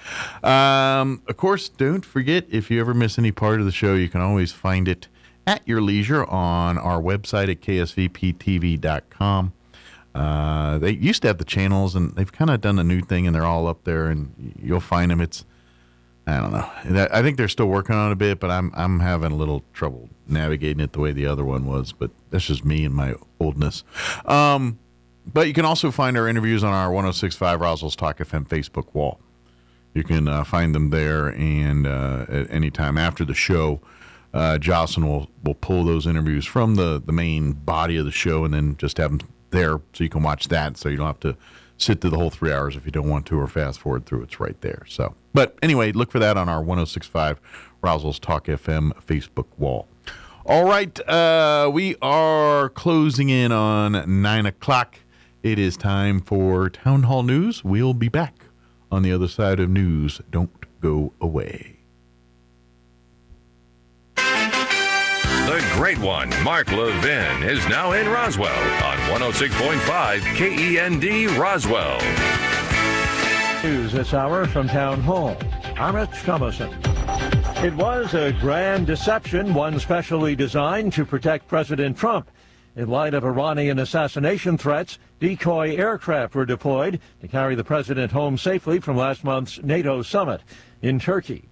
Of course, don't forget, if you ever miss any part of the show, you can always find it at your leisure on our website at ksvptv.com. They used to have the channels, and they've kind of done a new thing, and they're all up there, and you'll find them. I don't know. I think they're still working on it a bit, but I'm having a little trouble navigating it the way the other one was. But that's just me and my oldness. But you can also find our interviews on our 106.5 Roswell's Talk FM Facebook wall. You can find them there, and at any time after the show, Jocelyn will pull those interviews from the main body of the show, and then just have them there so you can watch that, so you don't have to sit through the whole 3 hours if you don't want to, or fast forward through. It's right there. So, but anyway, look for that on our 106.5 Roswell's Talk FM Facebook wall. All right, we are closing in on 9 o'clock. It is time for Town Hall News. We'll be back on the other side of news. Don't go away. The great one, Mark Levin, is now in Roswell on 106.5 KEND Roswell. News this hour from Town Hall. I'm Rich Thomason. It was a grand deception, one specially designed to protect President Trump. In light of Iranian assassination threats, decoy aircraft were deployed to carry the president home safely from last month's NATO summit in Turkey.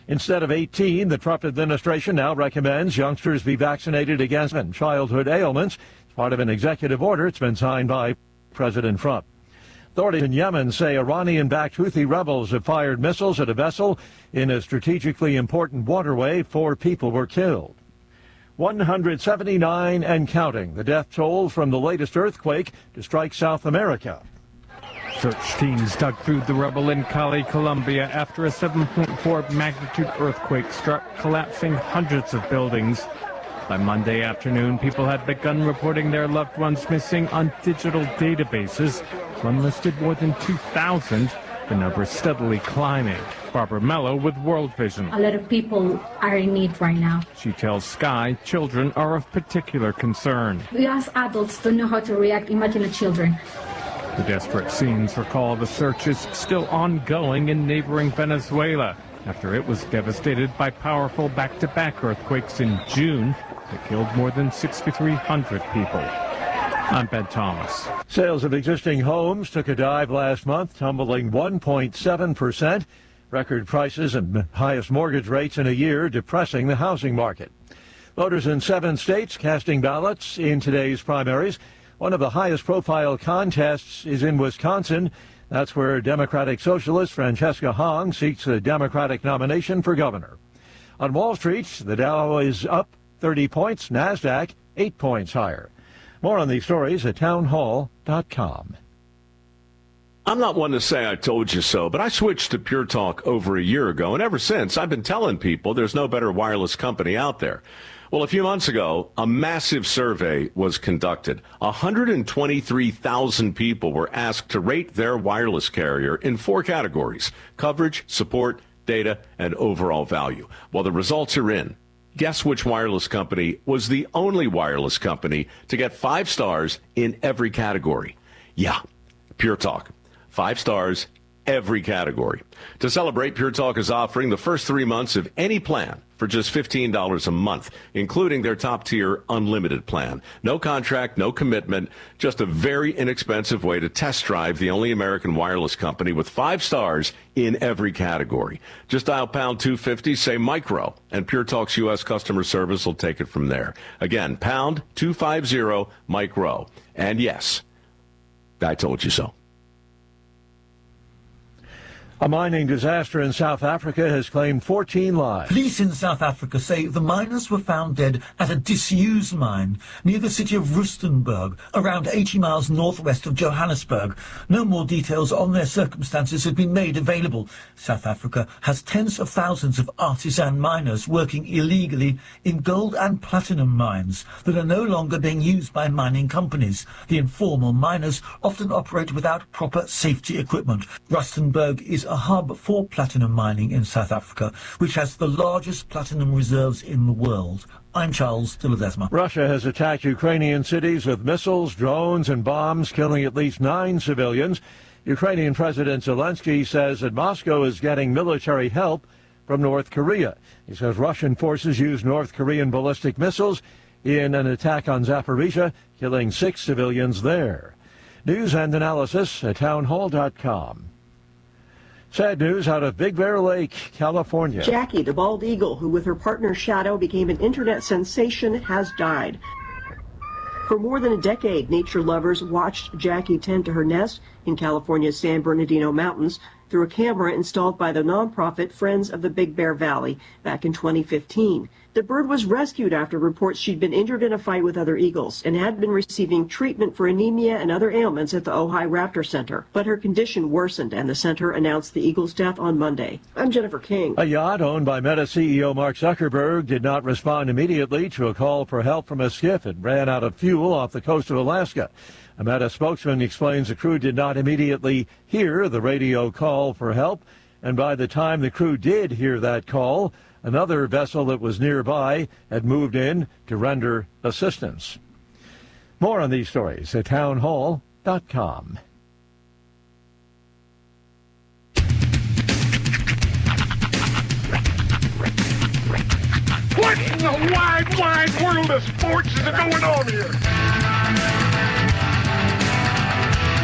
Instead of 18, the Trump administration now recommends youngsters be vaccinated against childhood ailments. It's part of an executive order. It's been signed by President Trump. Authorities in Yemen say Iranian-backed Houthi rebels have fired missiles at a vessel in a strategically important waterway. 4 people were killed. 179 and counting. The death toll from the latest earthquake to strike South America. Search teams dug through the rubble in Cali, Colombia, after a 7.4 magnitude earthquake struck, collapsing hundreds of buildings. By Monday afternoon, people had begun reporting their loved ones missing on digital databases. One listed more than 2,000, the number steadily climbing. Barbara Mello with World Vision. A lot of people are in need right now. She tells Sky children are of particular concern. We as adults don't know how to react. Imagine the children. The desperate scenes recall the search is still ongoing in neighboring Venezuela after it was devastated by powerful back-to-back earthquakes in June that killed more than 6,300 people. I'm Ben Thomas. Sales of existing homes took a dive last month, tumbling 1.7%. Record prices and highest mortgage rates in a year depressing the housing market. Voters in 7 states casting ballots in today's primaries. One of the highest profile contests is in Wisconsin. That's where Democratic Socialist Francesca Hong seeks a Democratic nomination for governor. On Wall Street, the Dow is up 30 points, NASDAQ 8 points higher. More on these stories at townhall.com. I'm not one to say I told you so, but I switched to Pure Talk over a year ago, and ever since I've been telling people there's no better wireless company out there. Well, a few months ago, a massive survey was conducted. 123,000 people were asked to rate their wireless carrier in 4 categories: coverage, support, data, and overall value. Well, the results are in. Guess which wireless company was the only wireless company to get 5 stars in every category? Yeah, Pure Talk. 5 stars, every category. To celebrate, Pure Talk is offering the first 3 months of any plan for just $15 a month, including their top-tier unlimited plan. No contract, no commitment, just a very inexpensive way to test drive the only American wireless company with 5 stars in every category. Just dial pound 250, say micro, and Pure Talk's U.S. customer service will take it from there. Again, pound 250, micro. And yes, I told you so. A mining disaster in South Africa has claimed 14 lives. Police in South Africa say the miners were found dead at a disused mine near the city of Rustenburg, around 80 miles northwest of Johannesburg. No more details on their circumstances have been made available. South Africa has tens of thousands of artisan miners working illegally in gold and platinum mines that are no longer being used by mining companies. The informal miners often operate without proper safety equipment. Rustenburg is a hub for platinum mining in South Africa, which has the largest platinum reserves in the world. I'm Charles de Ledesma. Russia has attacked Ukrainian cities with missiles, drones, and bombs, killing at least 9 civilians. Ukrainian President Zelensky says that Moscow is getting military help from North Korea. He says Russian forces used North Korean ballistic missiles in an attack on Zaporizhia, killing 6 civilians there. News and analysis at townhall.com. Sad news out of Big Bear Lake, California. Jackie, the bald eagle, who with her partner Shadow became an internet sensation, has died. For more than a decade, nature lovers watched Jackie tend to her nest in California's San Bernardino Mountains through a camera installed by the nonprofit Friends of the Big Bear Valley back in 2015. The bird was rescued after reports she'd been injured in a fight with other eagles and had been receiving treatment for anemia and other ailments at the Ojai Raptor Center. But her condition worsened, and the center announced the eagle's death on Monday. I'm Jennifer King. A yacht owned by Meta CEO Mark Zuckerberg did not respond immediately to a call for help from a skiff. It ran out of fuel off the coast of Alaska. A Meta spokesman explains the crew did not immediately hear the radio call for help, and by the time the crew did hear that call, another vessel that was nearby had moved in to render assistance. More on these stories at townhall.com. What in the wide, wide world of sports is going on here?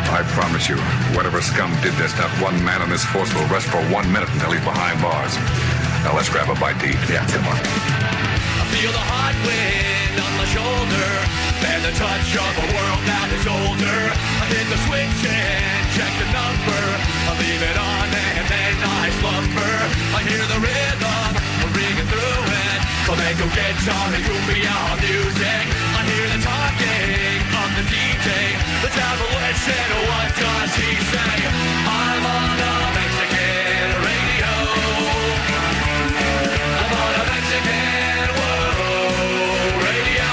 I promise you, whatever scum did this, not one man on this force will rest for 1 minute until he's behind bars. Now let's grab a bite to eat. Yeah, come on. I feel the hot wind on my shoulder and the touch of a world that is older. I hit the switch and check the number. I leave it on and then I slumber. I hear the rhythm ringing through it. Flamenco guitar and cumbia music. I hear the talking of the DJ. Let's have a listen. What does he say? I'm on a Mexican radio. I'm on a Mexican world radio.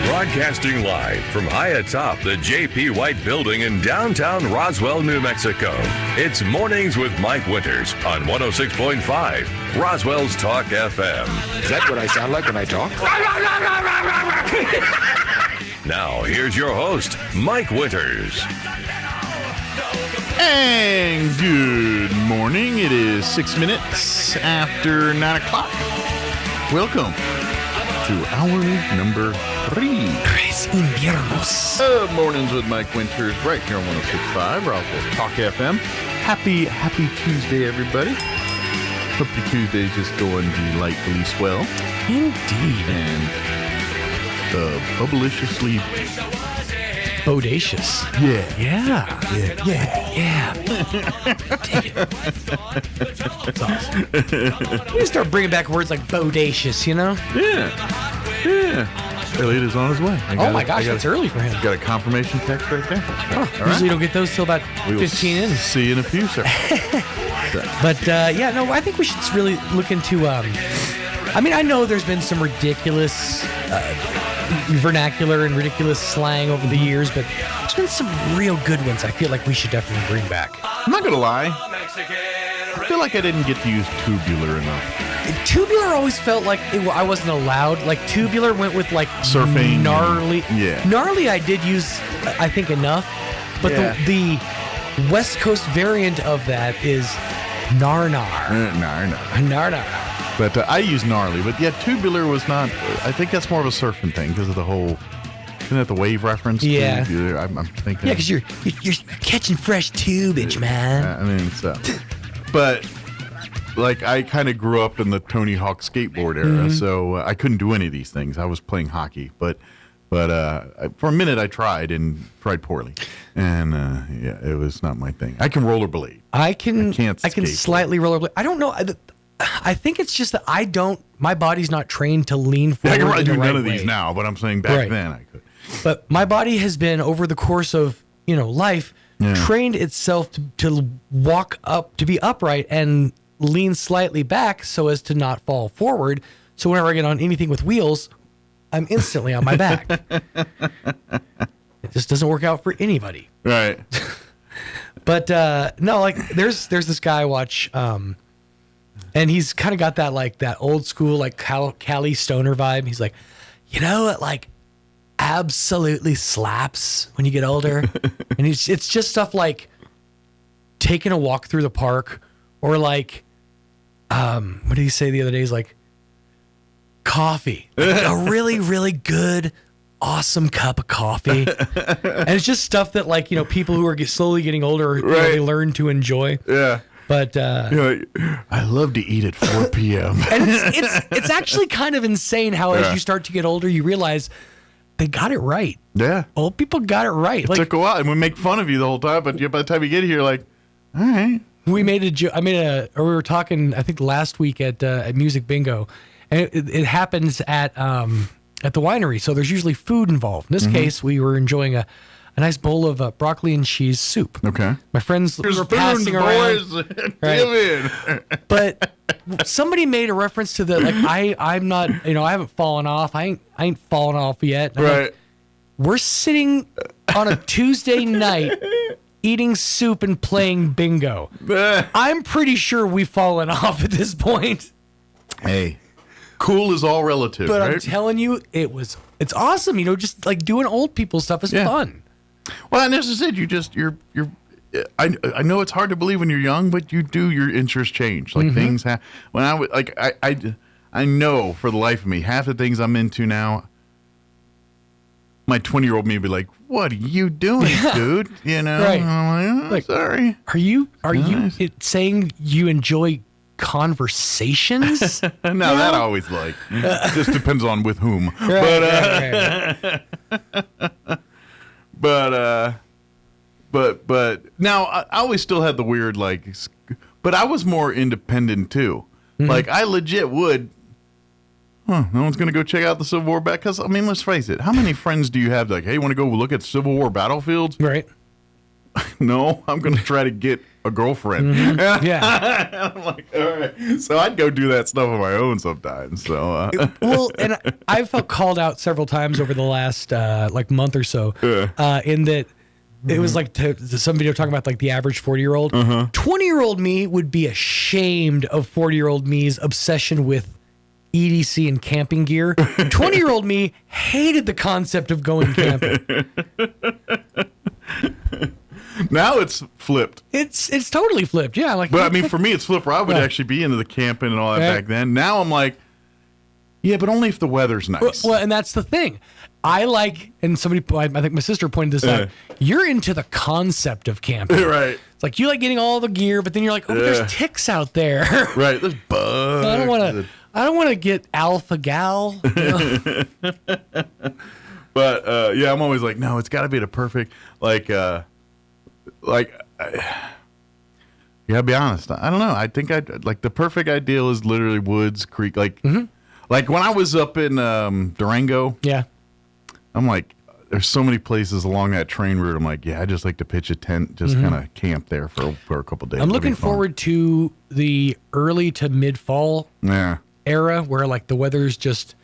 Broadcasting live from high atop the J.P. White Building in downtown Roswell, New Mexico. It's Mornings with Mike Winters on 106.5 Roswell's Talk FM. Is that what I sound like when I talk? Now, here's your host, Mike Winters. And good morning. It is 6 minutes after 9 o'clock. Welcome to hour number 3. Tres inviernos. Mornings with Mike Winters, right here on 106.5 Roswell Talk FM. Happy Tuesday, everybody. Hope your Tuesday's just going delightfully swell. Indeed. And bubbliciously bodacious. Yeah. Take it. That's awesome. We need to start bringing back words like bodacious, you know? Yeah. Elliot is on his way. Oh my gosh, it's early for him. Got a confirmation text right there. All right. Usually don't get those till about 15 in. See you in a few, sir. But I think we should really look into. I know there's been some ridiculous vernacular and ridiculous slang over the years, but there's been some real good ones I feel like we should definitely bring back. I'm not gonna lie. I feel like I didn't get to use tubular enough. Tubular always felt like I wasn't allowed. Like tubular went with like surfing, gnarly. Yeah, gnarly. I did use, I think, enough. But the West Coast variant of that is nar-nar. Nar-nar. But I use gnarly. But yeah, tubular was not. I think that's more of a surfing thing because of the whole. Isn't that the wave reference? Yeah. I'm thinking. Yeah, because you're catching fresh tubage, man. But like I kind of grew up in the Tony Hawk skateboard era, so I couldn't do any of these things. I was playing hockey, but But for a minute, I tried poorly, and yeah, it was not my thing. I can rollerblade. I can skateboard. slightly rollerblade. I don't know. I think it's just that my body's not trained to lean forward. I can probably do none of way. these now, but I'm saying back then I could. But my body has been, over the course of life, trained itself to walk up, to be upright and lean slightly back so as to not fall forward. So whenever I get on anything with wheels, I'm instantly on my back. It just doesn't work out for anybody. Right. But no, like there's this guy I watch, and he's kind of got that old school Cali stoner vibe. He's like, it absolutely slaps when you get older, and it's just stuff like taking a walk through the park, or what did he say the other day? He's like, coffee, a really, really good, awesome cup of coffee. And it's just stuff that people who are slowly getting older, they learn to enjoy. Yeah. But I love to eat at 4 p.m. And it's actually kind of insane how as you start to get older, you realize they got it right. Yeah. Old people got it right. It took a while, and we make fun of you the whole time, but by the time you get here, all right. We made a joke. We were talking, I think last week at Music Bingo, and it happens at the winery. So there's usually food involved. In this case, we were enjoying a nice bowl of broccoli and cheese soup. Okay. My friends were passing around. Right. But somebody made a reference to the I'm not, I haven't fallen off. I ain't fallen off yet. Right. We're sitting on a Tuesday night eating soup and playing bingo. I'm pretty sure we've fallen off at this point. Hey, cool is all relative, but right? I'm telling you, it's awesome. Just doing old people stuff is fun. Well, and as I said, you're. I know it's hard to believe when you're young, but your interests change. Things happen. When I know for the life of me, half the things I'm into now, my 20-year-old me would be like, "What are you doing, dude?" Right. And I'm like, sorry. Are you saying you enjoy conversations? No, that I always like. Just depends on with whom. Right. But now I always still had the weird but I was more independent too. Mm-hmm. I legit would. No one's gonna go check out the Civil War because let's face it. How many friends do you have hey, you want to go look at Civil War battlefields? Right. No, I'm gonna try to get a girlfriend. Mm-hmm. Yeah. I'm like, all right. So I'd go do that stuff on my own sometimes. So well, and I felt called out several times over the last month or so, in that it was some video talking about the average 40-year-old. 20-year-old me would be ashamed of 40-year-old me's obsession with EDC and camping gear. 20-year-old me hated the concept of going camping. Now it's flipped. It's totally flipped. Yeah. But for me, it's flipped where I would actually be into the camping and all that back then. Now I'm like, yeah, but only if the weather's nice. Well, and that's the thing. And somebody, I think my sister pointed this out, you're into the concept of camping. Right. It's you like getting all the gear, but then you're like, there's ticks out there. Right. There's bugs. I don't want to get alpha gal. But I'm always like, no, it's got to be the perfect, you gotta be honest. I don't know. I think the perfect ideal is literally woods, creek, when I was up in Durango. Yeah. I'm like, there's so many places along that train route. I'm like, yeah, I just like to pitch a tent, just kind of camp there for a couple days. I'm looking forward to the early to mid fall era where the weather's just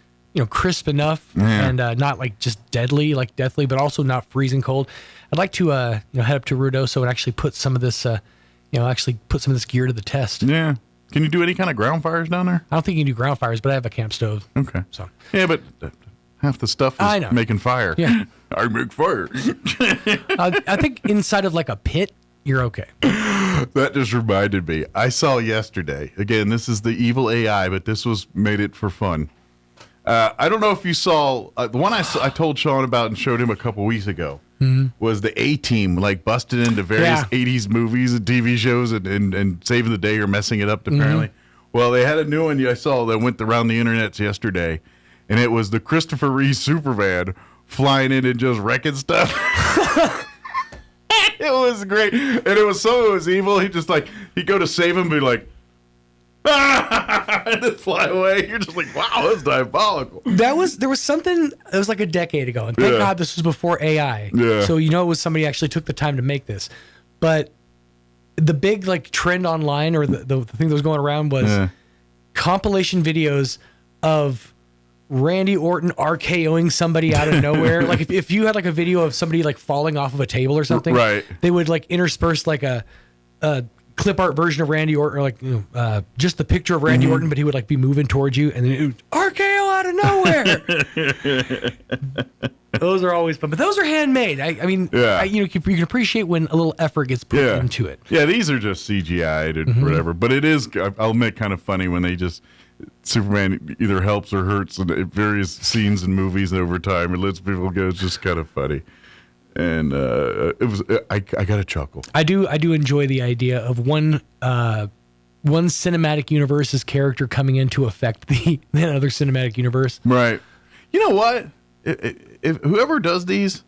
crisp enough and not just deathly, but also not freezing cold. I'd like to head up to Ruidoso and actually put some of this gear to the test. Yeah. Can you do any kind of ground fires down there? I don't think you can do ground fires, but I have a camp stove. Okay. So yeah, but half the stuff is making fire. Yeah. I make fire. I think inside of a pit, you're okay. That just reminded me. I saw yesterday. Again, this is the evil AI, but this made it for fun. I don't know if you saw the one I told Sean about and showed him a couple weeks ago. Was the A-Team busted into various 80s movies and TV shows and saving the day or messing it up apparently. Well, they had a new one I saw that went around the internet yesterday, and it was the Christopher Reeve Superman flying in and just wrecking stuff. It was great. And it was evil. He'd go to save him and be like, and then fly away. You're just like, wow, that's diabolical. There was something, it was like a decade ago, and thank God this was before AI. Yeah. So it was somebody actually took the time to make this. But the big trend online, or the thing that was going around, was compilation videos of Randy Orton RKOing somebody out of nowhere. If you had a video of somebody falling off of a table or something, right, they would intersperse a clip art version of Randy Orton, or just the picture of Randy Orton, but he would be moving towards you, and then it would RKO out of nowhere. Those are always fun, but those are handmade. You can appreciate when a little effort gets put into it. Yeah, these are just CGI'd and whatever, but it is, I'll admit, kind of funny when they just, Superman either helps or hurts in various scenes and movies over time. It lets people go. It's just kind of funny. And I got a chuckle. I do enjoy the idea of one cinematic universe's character coming in to affect the other cinematic universe. Right. You know what? If whoever does these,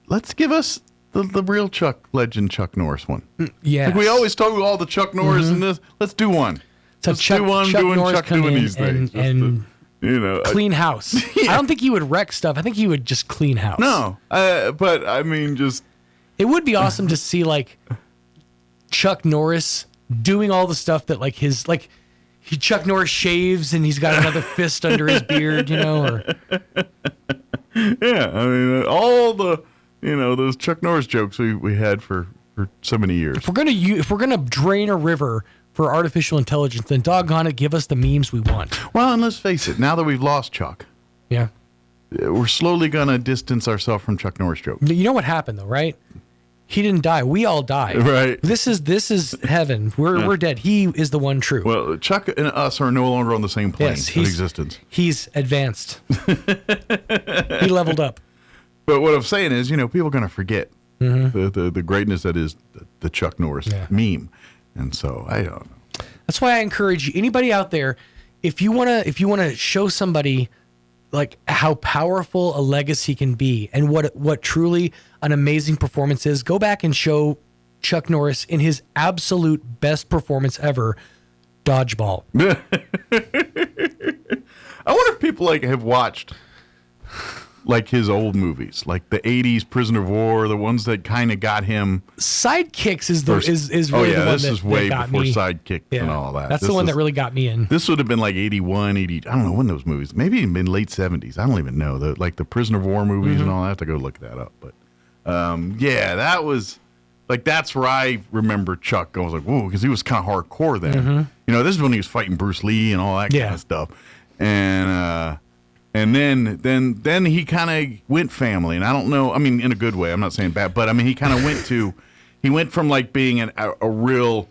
let's give us the real legend Chuck Norris one. Yeah. We always talk about all the Chuck Norris in this. Let's do one. So Chuck Norris doing these things. And clean house. I don't think he would wreck stuff. I think he would just clean house. No, but I mean, just it would be awesome to see Chuck Norris doing all the stuff that Chuck Norris shaves and he's got another fist under his beard, or yeah. I mean, all the those Chuck Norris jokes we had for so many years. If we're gonna drain a river for artificial intelligence, then doggone it, give us the memes we want. Well, and let's face it, now that we've lost Chuck, we're slowly going to distance ourselves from Chuck Norris jokes. You know what happened, though, right? He didn't die. We all died. Right. This is heaven. We're dead. He is the one true. Well, Chuck and us are no longer on the same plane of existence. He's advanced. He leveled up. But what I'm saying is, people are going to forget the greatness that is the Chuck Norris meme. And so I don't know. That's why I encourage you, anybody out there, if you wanna show somebody how powerful a legacy can be and what truly an amazing performance is, go back and show Chuck Norris in his absolute best performance ever, Dodgeball. I wonder if people have watched his old movies, like the 80s Prisoner of War, the ones that kind of got him. Sidekicks is really the one this is way before Sidekick and all that. That's the one that really got me in. This would have been 81, 80, I don't know when those movies, maybe even been late 70s. I don't even know. The Prisoner of War movies and all that. I have to go look that up. But that was, that's where I remember Chuck. I was like, whoa, because he was kind of hardcore then. This is when he was fighting Bruce Lee and all that kind of stuff. And then he kind of went family, and I don't know. I mean, in a good way. I'm not saying bad, but I mean, he kind of went from being a real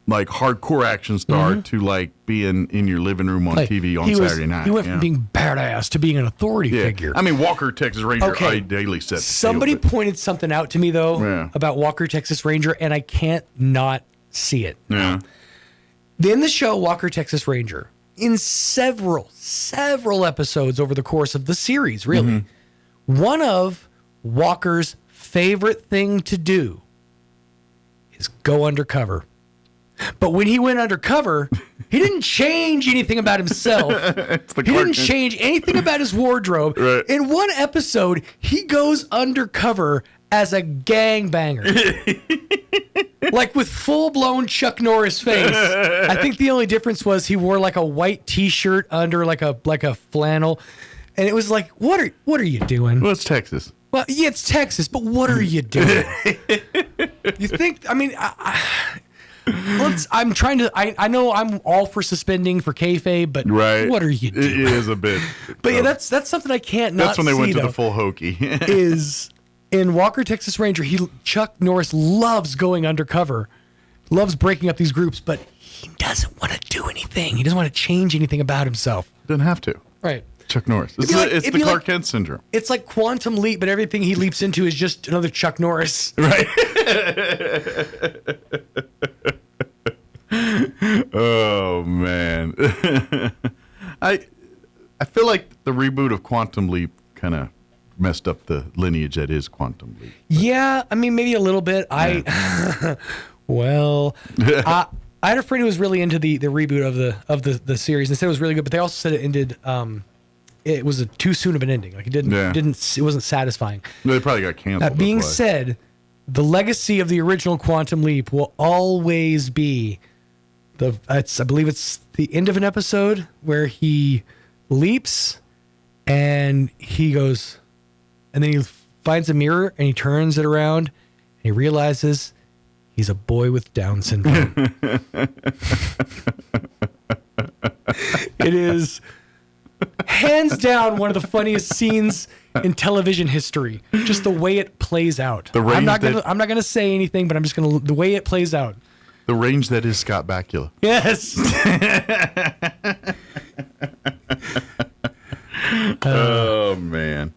hardcore action star to being in your living room on TV on Saturday night. He went from being badass to being an authority figure. I mean, Walker Texas Ranger. Okay. I daily said somebody pointed something out to me though about Walker Texas Ranger, and I can't not see it. Yeah. In the show Walker Texas Ranger, in several episodes over the course of the series, really, one of Walker's favorite thing to do is go undercover. But when he went undercover, he didn't change anything about himself. He didn't change anything about his wardrobe. Right. In one episode, he goes undercover as a gangbanger. With full-blown Chuck Norris face. I think the only difference was he wore a white T-shirt under like a flannel. And it was what are you doing? Well, it's Texas. Well, yeah, it's Texas, but what are you doing? You think, I mean, I'm trying to, I know I'm all for suspending for kayfabe, but what are you doing? It is a bit. But yeah, that's something I can't not see. That's when they went to the full hokey. Is in Walker, Texas Ranger, Chuck Norris loves going undercover, loves breaking up these groups, but he doesn't want to do anything. He doesn't want to change anything about himself. Doesn't have to. Right. Chuck Norris. It's the Clark Kent syndrome. It's like Quantum Leap, but everything he leaps into is just another Chuck Norris. Right. Oh, man. I feel like the reboot of Quantum Leap kind of messed up the lineage that is Quantum Leap. Yeah, I mean, maybe a little bit. I had a friend who was really into the reboot of the series and said it was really good, but they also said it ended. It was too soon of an ending. Like it wasn't satisfying. They probably got canceled. That being said, the legacy of the original Quantum Leap will always be I believe it's the end of an episode where he leaps and he goes, and then he finds a mirror and he turns it around and he realizes he's a boy with Down syndrome. It is hands down one of the funniest scenes in television history. Just the way it plays out. I'm not gonna say anything, but I'm just gonna the way it plays out. The range that is Scott Bakula. Yes. Oh man!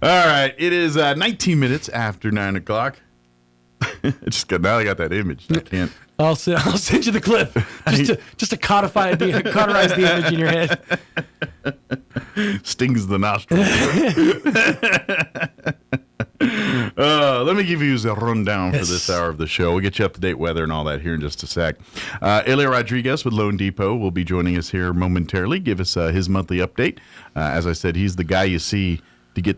All right, it is 19 minutes after 9 o'clock. Now I got that image. I can't. I'll send you the clip just to cauterize the image in your head. Stings the nostrils. Let me give you a rundown for this hour of the show. We'll get you up to date weather and all that here in just a sec. Elia Rodriguez with Loan Depot will be joining us here momentarily. Give us his monthly update. As I said, he's the guy you see to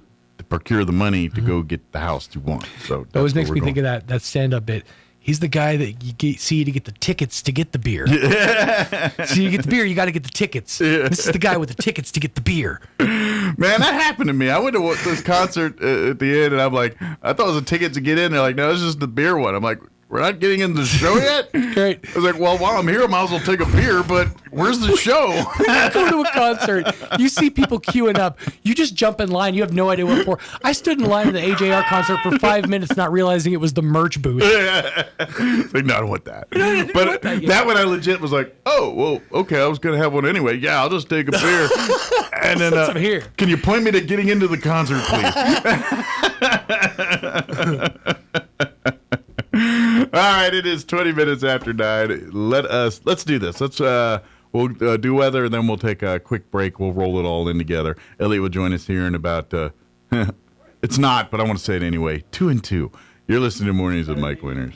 procure the money to go get the house you want. So it always makes me think of that stand-up bit. He's the guy that you see to get the tickets to get the beer. So you get the beer, you got to get the tickets. Yeah. This is the guy with the tickets to get the beer. Man, that happened to me. I went to this concert at the end, and I'm like, I thought it was a ticket to get in. They're like, no, it's just the beer one. I'm like, we're not getting into the show yet? Right. I was like, well, while I'm here, I might as well take a beer, but where's the show? When you go to a concert, you see people queuing up. You just jump in line. You have no idea what for. I stood in line at the AJR concert for 5 minutes not realizing it was the merch booth. Like, no, I don't want that. But that one I legit was like, oh, well, okay, I was going to have one anyway. Yeah, I'll just take a beer. And then, I'm here. Can you point me to getting into the concert, please? All right, it is 20 minutes after 9. Let's do this. We'll do weather, and then we'll take a quick break. We'll roll it all in together. Elliot will join us here in about, it's not, but I want to say it anyway, 2 and 2. You're listening to Mornings with Mike Winters.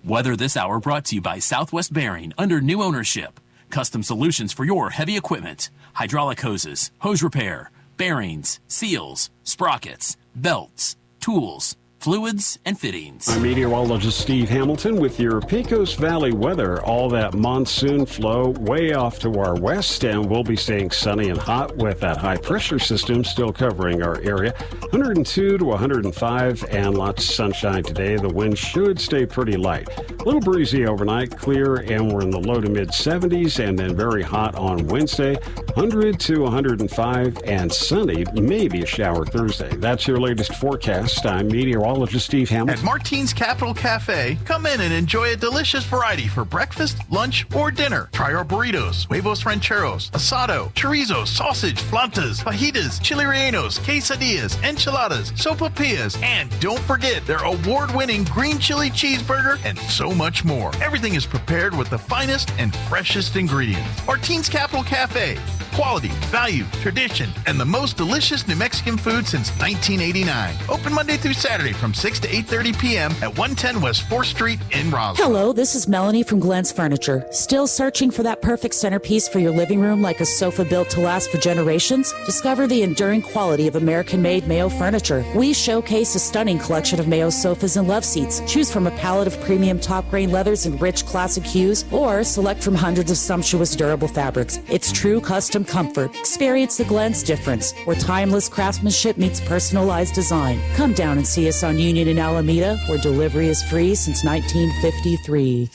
Weather this hour brought to you by Southwest Bearing under new ownership. Custom solutions for your heavy equipment. Hydraulic hoses, hose repair, bearings, seals, sprockets, belts, tools, fluids, and fittings. I'm meteorologist Steve Hamilton with your Pecos Valley weather. All that monsoon flow way off to our west, and we'll be staying sunny and hot with that high pressure system still covering our area. 102 to 105 and lots of sunshine today. The wind should stay pretty light. A little breezy overnight, clear, and we're in the low to mid 70s, and then very hot on Wednesday. 100 to 105 and sunny, maybe a shower Thursday. That's your latest forecast. I'm meteorologist Steve Hamilton. At Martine's Capital Cafe, come in and enjoy a delicious variety for breakfast, lunch, or dinner. Try our burritos, huevos rancheros, asado, chorizo, sausage, flautas, fajitas, chili rellenos, quesadillas, enchiladas, sopapillas, and don't forget their award-winning green chili cheeseburger and so much more. Everything is prepared with the finest and freshest ingredients. Martine's Capital Cafe. Quality, value, tradition, and the most delicious New Mexican food since 1989. Open Monday through Saturday from 6 to 8:30 p.m. at 110 West 4th Street in Roswell. Hello, this is Melanie from Glenn's Furniture. Still searching for that perfect centerpiece for your living room like a sofa built to last for generations? Discover the enduring quality of American-made Mayo furniture. We showcase a stunning collection of Mayo sofas and love seats. Choose from a palette of premium top-grain leathers and rich classic hues, or select from hundreds of sumptuous durable fabrics. It's true custom comfort. Experience the Glenn's difference, where timeless craftsmanship meets personalized design. Come down and see us on Union in Alameda, where delivery is free since 1953.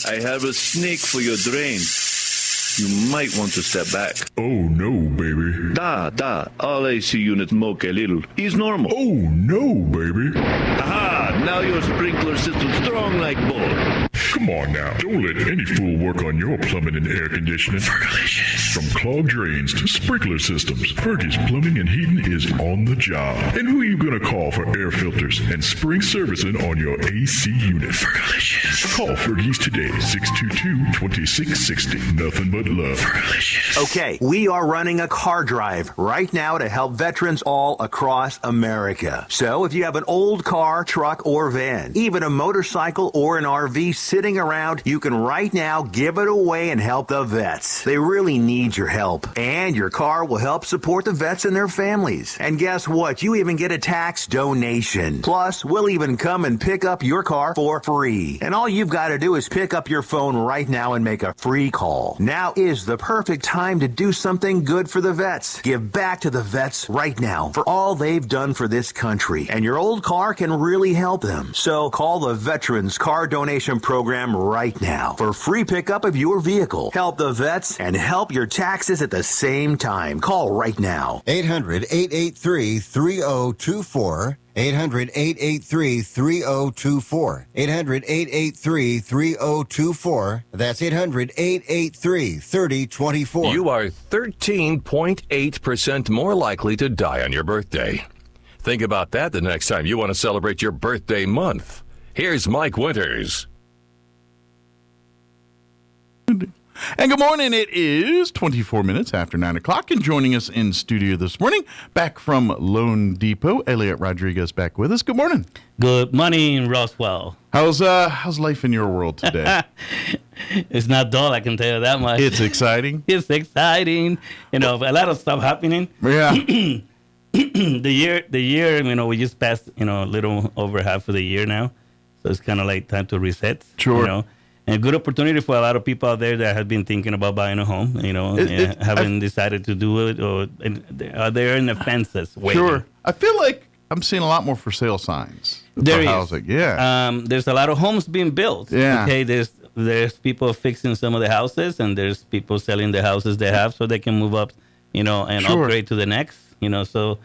I have a snake for your drain. You might want to step back. Oh no, baby. All AC units moke a little. Is normal. Oh no, baby. Aha, now your sprinkler system's strong like bull. Come on now. Don't let any fool work on your plumbing and air conditioning. Fergalicious. From clogged drains to sprinkler systems, Fergie's Plumbing and Heating is on the job. And who are you going to call for air filters and spring servicing on your AC unit? Fergalicious. Call Fergie's today, 622-2660. Nothing but love. Fergalicious. Okay, we are running a car drive right now to help veterans all across America. So if you have an old car, truck, or van, even a motorcycle or an RV sitting around, you can right now give it away and help the vets. They really need your help. And your car will help support the vets and their families. And guess what? You even get a tax donation. Plus, we'll even come and pick up your car for free. And all you've got to do is pick up your phone right now and make a free call. Now is the perfect time to do something good for the vets. Give back to the vets right now for all they've done for this country. And your old car can really help them. So call the Veterans Car Donation Program right now for free pickup of your vehicle. Help the vets and help your taxes at the same time. Call right now. 800-883-3024. 800-883-3024. 800-883-3024. That's 800-883-3024. You are 13.8% more likely to die on your birthday. Think about that the next time you want to celebrate your birthday month. Here's Mike Winters. And good morning. It is 24 minutes after 9 o'clock, and joining us in studio this morning, back from Lone Depot, Elliot Rodriguez back with us. Good morning. Good morning, Roswell. How's life in your world today? It's not dull, I can tell you that much. It's exciting. It's exciting. You know, a lot of stuff happening. Yeah. The year, you know, we just passed, you know, a little over half of the year now. So it's kind of like time to reset. Sure. You know, and a good opportunity for a lot of people out there that have been thinking about buying a home, you know, haven't decided to do it, or they're in the fences waiting. Sure. I feel like I'm seeing a lot more for sale signs. There is. Housing. Yeah. There's a lot of homes being built. Yeah. Okay. There's people fixing some of the houses, and there's people selling the houses they have so they can move up, you know, and upgrade to the next, you know. So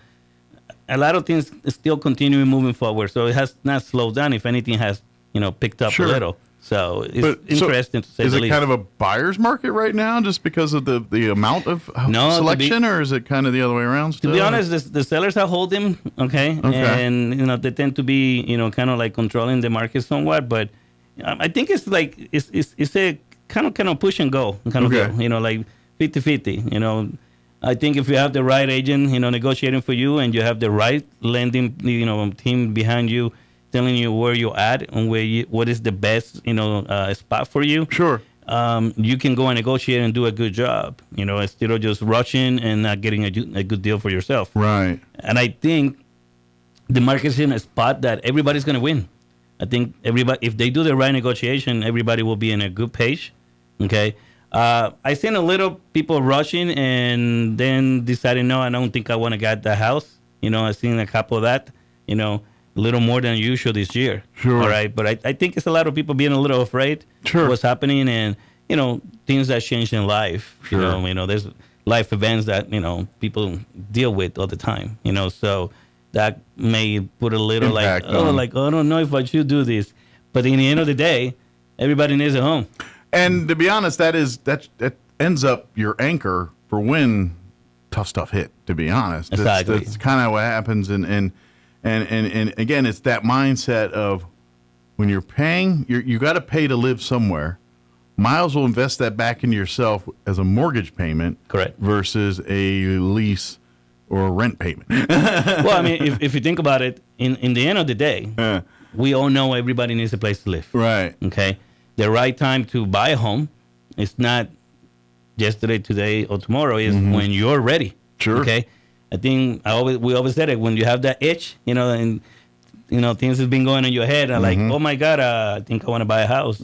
a lot of things still continue moving forward. So it has not slowed down. If anything, has, you know, picked up a little. So it's interesting to say the least. Is it kind of a buyer's market right now just because of the amount of selection, or is it kind of the other way around still? To be honest, the sellers are holding, okay? And, you know, they tend to be, you know, kind of like controlling the market somewhat. But I think it's like, it's a kind of push and go kind of deal, you know, like 50-50, you know. I think if you have the right agent, you know, negotiating for you, and you have the right lending, you know, team behind you, telling you where you're at and what is the best, you know, spot for you. Sure. You can go and negotiate and do a good job, you know, instead of just rushing and not getting a good deal for yourself. Right. And I think the market's in a spot that everybody's going to win. I think everybody, if they do the right negotiation, everybody will be in a good page. Okay. I seen a little people rushing and then deciding, no, I don't think I want to get the house. You know, I've seen a couple of that, you know, a little more than usual this year. Sure. All right. But I think it's a lot of people being a little afraid of what's happening, and, you know, things that change in life. Sure. You know, there's life events that, you know, people deal with all the time, you know, so that may put a little impact I don't know if I should do this. But in the end of the day, everybody needs a home. And to be honest, that ends up your anchor for when tough stuff hit, to be honest. Exactly. That's kind of what happens. And again, it's that mindset of when you're paying, you got to pay to live somewhere. Might as well invest that back into yourself as a mortgage payment. Correct. Versus a lease or a rent payment. Well, I mean, if you think about it, in the end of the day, we all know everybody needs a place to live. Right. Okay. The right time to buy a home is not yesterday, today, or tomorrow. Is when you're ready. Sure. Okay. I think we always said it, when you have that itch, you know, and, you know, things have been going in your head, and like, oh my God, I think I want to buy a house.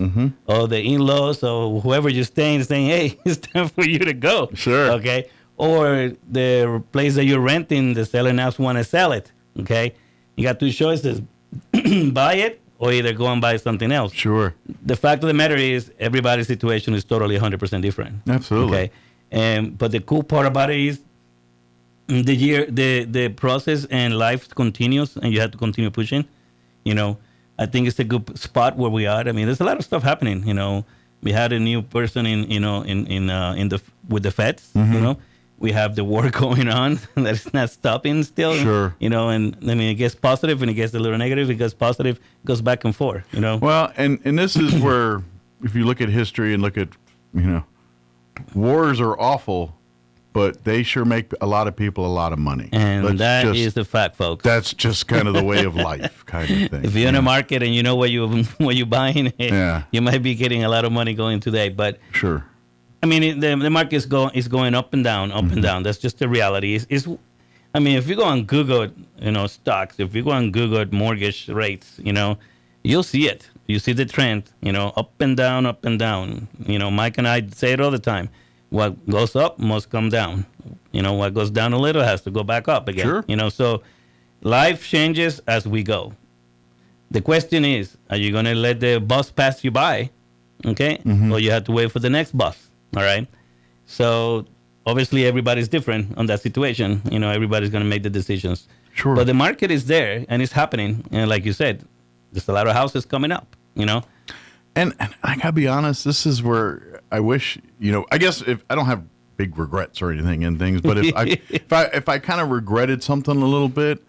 Or the in-laws or whoever you're staying, hey, it's time for you to go. Sure. Okay. Or the place that you're renting, the seller now want to sell it. Okay. You got two choices: buy it, or either go and buy something else. Sure. The fact of the matter is, everybody's situation is totally 100% different. Absolutely. Okay. But the cool part about it is, the process and life continues, and you have to continue pushing. You know, I think it's a good spot where we are. I mean, there's a lot of stuff happening. We had a new person with the feds. We have the war going on that's not stopping still. Sure. And I mean, it gets positive and it gets a little negative. It gets positive, it goes back and forth. Well, and this is where, if you look at history and look at, wars are awful, but they sure make a lot of people a lot of money. And that is the fact, folks. That's just kind of the way of life, kind of thing. If you're in a market and you know what you're buying, you might be getting a lot of money going today. But sure. I mean, the market is going up and down, and down. That's just the reality. I mean, if you go on Google, stocks, if you go on Google mortgage rates, you'll see it. You see the trend, up and down, up and down. Mike and I say it all the time. What goes up must come down. What goes down a little has to go back up again. Sure. So life changes as we go. The question is, are you going to let the bus pass you by? Okay? Or you have to wait for the next bus. All right? So obviously everybody's different on that situation. Everybody's going to make the decisions. Sure. But the market is there and it's happening. And like you said, there's a lot of houses coming up, And I gotta be honest, this is where I wish, I guess if I don't have big regrets or anything in things, but if I kind of regretted something a little bit,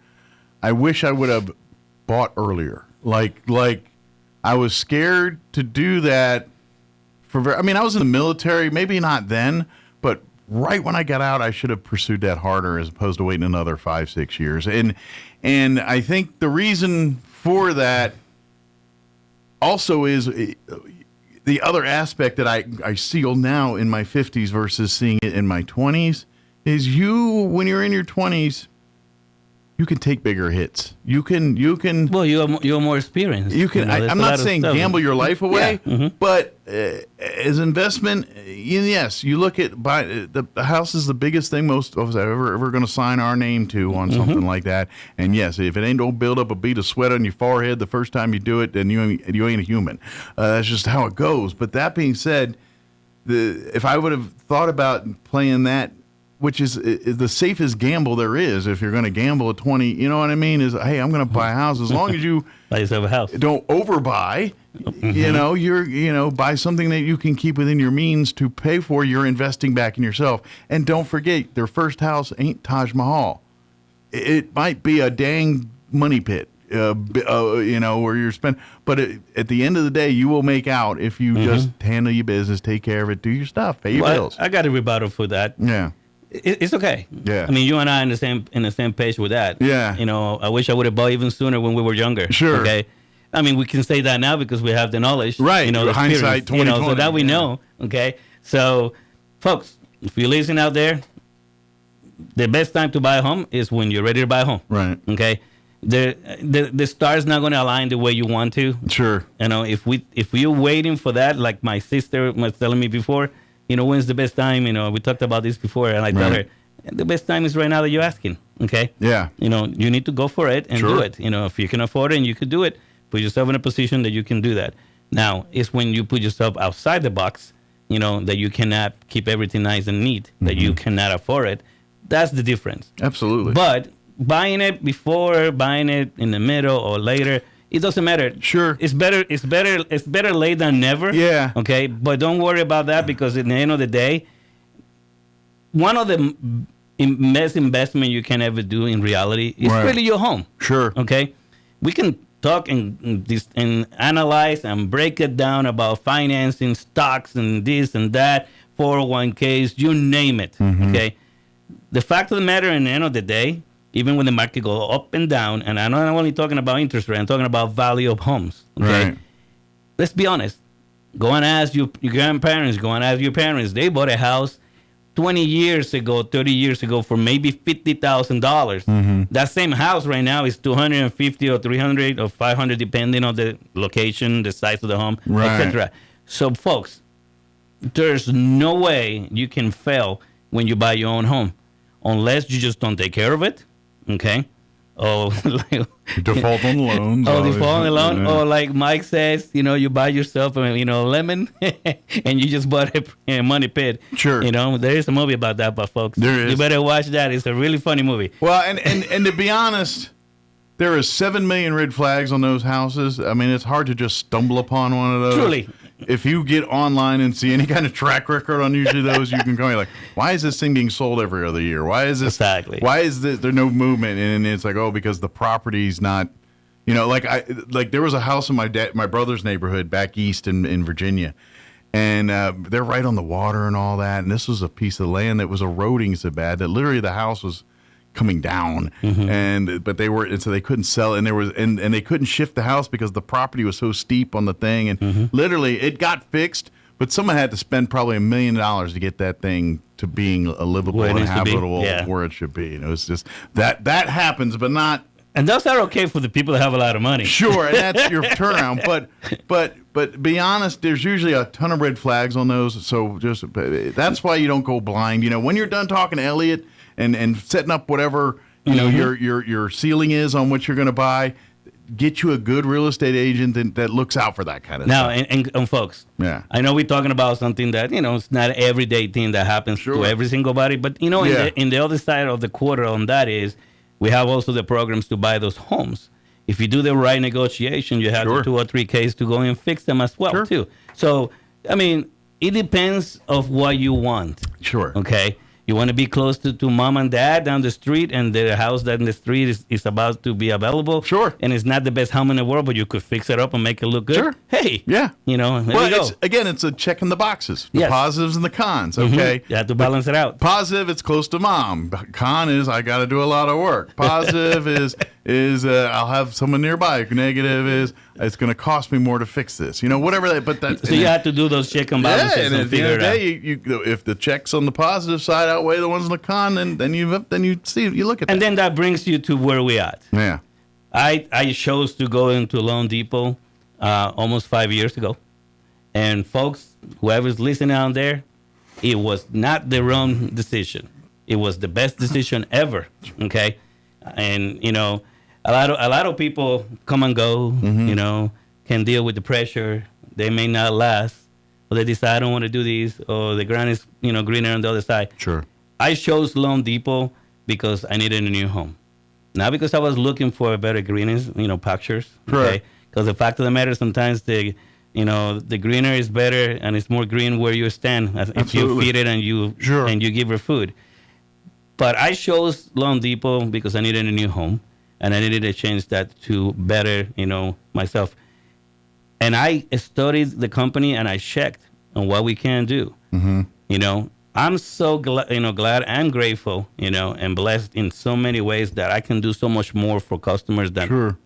I wish I would have bought earlier. Like I was scared to do that I was in the military, maybe not then, but right when I got out, I should have pursued that harder as opposed to waiting another 5-6 years. And I think the reason for that also is the other aspect that I see now in my 50s versus seeing it in my 20s is when you're in your 20s, you can take bigger hits. You can. Well, you're more experienced. You can. I'm not saying gamble your life away, but as investment, yes, you look at the house is the biggest thing most of us are ever going to sign our name to on something like that. And yes, if it ain't don't build up a bead of sweat on your forehead the first time you do it, then you ain't a human. That's just how it goes. But that being said, if I would have thought about playing that, which is the safest gamble there is if you're going to gamble at 20, you know what I mean, is, hey, I'm going to buy a house. As long as you buy yourself a house. Don't overbuy, you're buy something that you can keep within your means to pay for. You're investing back in yourself. And don't forget, their first house ain't Taj Mahal. It might be a dang money pit, where you're spending. But at the end of the day, you will make out if you just handle your business, take care of it, do your stuff, pay your bills. I got a rebuttal for that. Yeah. It's okay. Yeah. I mean, you and I are in the same page with that. Yeah. I wish I would have bought even sooner when we were younger. Sure. Okay. I mean, we can say that now because we have the knowledge. Right. The hindsight 2020. So that we know. Okay. So, folks, if you're listening out there, the best time to buy a home is when you're ready to buy a home. Right. Okay. The star's not going to align the way you want to. Sure. If you're waiting for that, like my sister was telling me before, when's the best time? We talked about this before, and I tell her, the best time is right now that you're asking, okay? Yeah. You need to go for it and do it. If you can afford it and you could do it, put yourself in a position that you can do that. Now, it's when you put yourself outside the box, that you cannot keep everything nice and neat, that you cannot afford it. That's the difference. Absolutely. But buying it before, buying it in the middle or later, it doesn't matter. Sure. It's better late than never. Yeah. Okay. But don't worry about that because at the end of the day, one of the best investment you can ever do in reality is really your home. Sure. Okay. We can talk and analyze and break it down about financing, stocks and this and that, 401ks, you name it. Okay. The fact of the matter, in the end of the day, even when the market goes up and down, and I'm not only talking about interest rate, I'm talking about value of homes. Okay? Right. Let's be honest. Go and ask your grandparents, go and ask your parents. They bought a house 20 years ago, 30 years ago for maybe $50,000. That same house right now is $250 or $300 or $500, depending on the location, the size of the home, etc. So, folks, there's no way you can fail when you buy your own home unless you just don't take care of it. Okay. Oh, default on the loans. Default on the loan. Or like Mike says, you buy yourself a lemon and you just bought a money pit. Sure. There is a movie about that, but folks, there is. You better watch that. It's a really funny movie. Well, and to be honest, there is 7 million red flags on those houses. I mean, it's hard to just stumble upon one of those. Truly. If you get online and see any kind of track record on usually those, you can go like, why is this thing being sold every other year? Why is this? Exactly. Why is there no movement? And it's like, oh, because the property's not, like there was a house in my brother's neighborhood back east in Virginia, and they're right on the water and all that. And this was a piece of land that was eroding so bad that literally the house was coming down, so they couldn't sell it, and they couldn't shift the house because the property was so steep on the thing, and literally it got fixed, but someone had to spend probably $1 million to get that thing to being a livable and habitable where it should be. And it was just that happens, but not. And those are okay for the people that have a lot of money. Sure, and that's your turnaround. But be honest, there's usually a ton of red flags on those. So that's why you don't go blind. When you're done talking to Elliot and setting up whatever your ceiling is on what you're going to buy, get you a good real estate agent that looks out for that kind of stuff. Now, and folks, I know we're talking about something that it's not an everyday thing that happens to every single body, but in the other side of the quarter on that is we have also the programs to buy those homes. If you do the right negotiation, you have the 2 or 3Ks to go and fix them as well too. So I mean, it depends of what you want. Sure. Okay. You want to be close to mom and dad down the street, and the house down the street is about to be available. Sure. And it's not the best home in the world, but you could fix it up and make it look good. Sure. Hey. Yeah. There you go. It's a check in the boxes. The positives and the cons, okay? You have to balance it out. Positive, it's close to mom. Con is I got to do a lot of work. Positive is I'll have someone nearby. Negative is it's going to cost me more to fix this. Whatever that. So you have to do those check and balances and and figure it out. If the checks on the positive side outweigh the ones on the con, then you look at that. And then that brings you to where we at. Yeah. I chose to go into Loan Depot almost 5 years ago. And folks, whoever's listening out there, it was not the wrong decision. It was the best decision ever. Okay. And, a lot of people come and go, can deal with the pressure. They may not last. Or they decide I don't want to do this, or the ground is, greener on the other side. Sure. I chose Loan Depot because I needed a new home. Not because I was looking for a better greenness, pictures. Okay? Because the fact of the matter, sometimes the greener is better and it's more green where you stand if you feed it and you give her food. But I chose Loan Depot because I needed a new home, and I needed to change that to better, myself. And I studied the company and I checked on what we can do. I'm so glad and grateful, and blessed in so many ways that I can do so much more for customers than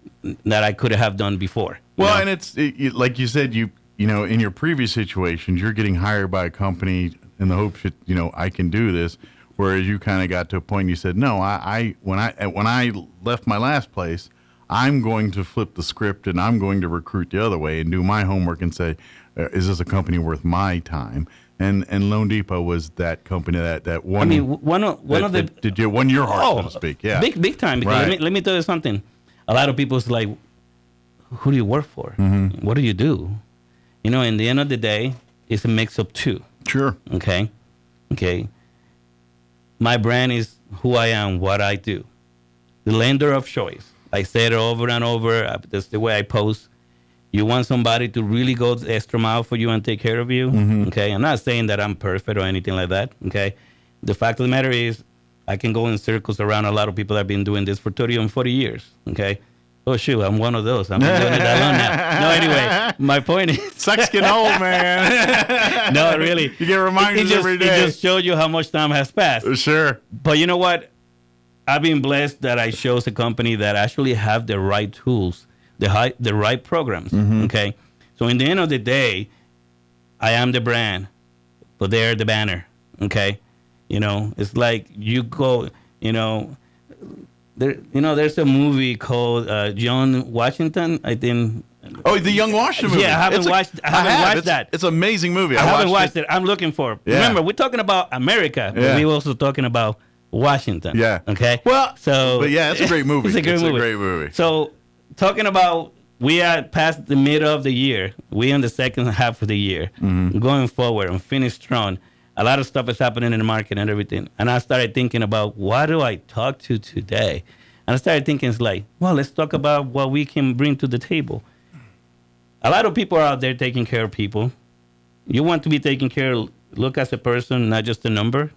that I could have done before. Well, and it's like you said, in your previous situations, you're getting hired by a company in the hopes that I can do this, whereas you kind of got to a point and you said, no, when I left my last place, I'm going to flip the script and I'm going to recruit the other way and do my homework and say, is this a company worth my time? And Loan Depot was that company that one. I mean, one of the did you won your heart, so to speak? Yeah, big time. Because let me tell you something. A lot of people's like, who do you work for? What do you do? In the end of the day, it's a mix of two. Sure. Okay. My brand is who I am, what I do. The lender of choice. I say it over and over. That's the way I post. You want somebody to really go the extra mile for you and take care of you. Okay. I'm not saying that I'm perfect or anything like that. Okay. The fact of the matter is, I can go in circles around a lot of people that have been doing this for 30 and 40 years. Okay. Oh, shoot, I'm one of those. I'm doing it that long now. No, anyway, my point is... Sucks getting old, man. No, really. You get reminders every day. It just showed you how much time has passed. Sure. But you know what? I've been blessed that I chose a company that actually have the right tools, the right programs, okay? So in the end of the day, I am the brand, but they're the banner, okay? It's like you go, there's a movie called John Washington, I think. Oh, the Young Washington movie. Yeah, I haven't watched that. It's an amazing movie. I haven't watched it. I'm looking for it. Yeah. Remember, we're talking about America, but we're also talking about Washington. Yeah. Okay? But yeah, it's a great movie. It's a great movie. So, talking about, we are past the middle of the year. We're in the second half of the year. Going forward and finish strong. A lot of stuff is happening in the market and everything. And I started thinking about, what do I talk to today? And I started thinking, it's like, well, let's talk about what we can bring to the table. A lot of people are out there taking care of people. You want to be taken care of, look as a person, not just a number.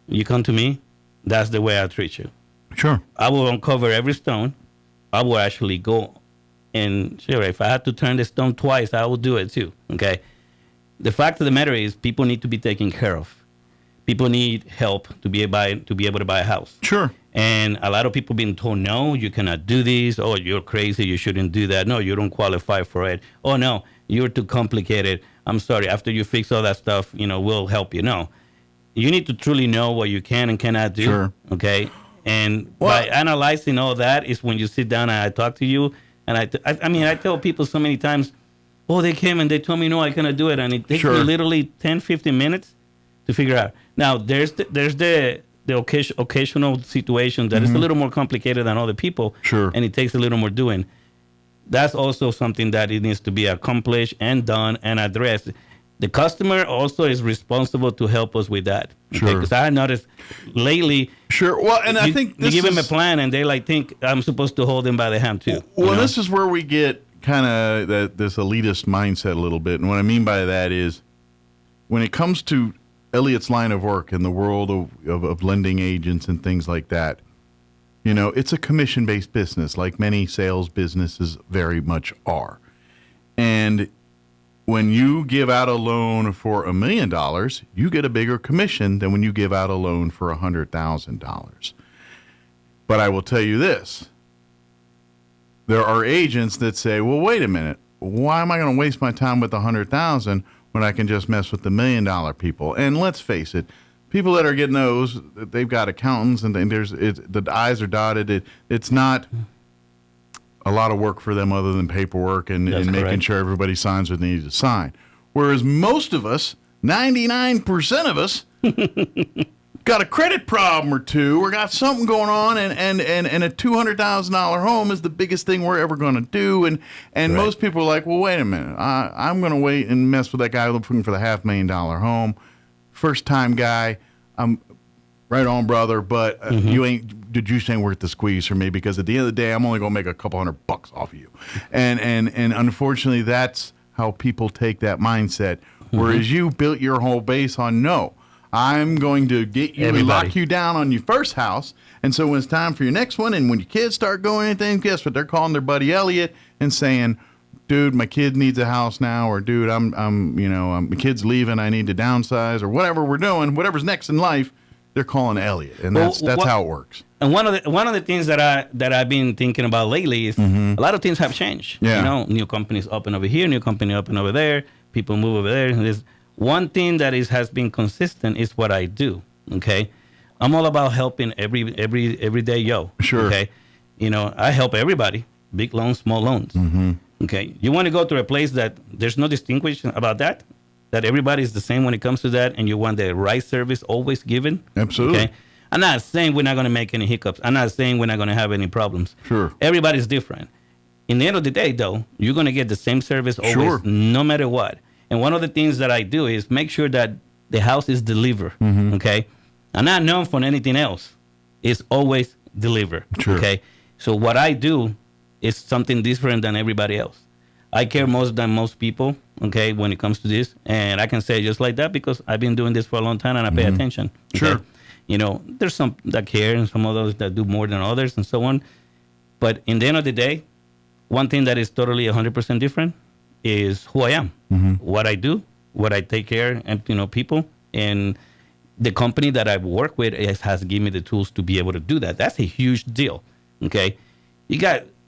You come to me, that's the way I treat you. Sure. I will uncover every stone. I will actually go and, sure, if I have to turn the stone twice, I will do it too, okay? The fact of the matter is people need to be taken care of. People need help to be able to buy a house. Sure. And a lot of people being told, no, you cannot do this. Oh, you're crazy. You shouldn't do that. No, you don't qualify for it. Oh, no, you're too complicated. I'm sorry. After you fix all that stuff, we'll help you. No. You need to truly know what you can and cannot do. Sure. Okay? And by analyzing all that is when you sit down and I talk to you. And I tell people so many times, oh, they came and they told me, no, I cannot do it. And it takes me literally 10, 15 minutes to figure out. Now, there's the occasional situation that is a little more complicated than other people. Sure. And it takes a little more doing. That's also something that it needs to be accomplished and done and addressed. The customer also is responsible to help us with that. Sure. Because I noticed lately. Sure. Well, and I think you give them a plan and they think I'm supposed to hold them by the hand too. Well, this is where we get kind of this elitist mindset a little bit. And what I mean by that is when it comes to Elliot's line of work in the world of lending agents and things like that, it's a commission-based business like many sales businesses very much are. And when you give out a loan for $1 million, you get a bigger commission than when you give out a loan for $100,000. But I will tell you this. There are agents that say, well, wait a minute. Why am I going to waste my time with $100,000 when I can just mess with the $1 million people? And let's face it, people that are getting those, they've got accountants and the I's are dotted. It's not a lot of work for them other than paperwork and making sure everybody signs what they need to sign. Whereas most of us, 99% of us, got a credit problem or two, or got something going on, and a $200,000 home is the biggest thing we're ever going to do. And most people are like, well, wait a minute, I'm going to wait and mess with that guy looking for the $500,000 home. First time guy, I'm right on, brother, but you ain't the juice ain't worth the squeeze for me, because at the end of the day, I'm only going to make a couple $100 off of you. And unfortunately, that's how people take that mindset. Whereas you built your whole base on, no, I'm going to get you and lock you down on your first house. And so when it's time for your next one, and when your kids start going anything, guess what? They're calling their buddy Elliot and saying, dude, my kid needs a house now, or dude, my kid's leaving, I need to downsize, or whatever we're doing, whatever's next in life, they're calling Elliot. And that's how it works. And one of the things that I've been thinking about lately is a lot of things have changed. Yeah. New companies open over here, new company open over there, people move over there. And there's one thing that has been consistent is what I do. Okay, I'm all about helping everyday yo. Sure. Okay, I help everybody, big loans, small loans. Okay, you want to go to a place that there's no distinction about that everybody's the same when it comes to that, and you want the right service always given. Absolutely. Okay? I'm not saying we're not going to make any hiccups. I'm not saying we're not going to have any problems. Sure. Everybody's different. In the end of the day, though, you're going to get the same service always, no matter what. And one of the things that I do is make sure that the house is delivered. Okay? I'm not known for anything else. It's always delivered. Sure. Okay? So what I do is something different than everybody else. I care more than most people, okay, when it comes to this. And I can say just like that because I've been doing this for a long time and I pay attention. Okay? Sure. There's some that care and some others that do more than others and so on. But in the end of the day, one thing that is totally 100% different is who I am, what I do, what I take care of, people. And the company that I work with has given me the tools to be able to do that. That's a huge deal, okay? You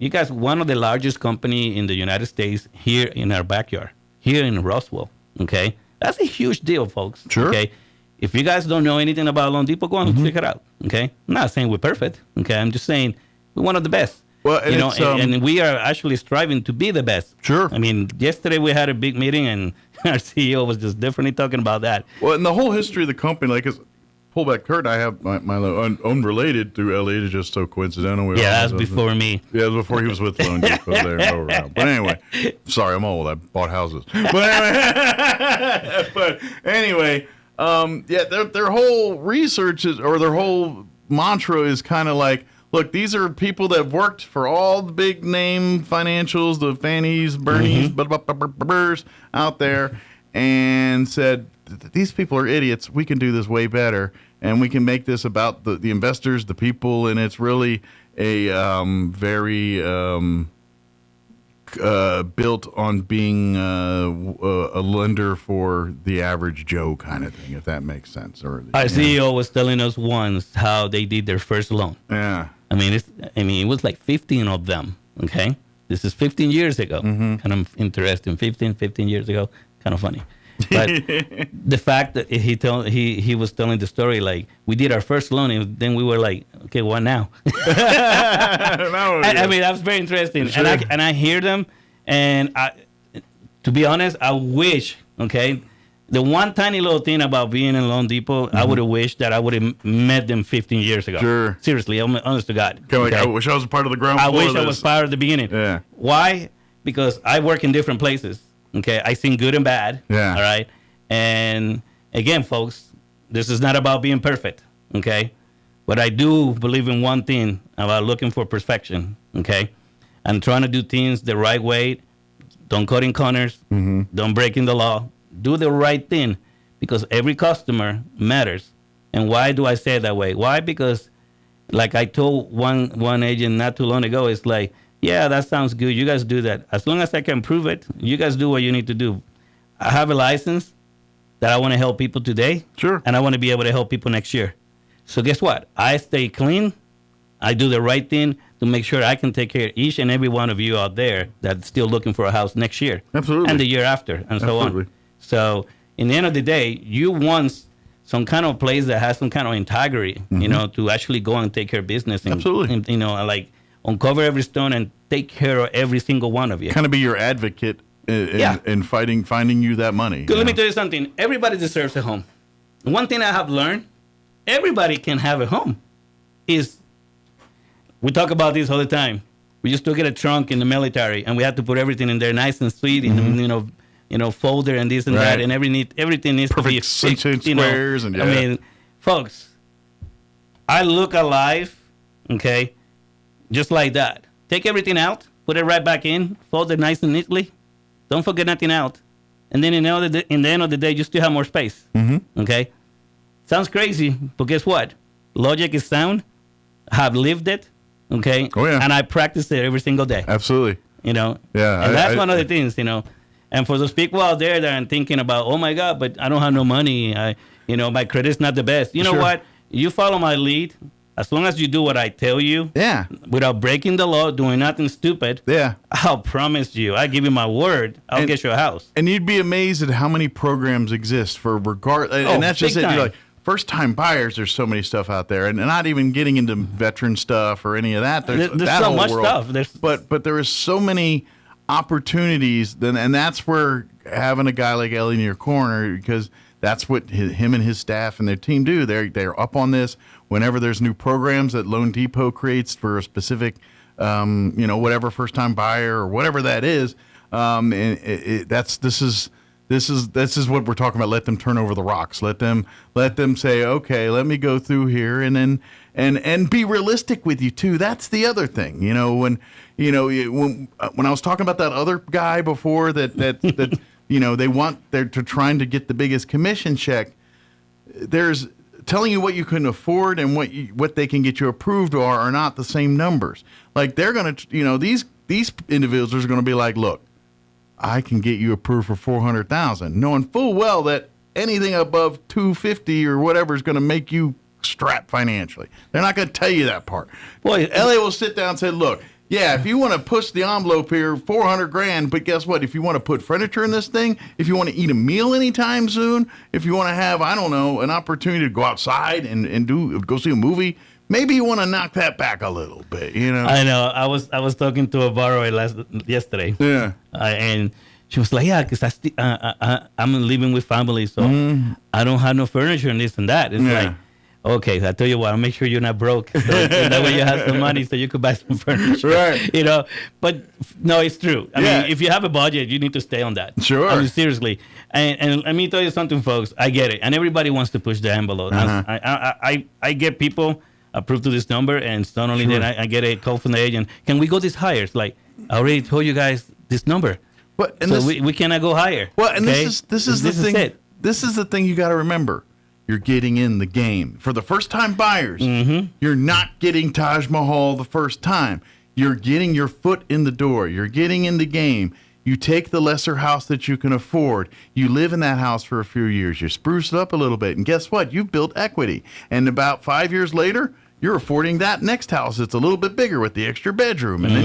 guys, one of the largest company in the United States here in our backyard, here in Roswell, okay? That's a huge deal, folks. Sure. Okay? If you guys don't know anything about Loan Depot, go on and check it out, okay? I'm not saying we're perfect, okay? I'm just saying we're one of the best. Well, and and we are actually striving to be the best. Sure. I mean, yesterday we had a big meeting, and our CEO was just definitely talking about that. Well, in the whole history of the company, like, pull back Kurt, I have my unrelated through Elliot, is just so coincidental. That's before me. Yeah, it was before he was with Loan Depot there. But anyway, sorry, I'm old. I bought houses. But anyway, their whole research is, or their whole mantra is kind of like, look, these are people that have worked for all the big name financials, the Fannies, Bernies, Burrs out there, and said, these people are idiots. We can do this way better, and we can make this about the investors, the people, and it's really a very built on being a lender for the average Joe kind of thing, if that makes sense. Or our CEO was telling us once how they did their first loan. Yeah. I mean, it was like 15 of them, okay? This is 15 years ago. Kind of interesting. 15 years ago. Kind of funny. But the fact that he was telling the story, like, we did our first loan, and then we were like, okay, what now? I mean, that was very interesting. Sure. And I hear them, and to be honest, I wish, okay, the one tiny little thing about being in Loan Depot, I would have wished that I would have met them 15 years ago. Sure. Seriously, honest to God. Okay? I wish I was a part of the ground floor. I wish I was part of the beginning. Yeah. Why? Because I work in different places. Okay, I seen good and bad. Yeah. All right. And again, folks, this is not about being perfect. Okay. But I do believe in one thing about looking for perfection. Okay. And trying to do things the right way. Don't cut in corners. Don't break in the law. Do the right thing, because every customer matters. And why do I say it that way? Why? Because, like I told one agent not too long ago, it's like, yeah, that sounds good. You guys do that. As long as I can prove it, you guys do what you need to do. I have a license that I want to help people today. Sure. And I want to be able to help people next year. So guess what? I stay clean. I do the right thing to make sure I can take care of each and every one of you out there that's still looking for a house next year. Absolutely. And the year after, and so on. So in the end of the day, you want some kind of place that has some kind of integrity, you know, to actually go and take care of business. And, Absolutely. And, you know, like, uncover every stone and take care of every single one of you. Kind of be your advocate in finding you that money. Let me tell you something. Everybody deserves a home. One thing I have learned, everybody can have a home. We talk about this all the time. We used to get a trunk in the military, and we had to put everything in there nice and sweet, in folder and this and that, and everything needs to be fixed. Squares and I mean, folks, I look alive, okay, just like that. Take everything out, put it right back in, fold it nice and neatly. Don't forget nothing out. And then in the end of the day, you still have more space. Okay? Sounds crazy, but guess what? Logic is sound. I have lived it. Okay? Oh, yeah. And I practice it every single day. Absolutely. You know? Yeah. And that's one of the things, you know. And for those people out there that are thinking about, oh, my God, but I don't have no money. My credit's not the best. You know what? You follow my lead. As long as you do what I tell you, without breaking the law, doing nothing stupid, I'll promise you, I give you my word, I'll get you a house. And you'd be amazed at how many programs exist for and that's just it. You're like, first-time buyers, there's so many stuff out there, and not even getting into veteran stuff or any of that. There's that so much world. Stuff. But there is so many opportunities, and that's where having a guy like Ellie in your corner, because that's what him and his staff and their team do. They're up on this. Whenever there's new programs that Loan Depot creates for a specific, whatever first-time buyer or whatever that is, this is what we're talking about. Let them turn over the rocks. Let them say, okay, let me go through here, and then and be realistic with you too. That's the other thing. When I was talking about that other guy before that they're trying to get the biggest commission check. There's telling you what you can afford and what they can get you approved are not the same numbers. Like they're going to, these individuals are going to be like, look, I can get you approved for $400,000, knowing full well that anything above $250 or whatever is going to make you strapped financially. They're not going to tell you that part. Boy, Elliot will sit down and say, look, yeah, if you want to push the envelope here, $400,000, but guess what? If you want to put furniture in this thing, if you want to eat a meal anytime soon, if you want to have, I don't know, an opportunity to go outside and go see a movie, maybe you want to knock that back a little bit, I know. I was talking to a borrower yesterday. Yeah. And she was like, yeah, because I'm living with family, so I don't have no furniture and this and that. It's like, okay, I tell you what, I'll make sure you're not broke. So that way you have some money so you could buy some furniture. Right. But no, it's true. I mean, if you have a budget, you need to stay on that. Sure. I mean, seriously. And let me tell you something, folks. I get it. And everybody wants to push the envelope. I get people approved to this number, and suddenly then I get a call from the agent. Can we go this higher? It's like, I already told you guys this number. But, and so we cannot go higher. Well, and okay? this is the thing. This is the thing you got to remember. You're getting in the game. For the first-time buyers, you're not getting Taj Mahal the first time. You're getting your foot in the door. You're getting in the game. You take the lesser house that you can afford. You live in that house for a few years. You spruce it up a little bit. And guess what? You've built equity. And about 5 years later, you're affording that next house. It's a little bit bigger with the extra bedroom. And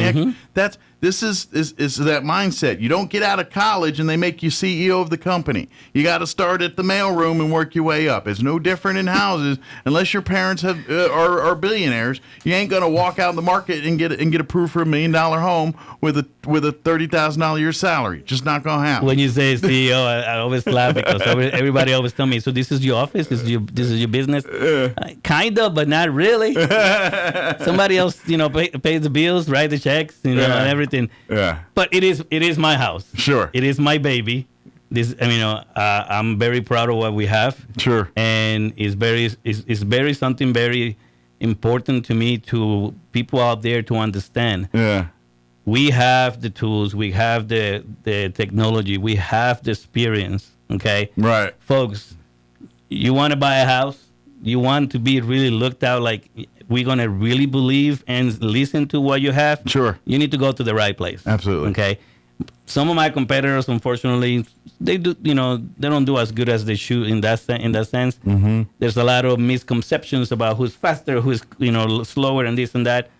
then this is that mindset. You don't get out of college and they make you CEO of the company. You got to start at the mailroom and work your way up. It's no different in houses. Unless your parents are billionaires, you ain't gonna walk out in the market and get approved for $1 million home with a $30,000 a year salary. Just not gonna happen. When you say CEO, I always laugh because everybody always tell me, so this is your office? This is your business? Kind of, but not really. Somebody else, pays the bills, write the checks, and everything. Yeah. But it is my house. Sure. It is my baby. I'm very proud of what we have. Sure. And it's very something very important to me, to people out there to understand. Yeah. We have the tools, we have the technology, we have the experience. Okay. Right. Folks, you want to buy a house, you want to be really looked out like we're going to really believe and listen to what you have. Sure. You need to go to the right place. Absolutely. Okay. Some of my competitors, unfortunately, they don't do as good as they should in that sense. Mm-hmm. There's a lot of misconceptions about who's faster, who's slower, and this and that.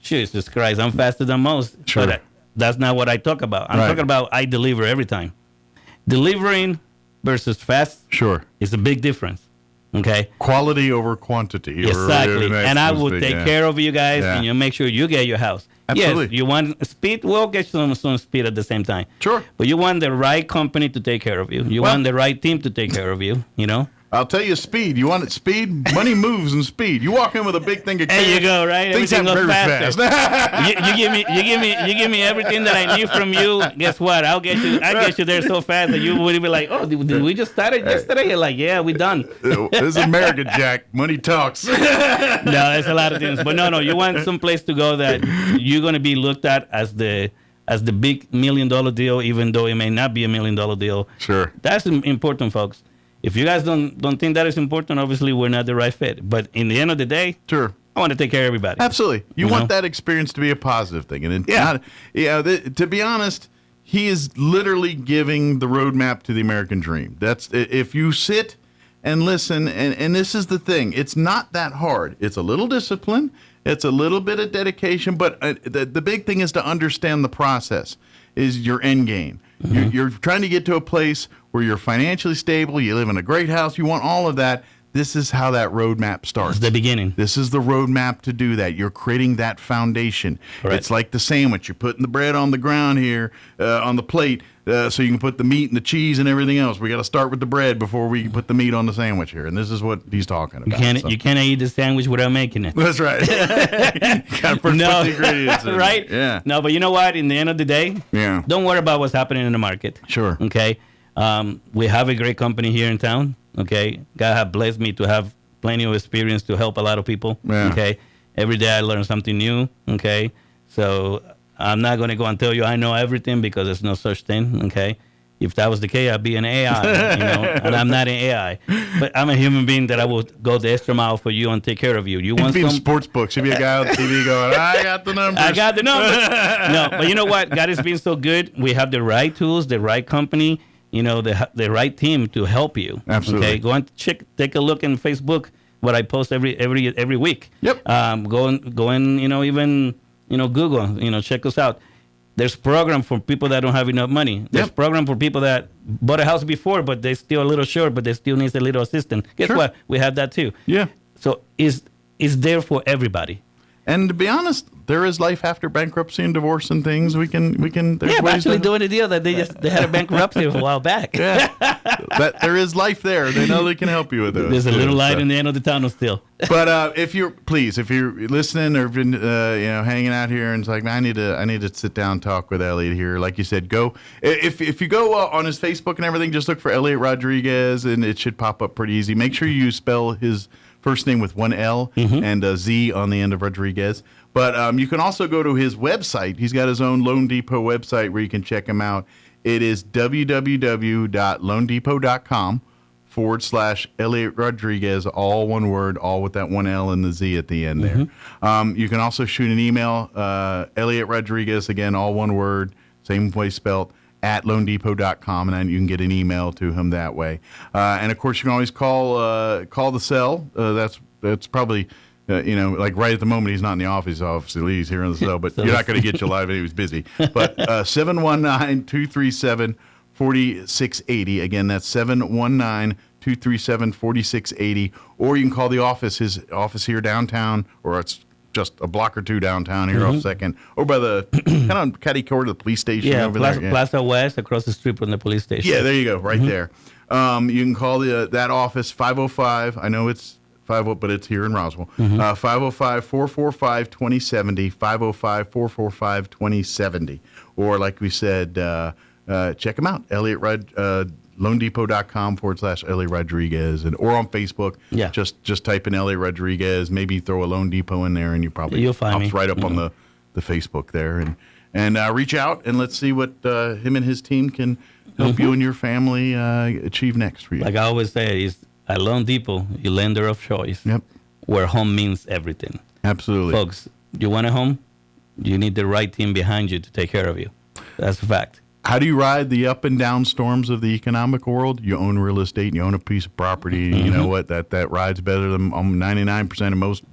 Jesus Christ, I'm faster than most. Sure. But that's not what I talk about. I'm talking about I deliver every time. Delivering versus fast. Sure. Is a big difference. Okay. Quality over quantity. Exactly. And I will take care of you guys, and you make sure you get your house. Absolutely. Yes, you want speed? We'll get some speed at the same time. Sure. But you want the right company to take care of you. You want the right team to take care of you, I'll tell you speed. You want it speed? Money moves in speed. You walk in with a big thing of cash. There you go, right? Things Everything happen goes very faster. fast. you give me everything that I need from you. Guess what? I'll get you there so fast that you would be like, oh, did we just started yesterday? You're like, yeah, we done. This is America, Jack. Money talks. No, there's a lot of things. But no, you want some place to go that you're going to be looked at as the big $1 million deal, even though it may not be a $1 million deal. Sure. That's important, folks. If you guys don't think that is important, obviously we're not the right fit. But in the end of the day, sure, I want to take care of everybody. Absolutely. You want that experience to be a positive thing. And to be honest, he is literally giving the roadmap to the American dream. That's if you sit and listen, and this is the thing. It's not that hard. It's a little discipline. It's a little bit of dedication. But the big thing is to understand the process is your end game. Mm-hmm. You're trying to get to a place where you're financially stable, you live in a great house, you want all of that. This is how that roadmap starts. It's the beginning. This is the roadmap to do that. You're creating that foundation. Right. It's like the sandwich. You're putting the bread on the ground here, on the plate, so you can put the meat and the cheese and everything else. We got to start with the bread before we put the meat on the sandwich here. And this is what he's talking about. You can't eat the sandwich without making it. That's right. You got to put the ingredients in. Right? Yeah. No, but you know what? In the end of the day, don't worry about what's happening in the market. Sure. Okay? We have a great company here in town. Okay, God has blessed me to have plenty of experience to help a lot of people. Yeah. Okay, every day I learn something new. Okay, so I'm not going to go and tell you I know everything because there's no such thing. Okay, if that was the case, I'd be an AI. And I'm not an AI, but I'm a human being that I will go the extra mile for you and take care of you. You want some sports books? You'd be a guy on TV going, "I got the numbers." I got the numbers. No, but you know what? God has been so good. We have the right tools, the right company. The right team to help you. Absolutely. Okay, go and take a look in Facebook. What I post every week. Yep. Go and even Google. Check us out. There's program for people that don't have enough money. There's program for people that bought a house before, but they're still a little short, but they still need a little assistance. Guess what? We have that too. Yeah. So it's there for everybody. And to be honest, there is life after bankruptcy and divorce and things. We can. I'm actually doing a deal that they had a bankruptcy a while back. Yeah, there is life there. They know they can help you with it. There's a little light in the end of the tunnel still. But if you're listening or been hanging out here and it's like, man, I need to sit down and talk with Elliot here. Like you said, go if you go on his Facebook and everything, just look for Elliot Rodriguez and it should pop up pretty easy. Make sure you spell his first name with one L and a Z on the end of Rodriguez. But you can also go to his website. He's got his own Loan Depot website where you can check him out. It is www.loandepot.com/Elliot Rodriguez, all one word, all with that one L and the Z at the end there. You can also shoot an email, Elliot Rodriguez, again, all one word, same way spelled, at loandepot.com, and then you can get an email to him that way. And of course, you can always call the cell. That's probably like right at the moment he's not in the office. Obviously, he's here in the cell, but you're not going to get you live. He was busy. But 719-237-4680. Again, that's 719-237-4680. Or you can call the office. His office here downtown, or it's just a block or two downtown here off Second, or by the kind of catty corner of the police station over there. Plaza West, across the street from the police station. Yeah, there you go, right there. You can call that office 505. I know it's 50, but it's here in Roswell. 505-445-2070. 505-445-2070. Or like we said, check him out. LoanDepot.com/Elliot Rodriguez, or on Facebook. Yeah. Just type in Elliot Rodriguez. Maybe throw a Loan Depot in there, and you'll find me. Right up on the Facebook there, and reach out and let's see what him and his team can help you and your family achieve next for you. Like I always say, at Loan Depot, your lender of choice. Yep. Where home means everything. Absolutely, folks. You want a home? You need the right team behind you to take care of you. That's a fact. How do you ride the up and down storms of the economic world? You own real estate, and you own a piece of property. You know what? That rides better than 99% of most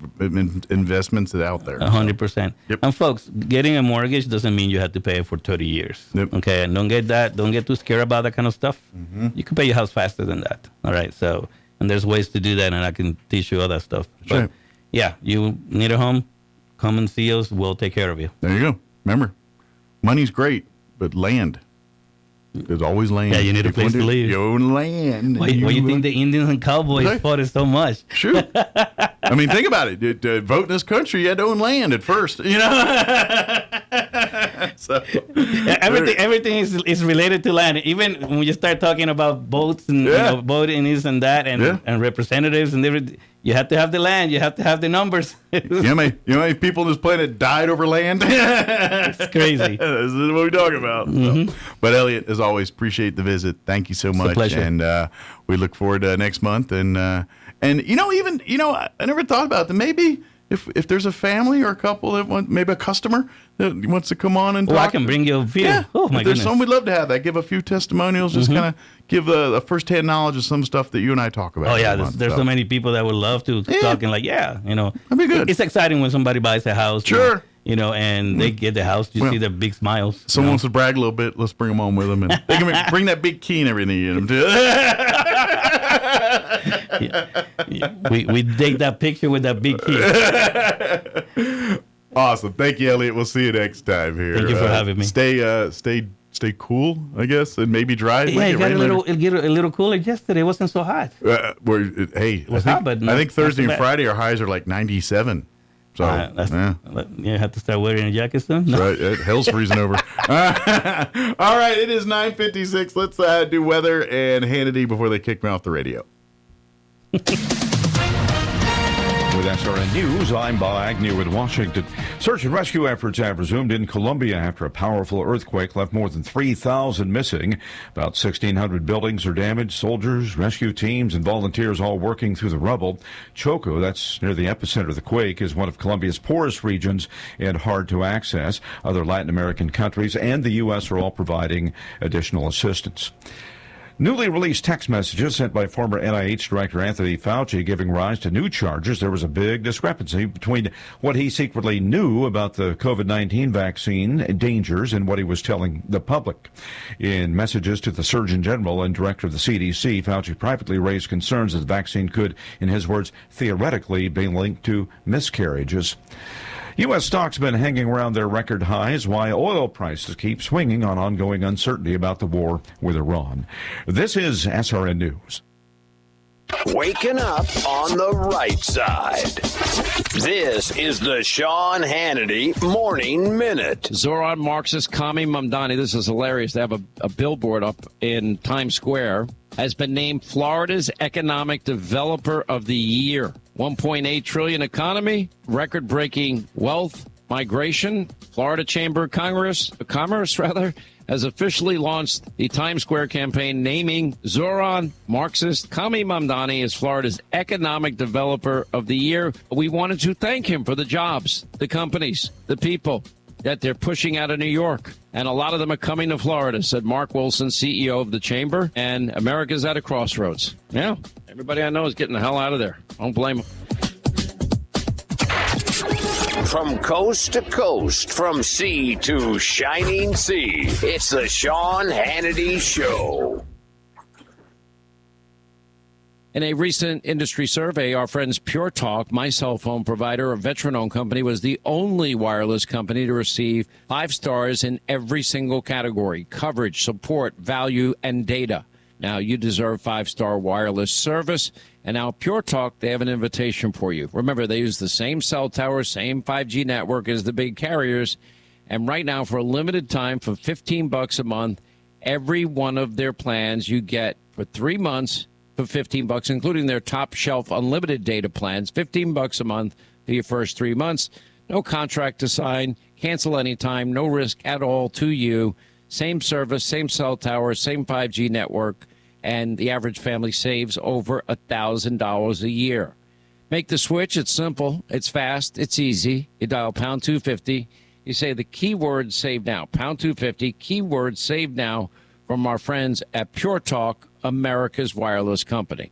investments that are out there. 100%. Yep. And folks, getting a mortgage doesn't mean you have to pay it for 30 years. Yep. Okay, and don't get too scared about that kind of stuff. You can pay your house faster than that. All right, so and there's ways to do that, and I can teach you other stuff. But right. Yeah, you need a home, come and see us. We'll take care of you. There you go. Remember, money's great. But land. There's always land. Yeah, you need a place to live. You own land. Why you think the Indians and Cowboys fought it so much? Sure. I mean, think about it. To vote in this country, you had to own land at first. So, everything is related to land. Even when you start talking about boats and voting this and that and representatives and everything, you have to have the land. You have to have the numbers. you know how many people on this planet died over land? It's crazy. This is what we're talking about. So. But Elliot, as always, appreciate the visit. Thank you so much. It's a pleasure. And we look forward to next month. And I never thought about that. Maybe if there's a family or a couple that maybe a customer that wants to come on and talk. I can bring you a few. Yeah. Oh, my goodness. There's some we'd love to have that. Give a few testimonials. Just kind of give a first-hand knowledge of some stuff that you and I talk about. Oh, yeah. There's so many people that would love to talk and that'd be good. It's exciting when somebody buys a house. Sure. And they get the house. You see their big smiles. Someone wants to brag a little bit. Let's bring them on with them. And they can bring that big key and everything in them, too. We take that picture with that big key. Awesome. Thank you, Elliot. We'll see you next time here. Thank you for having me. Stay cool, I guess, and maybe dry. Yeah, it got a little cooler yesterday. It wasn't so hot. It was hot, but I think Thursday and Friday our highs are like 97. So you have to start wearing a jacket soon. No. Right, hell's freezing over. All right, it is 9:56. Let's do weather and Hannity before they kick me off the radio. With SRN News, I'm Bob Agnew with Washington. Search and rescue efforts have resumed in Colombia after a powerful earthquake left more than 3,000 missing. About 1,600 buildings are damaged. Soldiers, rescue teams, and volunteers all working through the rubble. Choco, that's near the epicenter of the quake, is one of Colombia's poorest regions and hard to access. Other Latin American countries and the U.S. are all providing additional assistance. Newly released text messages sent by former NIH Director Anthony Fauci giving rise to new charges. There was a big discrepancy between what he secretly knew about the COVID-19 vaccine dangers and what he was telling the public. In messages to the Surgeon General and Director of the CDC, Fauci privately raised concerns that the vaccine could, in his words, theoretically be linked to miscarriages. U.S. stocks have been hanging around their record highs while oil prices keep swinging on ongoing uncertainty about the war with Iran. This is SRN News. Waking up on the right side. This is the Sean Hannity Morning Minute. Zoran Marxist Kami Mamdani, this is hilarious. They have a billboard up in Times Square, has been named Florida's Economic Developer of the Year. $1.8 trillion economy, record-breaking wealth, migration. Florida Chamber of Commerce has officially launched the Times Square campaign naming Zoran Marxist Kami Mamdani as Florida's Economic Developer of the Year. We wanted to thank him for the jobs, the companies, the people that they're pushing out of New York. And a lot of them are coming to Florida, said Mark Wilson, CEO of the Chamber. And America's at a crossroads. Yeah, everybody I know is getting the hell out of there. Don't blame them. From coast to coast, from sea to shining sea, it's the Sean Hannity Show. In a recent industry survey, our friends Pure Talk, my cell phone provider, a veteran-owned company, was the only wireless company to receive 5 stars in every single category: coverage, support, value, and data. Now, you deserve 5-star wireless service. And now Pure Talk, they have an invitation for you. Remember, they use the same cell tower, same 5G network as the big carriers. And right now, for a limited time, for $15 a month, every one of their plans you get for 3 months for $15, including their top shelf unlimited data plans, $15 a month for your first 3 months. No contract to sign, cancel anytime, no risk at all to you. Same service, same cell tower, same 5G network. And the average family saves over $1,000 a year. Make the switch. It's simple. It's fast. It's easy. You dial pound 250. You say the keyword save now. Pound 250, keyword save now from our friends at Pure Talk, America's wireless company.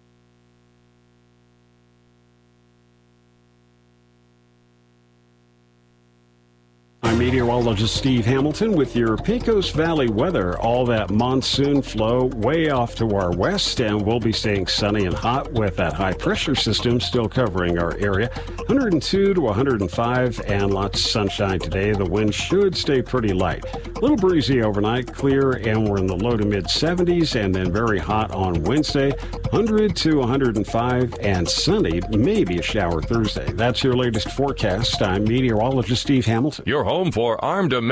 I'm meteorologist Steve Hamilton with your Pecos Valley weather. All that monsoon flow way off to our west, and we'll be staying sunny and hot with that high pressure system still covering our area. 102 to 105 and lots of sunshine today. The wind should stay pretty light. A little breezy overnight, clear, and we're in the low to mid 70s, and then very hot on Wednesday. 100 to 105 and sunny, maybe a shower Thursday. That's your latest forecast. I'm meteorologist Steve Hamilton. Your home for armed America.